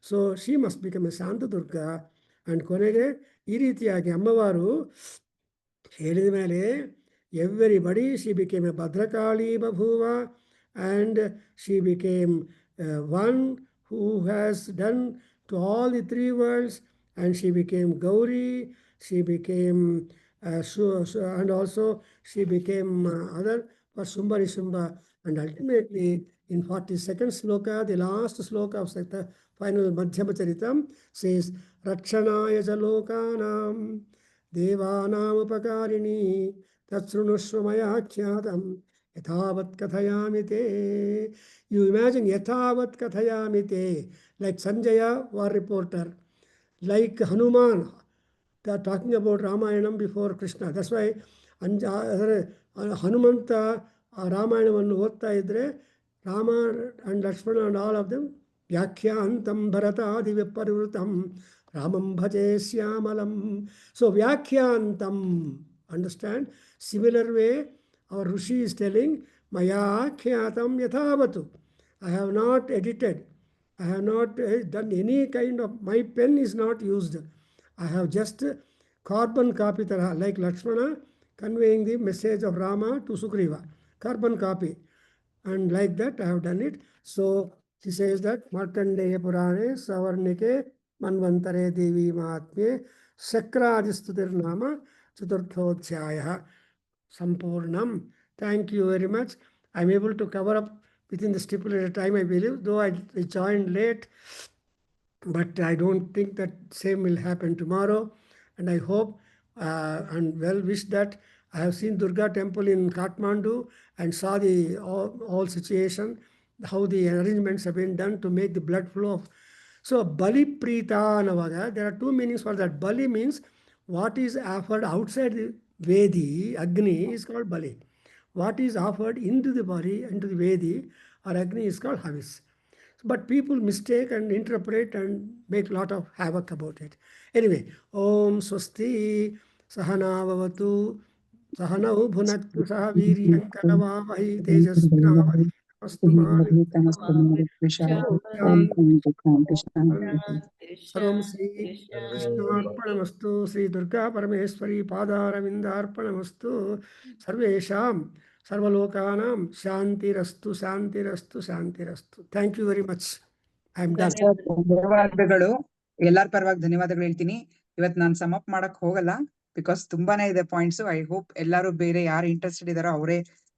So she must become a Shanta Durga. And ಕೊನೆಗೆ ಈ ರೀತಿಯಾಗಿ ಅಮ್ಮವಾರು ಹೇಳಿದ ಮೇಲೆ everybody, she became a Bhadrakali Babhuva, and she became one who has done to all the 3 worlds, and she became Gauri, she became and also she became other for Sumbari Sumba. And ultimately, in 42nd sloka, the last sloka of the final Madhyama Charitam says, Rakshanaya Jalokanam Devanam Upakarini Tatsunusvamaya Kyatam Yathavat kathayami te. You imagine yathavat kathayami te, like Sanjaya, war reporter, like Hanuman, they are talking about Ramayanam before Krishna. That's why Hanumanta Ramayanamವನ್ನು ಓದ್ತಾ ಇದ್ರೆ Rama and Lakshmana and all of them Vyakyantam Bharatadi Viparivrutam Ramam Bhaje Syamalam. So Vyakyantam, understand? Similar way, our Rishi is telling Maya Kyatam Yathavatu. I have not edited. I have not done any kind of, my pen is not used. I have just carbon copy tarah, like Lakshmana conveying the message of Rama to Sugriva. Carbon copy. And like that I have done it. So she says that Markandeya Purane Savarnike Manvantare Devi Mahatmye Sakradhistutir Nama Chaturthodhyaya Sampurnam. Thank you very much. I'm able to cover up within the stipulated time, I believe, though I joined late. But I don't think that same will happen tomorrow. And I hope and well wish that I have seen Durga temple in Kathmandu and saw the all situation, how the arrangements have been done to make the blood flow. So Bali Prita Navaga, there are two meanings for that. Bali means what is offered outside the Vedi, Agni, is called Bali. What is offered into the body, into the Vedi or Agni, is called Havis. But people mistake and interpret and make a lot of havoc about it. Anyway, Om Swasti Sahana Vavatu Sahanau Bhunatu Sahaviriyan Karavavahi Tejasvinavahi Astu Sarvam Sri Krishnarpanamastu Sri Durga Parameswari Padaravindarpanamastu Sarvesham Sarvalokanam Shantirastu Shantirastu Shantirastu. Thank you very much. I am done. ಧನ್ಯವಾದಗಳು. ಎಲ್ಲಾರ ಪರವಾಗಿ ಧನ್ಯವಾದಗಳು ಹೇಳ್ತೀನಿ. ಇವತ್ತು ನಾನು some up ಮಾಡಕ್ ಹೋಗಲ್ಲ, because ತುಂಬಾನೇ ಇದೆ ಪಾಯಿಂಟ್ಸ್. ಐ ಹೋಪ್ ಎಲ್ಲಾರು ಬೇರೆ ಯಾರು ಇಂಟ್ರೆಸ್ಟೆಡ್ ಇದಾರೋ ಅವರೇ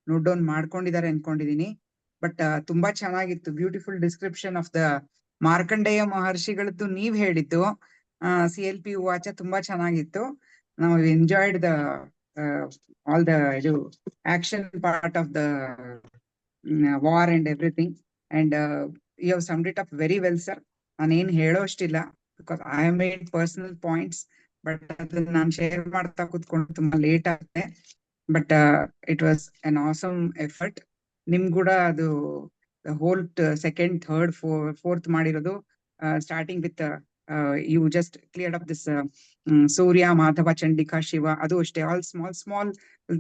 ನೋಟ್ ಡೌನ್ ಮಾಡ್ಕೊಂಡಿದ್ದಾರೆ ಅನ್ಕೊಂಡಿದೀನಿ. ಬಟ್ ತುಂಬಾ ಚೆನ್ನಾಗಿತ್ತು. Beautiful description of the Markandeya ಮಹರ್ಷಿಗಳದ್ದು ನೀವ್ ಹೇಳಿದ್ದು CLP ವಾಚ ತುಂಬಾ ಚೆನ್ನಾಗಿತ್ತು. ನಾವು ಎಂಜಾಯ್ಡ್ ದ ಆಲ್ ದ ಇದು action part of the war and everything. And you have summed it up very well sir. ನಾನೇನ್ ಹೇಳೋ ಅಷ್ಟಿಲ್ಲ, because I have made personal points. But ಅದನ್ನ ನಾನು ಶೇರ್ ಮಾಡ್ತಾ ಕೂತ್ಕೊಂಡು ತುಂಬಾ ಲೇಟ್ ಆಗುತ್ತೆ. But it was an awesome effort. ನಿಮ್ ಕೂಡ ಅದು ಹೋಲ್ ಸೆಕೆಂಡ್, ಥರ್ಡ್, ಫೋರ್ತ್ ಮಾಡಿರೋದು, starting with you just clear up this Surya, Madhava, Chandika, Shiva, ಅದು ಅಷ್ಟೇ. ಆಲ್ ಸ್ಮಾಲ್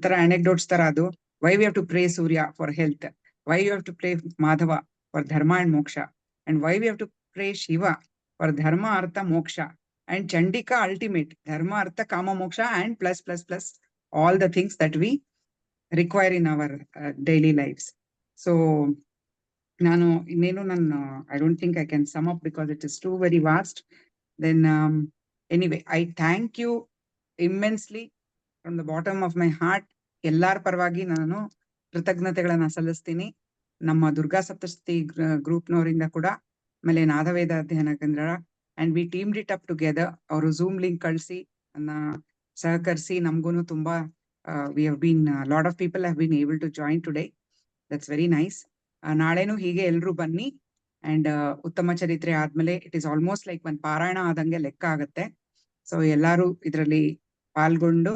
ತರ ಅನೆಕ್ಡೋಟ್ಸ್ ತರ ಅದು. Why we have to pray Surya for health, why you have to pray Madhava for dharma and moksha, and why we have to pray Shiva for dharma, artha, moksha, and Chandika ultimate dharma, artha, kama, moksha, and plus all the things that we require in our daily lives. So nanu innenu I don't think I can sum up because it is too very vast. Then anyway, I thank you immensely from the bottom of my heart. ಎಲ್ಲಾರ ಪರವಾಗಿ ನಾನು ಕೃತಜ್ಞತೆಗಳನ್ನ ಸಲ್ಲಿಸ್ತೀನಿ. ನಮ್ಮ ದುರ್ಗಾ ಸಪ್ತಶತಿ ಗ್ರೂಪ್ನವರಿಂದ ಕೂಡ, ಆಮೇಲೆ Nadaveda Adhyayana Kendra, and we teamed it up together. ಅವರು Zoom link ಕಳಿಸಿ ಸಹಕರಿಸಿ ನಮ್ಗೂನು ತುಂಬಾ we have been lot of people have been able to join today. That's very nice. ನಾಳೆನೂ ಹೀಗೆ ಎಲ್ರು ಬನ್ನಿ. ಅಂಡ್ ಉತ್ತಮ ಚರಿತ್ರೆ ಆದ್ಮೇಲೆ ಇಟ್ ಈಸ್ ಆಲ್ಮೋಸ್ಟ್ ಲೈಕ್ ಒಂದ್ ಪಾರಾಯಣ ಆದಂಗೆ ಲೆಕ್ಕ ಆಗತ್ತೆ. ಸೊ ಎಲ್ಲಾರು ಇದರಲ್ಲಿ ಪಾಲ್ಗೊಂಡು,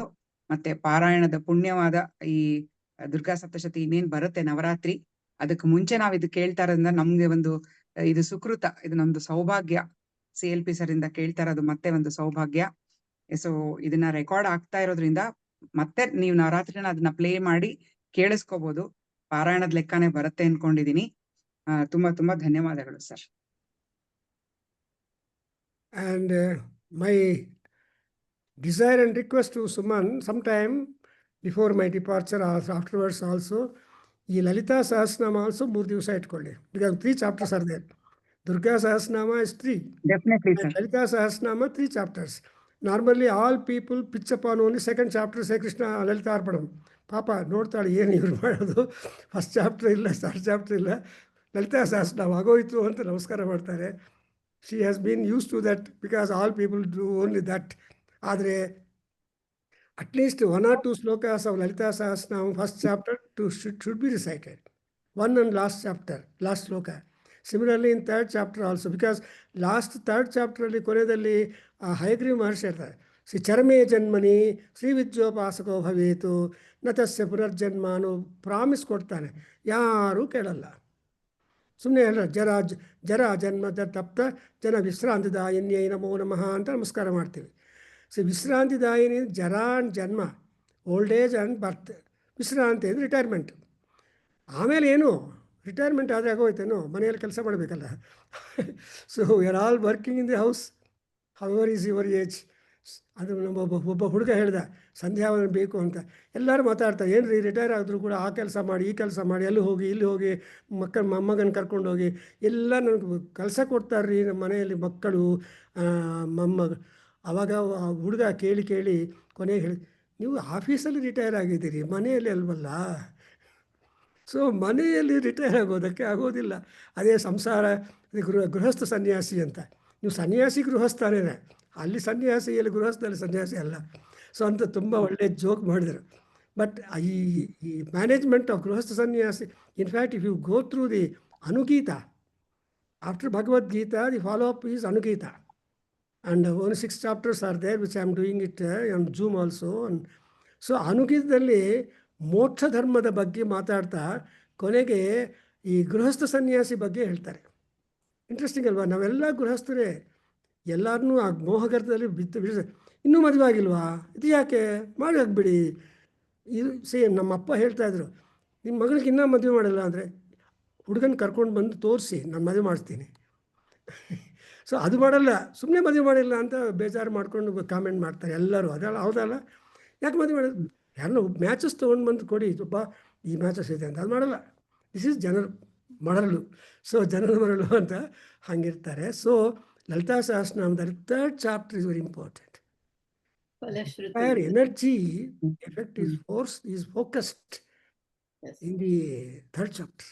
ಮತ್ತೆ ಪಾರಾಯಣದ ಪುಣ್ಯವಾದ ಈ ದುರ್ಗಾ ಸಪ್ತಶತಿ ಇನ್ನೇನ್ ಬರುತ್ತೆ ನವರಾತ್ರಿ, ಅದಕ್ಕೆ ಮುಂಚೆ ನಾವ್ ಇದು ಕೇಳ್ತಾ ಇರೋದ್ರಿಂದ ನಮ್ಗೆ ಒಂದು ಇದು ಸುಕೃತ, ಇದು ನಮ್ದು ಸೌಭಾಗ್ಯ. CLP ಸರ್ ಇಂದ ಕೇಳ್ತಾ ಇರೋದು ಮತ್ತೆ ಒಂದು ಸೌಭಾಗ್ಯ. ಸೊ ಇದನ್ನ ರೆಕಾರ್ಡ್ ಆಗ್ತಾ ಇರೋದ್ರಿಂದ ಮತ್ತೆ ನೀವು ನವರಾತ್ರಿನ ಅದನ್ನ ಪ್ಲೇ ಮಾಡಿ ಕೇಳಿಸ್ಕೋಬಹುದು. ಪಾರಾಯಣದ ಲೆಕ್ಕನೇ ಬರುತ್ತೆ ಅನ್ಕೊಂಡಿದೀನಿ. ತುಂಬಾ ಧನ್ಯವಾದಗಳು sir. And my desire and request to Suman, sometime before my departure or afterwards also, ಈ ಲಲಿತಾ ಸಹಸ್ರನಾಮ also 3 ದಿವಸ ಇಟ್ಕೊಳ್ಳಿ, because 3 chapters are there. Durga Sahasranama is 3. Definitely, sir. And Lalita Sahasranama 3 chapters. Normally all people pitch upon only second chapter, say Krishna Lalita Arpanam. Papa ನೋಡ್ತಾಳೆ ಏನು ಇವ್ರು ಮಾಡೋದು, first chapter ಇಲ್ಲ, third chapter ಇಲ್ಲ, ಲಲಿತಾ ಸಹಸ್ರನಾಮ ಆಗೋಯ್ತು ಅಂತ ನಮಸ್ಕಾರ ಮಾಡ್ತಾರೆ. She has been used to that because all people do only that. ಆದರೆ at least 1 or 2 slokas of Lalita Sahasranam, first chapter, should be recited. 1 and last chapter, last sloka. Similarly, in 3rd chapter also, because last 3rd chapter ಅಲ್ಲಿ ಕೊನೆಯಲ್ಲಿ ಹಯಗ್ರೀವ ಮಹರ್ಷಿ ಹೇಳ್ತಾರೆ, ಶ್ರೀ ಚರಮೇ ಜನ್ಮನಿ ಶ್ರೀ ವಿದ್ಯೋಪಾಸಕೋ ಭವೇತು ನ ತಸ್ಯ ಪುನರ್ಜನ್ಮ ಅನ್ನೋ promise ಕೊಡ್ತಾನೆ. ಯಾರೂ ಕೇಳಲ್ಲ, ಸುಮ್ಮನೆ ಹೇಳ ಜರ ಜನ್ಮದ ತಪ್ತ ಜನ ವಿಶ್ರಾಂತಿದಾಯಿನ್ಯೈ ನಮೋ ನಮಃ ಅಂತ ನಮಸ್ಕಾರ ಮಾಡ್ತೀವಿ. ಸೊ ವಿಶ್ರಾಂತಿದಾಯಿನಿ ಜರ ಆ್ಯಂಡ್ ಜನ್ಮ, ಓಲ್ಡ್ ಏಜ್ ಆ್ಯಂಡ್ ಬರ್ತ್. ವಿಶ್ರಾಂತಿ ಅಂದರೆ ರಿಟೈರ್ಮೆಂಟ್. ಆಮೇಲೆ ಏನು ರಿಟೈರ್ಮೆಂಟ್ ಆದರೆ ಆಗೋಯ್ತೇನೋ, ಮನೆಯಲ್ಲಿ ಕೆಲಸ ಮಾಡಬೇಕಲ್ಲ. So we are all working in the house, however is your age. ಅದು ಒಬ್ಬ ಹುಡುಗ ಹೇಳ್ದ ಸಂಧ್ಯಾವನ ಬೇಕು ಅಂತ. ಎಲ್ಲರೂ ಮಾತಾಡ್ತಾರೆ, ಏನು ರೀ ರಿಟೈರ್ ಆದರೂ ಕೂಡ ಆ ಕೆಲಸ ಮಾಡಿ ಈ ಕೆಲಸ ಮಾಡಿ, ಅಲ್ಲಿ ಹೋಗಿ ಇಲ್ಲಿ ಹೋಗಿ, ಮೊಮ್ಮಗನ ಕರ್ಕೊಂಡೋಗಿ ಎಲ್ಲ ನನಗೆ ಕೆಲಸ ಕೊಡ್ತಾರ್ರಿ ನಮ್ಮ ಮನೆಯಲ್ಲಿ ಮಕ್ಕಳು ಮೊಮ್ಮಗ. ಆವಾಗ ಆ ಹುಡುಗ ಕೇಳಿ ಕೇಳಿ ಕೊನೆಗೆ ಹೇಳಿ, ನೀವು ಆಫೀಸಲ್ಲಿ ರಿಟೈರ್ ಆಗಿದ್ದೀರಿ, ಮನೆಯಲ್ಲಿ ಅಲ್ವಲ್ಲ. ಸೊ ಮನೆಯಲ್ಲಿ ರಿಟೈರ್ ಆಗೋದಕ್ಕೆ ಆಗೋದಿಲ್ಲ. ಅದೇ ಸಂಸಾರ ಗೃಹಸ್ಥ ಸನ್ಯಾಸಿ ಅಂತ. ನೀವು ಸನ್ಯಾಸಿ ಗೃಹಸ್ಥಾನೇ, ಅಲ್ಲಿ ಸನ್ಯಾಸಿ, ಇಲ್ಲಿ ಗೃಹಸ್ಥದಲ್ಲಿ ಸನ್ಯಾಸಿ ಅಲ್ಲ. ಸೊ ಅಂತ ತುಂಬ ಒಳ್ಳೆಯ ಜೋಕ್ ಮಾಡಿದರು. ಬಟ್ ಈ management of grihastha sannyasi, in fact if you go through the Anugita, after Bhagavadgita the follow up is Anugita. And only 6 chapters are there, which I am doing it on Zoom also. And so ಅನುಗೀತದಲ್ಲಿ ಮೋಕ್ಷ ಧರ್ಮದ ಬಗ್ಗೆ ಮಾತಾಡ್ತಾ ಕೊನೆಗೆ ಈ ಗೃಹಸ್ಥ ಸನ್ಯಾಸಿ ಬಗ್ಗೆ ಹೇಳ್ತಾರೆ. ಇಂಟ್ರೆಸ್ಟಿಂಗ್ ಅಲ್ವಾ? ನಾವೆಲ್ಲ ಗೃಹಸ್ಥರೇ, ಎಲ್ಲರನ್ನೂ ಆ ಮೋಹಗರ್ಭದಲ್ಲಿ ಇನ್ನೂ ಮದುವೆ ಆಗಿಲ್ವಾ, ಇದು ಯಾಕೆ ಮಾಡಿ ಹಾಕ್ಬಿಡಿ. ಇದು ಸೇಮ್ ನಮ್ಮ ಅಪ್ಪ ಹೇಳ್ತಾಯಿದ್ರು, ನಿಮ್ಮ ಮಗಳಿಗೆ ಇನ್ನೂ ಮದುವೆ ಮಾಡಲ್ಲ ಅಂದರೆ ಹುಡುಗನ ಕರ್ಕೊಂಡು ಬಂದು ತೋರಿಸಿ, ನಾನು ಮದುವೆ ಮಾಡಿಸ್ತೀನಿ. ಸೊ ಅದು ಮಾಡಲ್ಲ, ಸುಮ್ಮನೆ ಮದುವೆ ಮಾಡಿಲ್ಲ ಅಂತ ಬೇಜಾರು ಮಾಡ್ಕೊಂಡು ಕಾಮೆಂಟ್ ಮಾಡ್ತಾರೆ ಎಲ್ಲರೂ. ಅದಲ್ಲ ಹೌದಲ್ಲ, ಯಾಕೆ ಮದುವೆ ಮಾಡೋದು, ಯಾರನ್ನೋ ಮ್ಯಾಚಸ್ ತೊಗೊಂಡು ಬಂದು ಕೊಡಿ, ತುಂಬ ಈ ಮ್ಯಾಚಸ್ ಇದೆ ಅಂತ. ಅದು ಮಾಡಲ್ಲ. ದಿಸ್ ಈಸ್ ಜನರ ಮರಳು. ಸೊ ಜನರ ಮರಳು ಅಂತ ಹಂಗಿರ್ತಾರೆ. ಸೊ ಲಲಿತಾ ಸಹಸ್ರನಾಮದಲ್ಲಿ 3rd chapter is very important. Fire energy effect is force is focused in the 3rd chapter.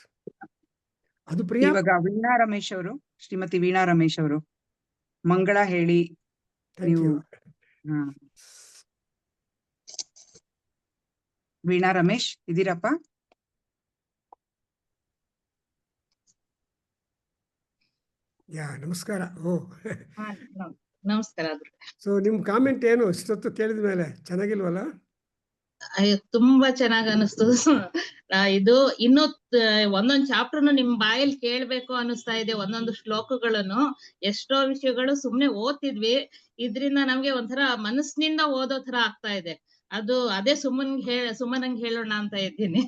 ಅದು ಪ್ರಿಯ. ಇವಾಗ ವೀಣಾ ರಮೇಶ್ ಅವರು, ಶ್ರೀಮತಿ ವೀಣಾ ರಮೇಶ್ ಅವರು ಮಂಗಳ ಹೇಳಿ ನೀವು. ವೀಣಾ ರಮೇಶ್ ಇದ್ದೀರಪ್ಪ? ನಮಸ್ಕಾರ. ನಮಸ್ಕಾರ. ಸೊ ನಿಮ್ ಕಾಮೆಂಟ್ ಏನು ಇಷ್ಟೊತ್ತು ಕೇಳಿದ ಮೇಲೆ? ಚೆನ್ನಾಗಿಲ್ವಲ್ಲ? ತುಂಬಾ ಚೆನ್ನಾಗ್ ಅನಿಸ್ತು. ಇದು ಇನ್ನು ಒಂದೊಂದ್ ಚಾಪ್ಟರ್ನು ನಿಮ್ ಬಾಯಲ್ಲಿ ಕೇಳ್ಬೇಕು ಅನಿಸ್ತಾ ಇದೆ. ಒಂದೊಂದು ಶ್ಲೋಕಗಳನ್ನು, ಎಷ್ಟೋ ವಿಷಯಗಳು ಸುಮ್ನೆ ಓದ್ತಿದ್ವಿ, ಇದ್ರಿಂದ ನಮ್ಗೆ ಒಂಥರ ಮನಸ್ಸಿನಿಂದ ಓದೋ ತರ ಆಗ್ತಾ ಇದೆ. ಅದೇ ಸುಮ್ಮನಂಗ್ ಹೇಳೋಣ ಅಂತ ಇದ್ದೀನಿ.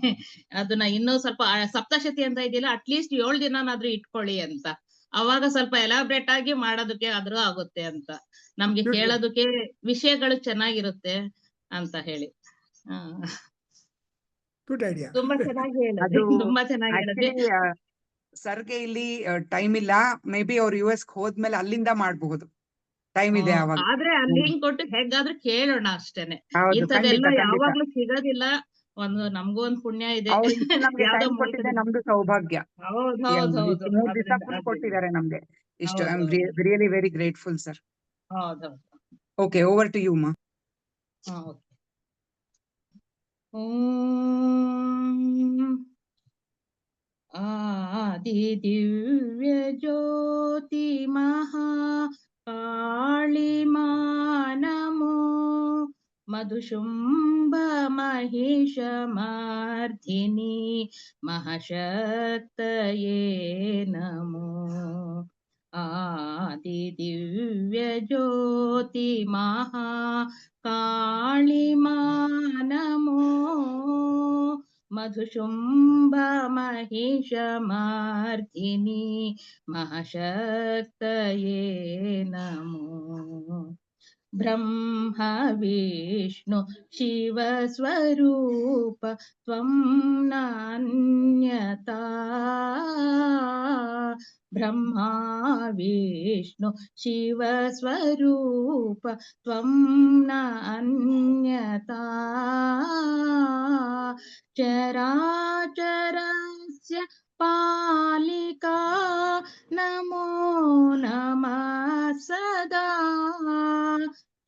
ಅದನ್ನ ಇನ್ನೂ ಸ್ವಲ್ಪ ಸಪ್ತಶತಿ ಅಂತ ಇದೆಯಲ್ಲ, ಅಟ್ಲೀಸ್ಟ್ 7 ದಿನನಾದ್ರೂ ಇಟ್ಕೊಳ್ಳಿ ಅಂತ. ಅವಾಗ ಸ್ವಲ್ಪ ಎಲಾಬ್ರೇಟ್ ಆಗಿ ಮಾಡೋದಕ್ಕೆ ಆದ್ರೂ ಆಗುತ್ತೆ ಅಂತ, ನಮ್ಗೆ ಕೇಳೋದಕ್ಕೆ ವಿಷಯಗಳು ಚೆನ್ನಾಗಿರುತ್ತೆ ಅಂತ ಹೇಳಿ. Good idea. ತುಂಬಾ ಚೆನ್ನಾಗಿ ಹೇಳಿದ್ರಿ, ತುಂಬಾ ಚೆನ್ನಾಗಿ ಹೇಳಿದ್ರಿ. ಸರ್ಗೆ ಇಲ್ಲಿ ಟೈಮ್ ಇಲ್ಲ, ಮೇ ಬಿ ಅವ್ರು US ಹೋದ್ಮೇಲೆ ಅಲ್ಲಿಂದ ಮಾಡಬಹುದು, ಟೈಮ್ ಇದೆ ಅವಾಗ. ಆದ್ರೆ ಅಲ್ಲಿ ಹಿಂಗ್ ಕೊಟ್ಟು ಹೇಗಾದ್ರೂ ಕೇಳೋಣ ಅಷ್ಟೇನೆ. ಇಂಥದೆಲ್ಲ ಯಾವಾಗ್ಲೂ ಸಿಗೋದಿಲ್ಲ. ನಮಗೂ ಒಂದ್ ಪುಣ್ಯ ಇದೆ, ನಮ್ದು ಸೌಭಾಗ್ಯ. ಹೌದೌದು, ಕೊಟ್ಟಿದ್ದಾರೆ ನಮ್ಗೆ ಇಷ್ಟು. I am really very grateful sir. ಹೌದೌದು. ಓಕೆ, ಓವರ್ ಟು ಯು ಮಾ. ಆದಿ ದಿವ್ಯ ಜ್ಯೋತಿ ಮಹಾ ಕಾಳಿಮಾ ನಮೋ, ಮಧುಶುಂಭ ಮಹಿಷ ಮರ್ಧಿನಿ ಮಹಾಶಕ್ತಯೇ ನಮೋ. ಆದಿ ದಿವ್ಯ ಜ್ಯೋತಿ ಮಹಾ ಕಾಳಿಮಾ ನಮೋ, ಮಧುಶುಂಭ ಮಹಿಷ ಮರ್ಧಿನಿ ಮಹಾಶಕ್ತಯೇ ನಮೋ. ಬ್ರಹ್ಮ ವಿಷ್ಣು ಶಿವ ಸ್ವರೂಪ ತ್ವಂ ನಾನ್ಯತಾ, ಬ್ರಹ್ಮ ವಿಷ್ಣು ಶಿವ ಸ್ವರೂಪ ತ್ವಂ ನಾನ್ಯತಾ, ಚರಾಚರಸ್ಯ ಪಾಲಿಕಾ ನಮೋ ನಮಃ ಸದಾ,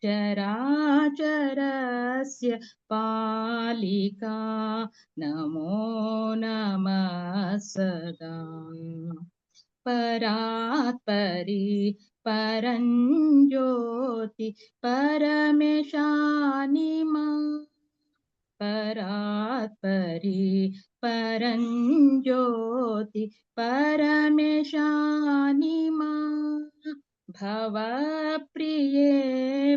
चराचरस्य पालिका नमो नमः सदा परात्परी परञ्ज्योति परमेशानिमा परात्परी परञ्ज्योति परमेशानिमा भवप्रिये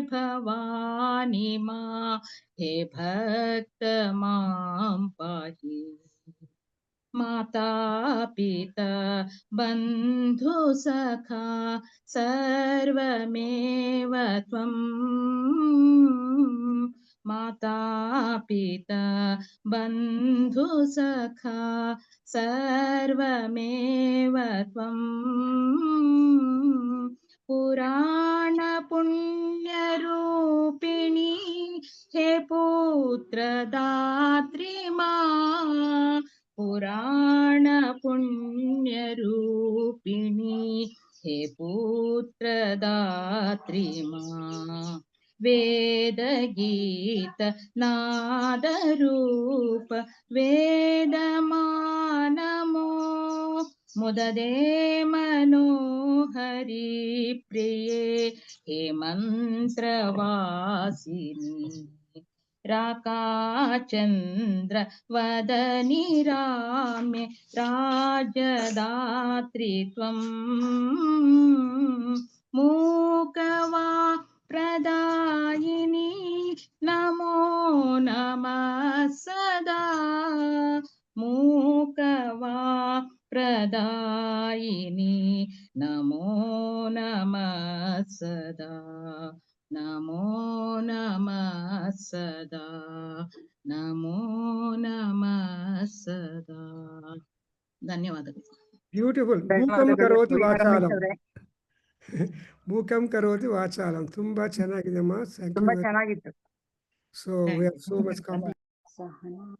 भवानि मा हे भक्त मां पाहि माता पिता बन्धु सखा सर्वमेव त्वम् माता पिता बन्धु सखा सर्वमेव त्वम् पुराण पुण्यरूपिणी हे पुत्रदात्री मा पुराण पुण्यरूपिणी हे पुत्रदात्री मा वेदगीत नादरूप वेदमानमो मुददे मनोहरि प्रिये हे मन्त्रवासिनी राकाचन्द्र वदनि राम्ये राजदात्री त्वम् मूकवा प्रदायिनी नमो नमः सदा मूकवा प्रदायिनी नमो नमः सदा नमो नमः सदा नमो नमः सदा ಧನ್ಯವಾದಗಳು. ಬ್ಯೂಟಿಫುಲ್. ಮೂಕಂ ಧನ್ಯವಾದಗಳು ಕರೋತಿ ಗೌರಿ ವಾಚಾಲಂ. ಪರಮೇಶ್ ಅವರೇ. ಮೂಕಂ ಕರೋತಿ ವಾಚಾಲಂ. ತುಂಬಾ ಚೆನ್ನಾಗಿದೆ ಅಮ್ಮ. ತುಂಬಾ ಚೆನ್ನಾಗಿತ್ತು. So we are so much compliment.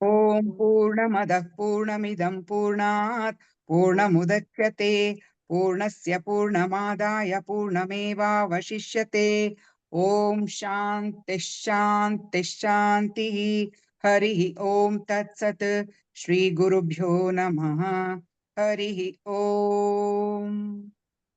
ಓಂ ಪೂರ್ಣಮದಃ ಪೂರ್ಣಮಿದಂ ಪೂರ್ಣಾತ್ ಪೂರ್ಣಮುದಚ್ಯತೆ ಪೂರ್ಣಸ್ಯ ಪೂರ್ಣಮಾದಾಯ ಪೂರ್ಣಮೇವಾವಶಿಷ್ಯತೆ. ಓಂ ಶಾಂತಿ ಶಾಂತಿ ಶಾಂತಿ. ಹರಿ ಓಂ ತತ್ಸತ್. ಶ್ರೀ ಗುರುಭ್ಯೋ ನಮಃ. ಹರಿ ಓಂ.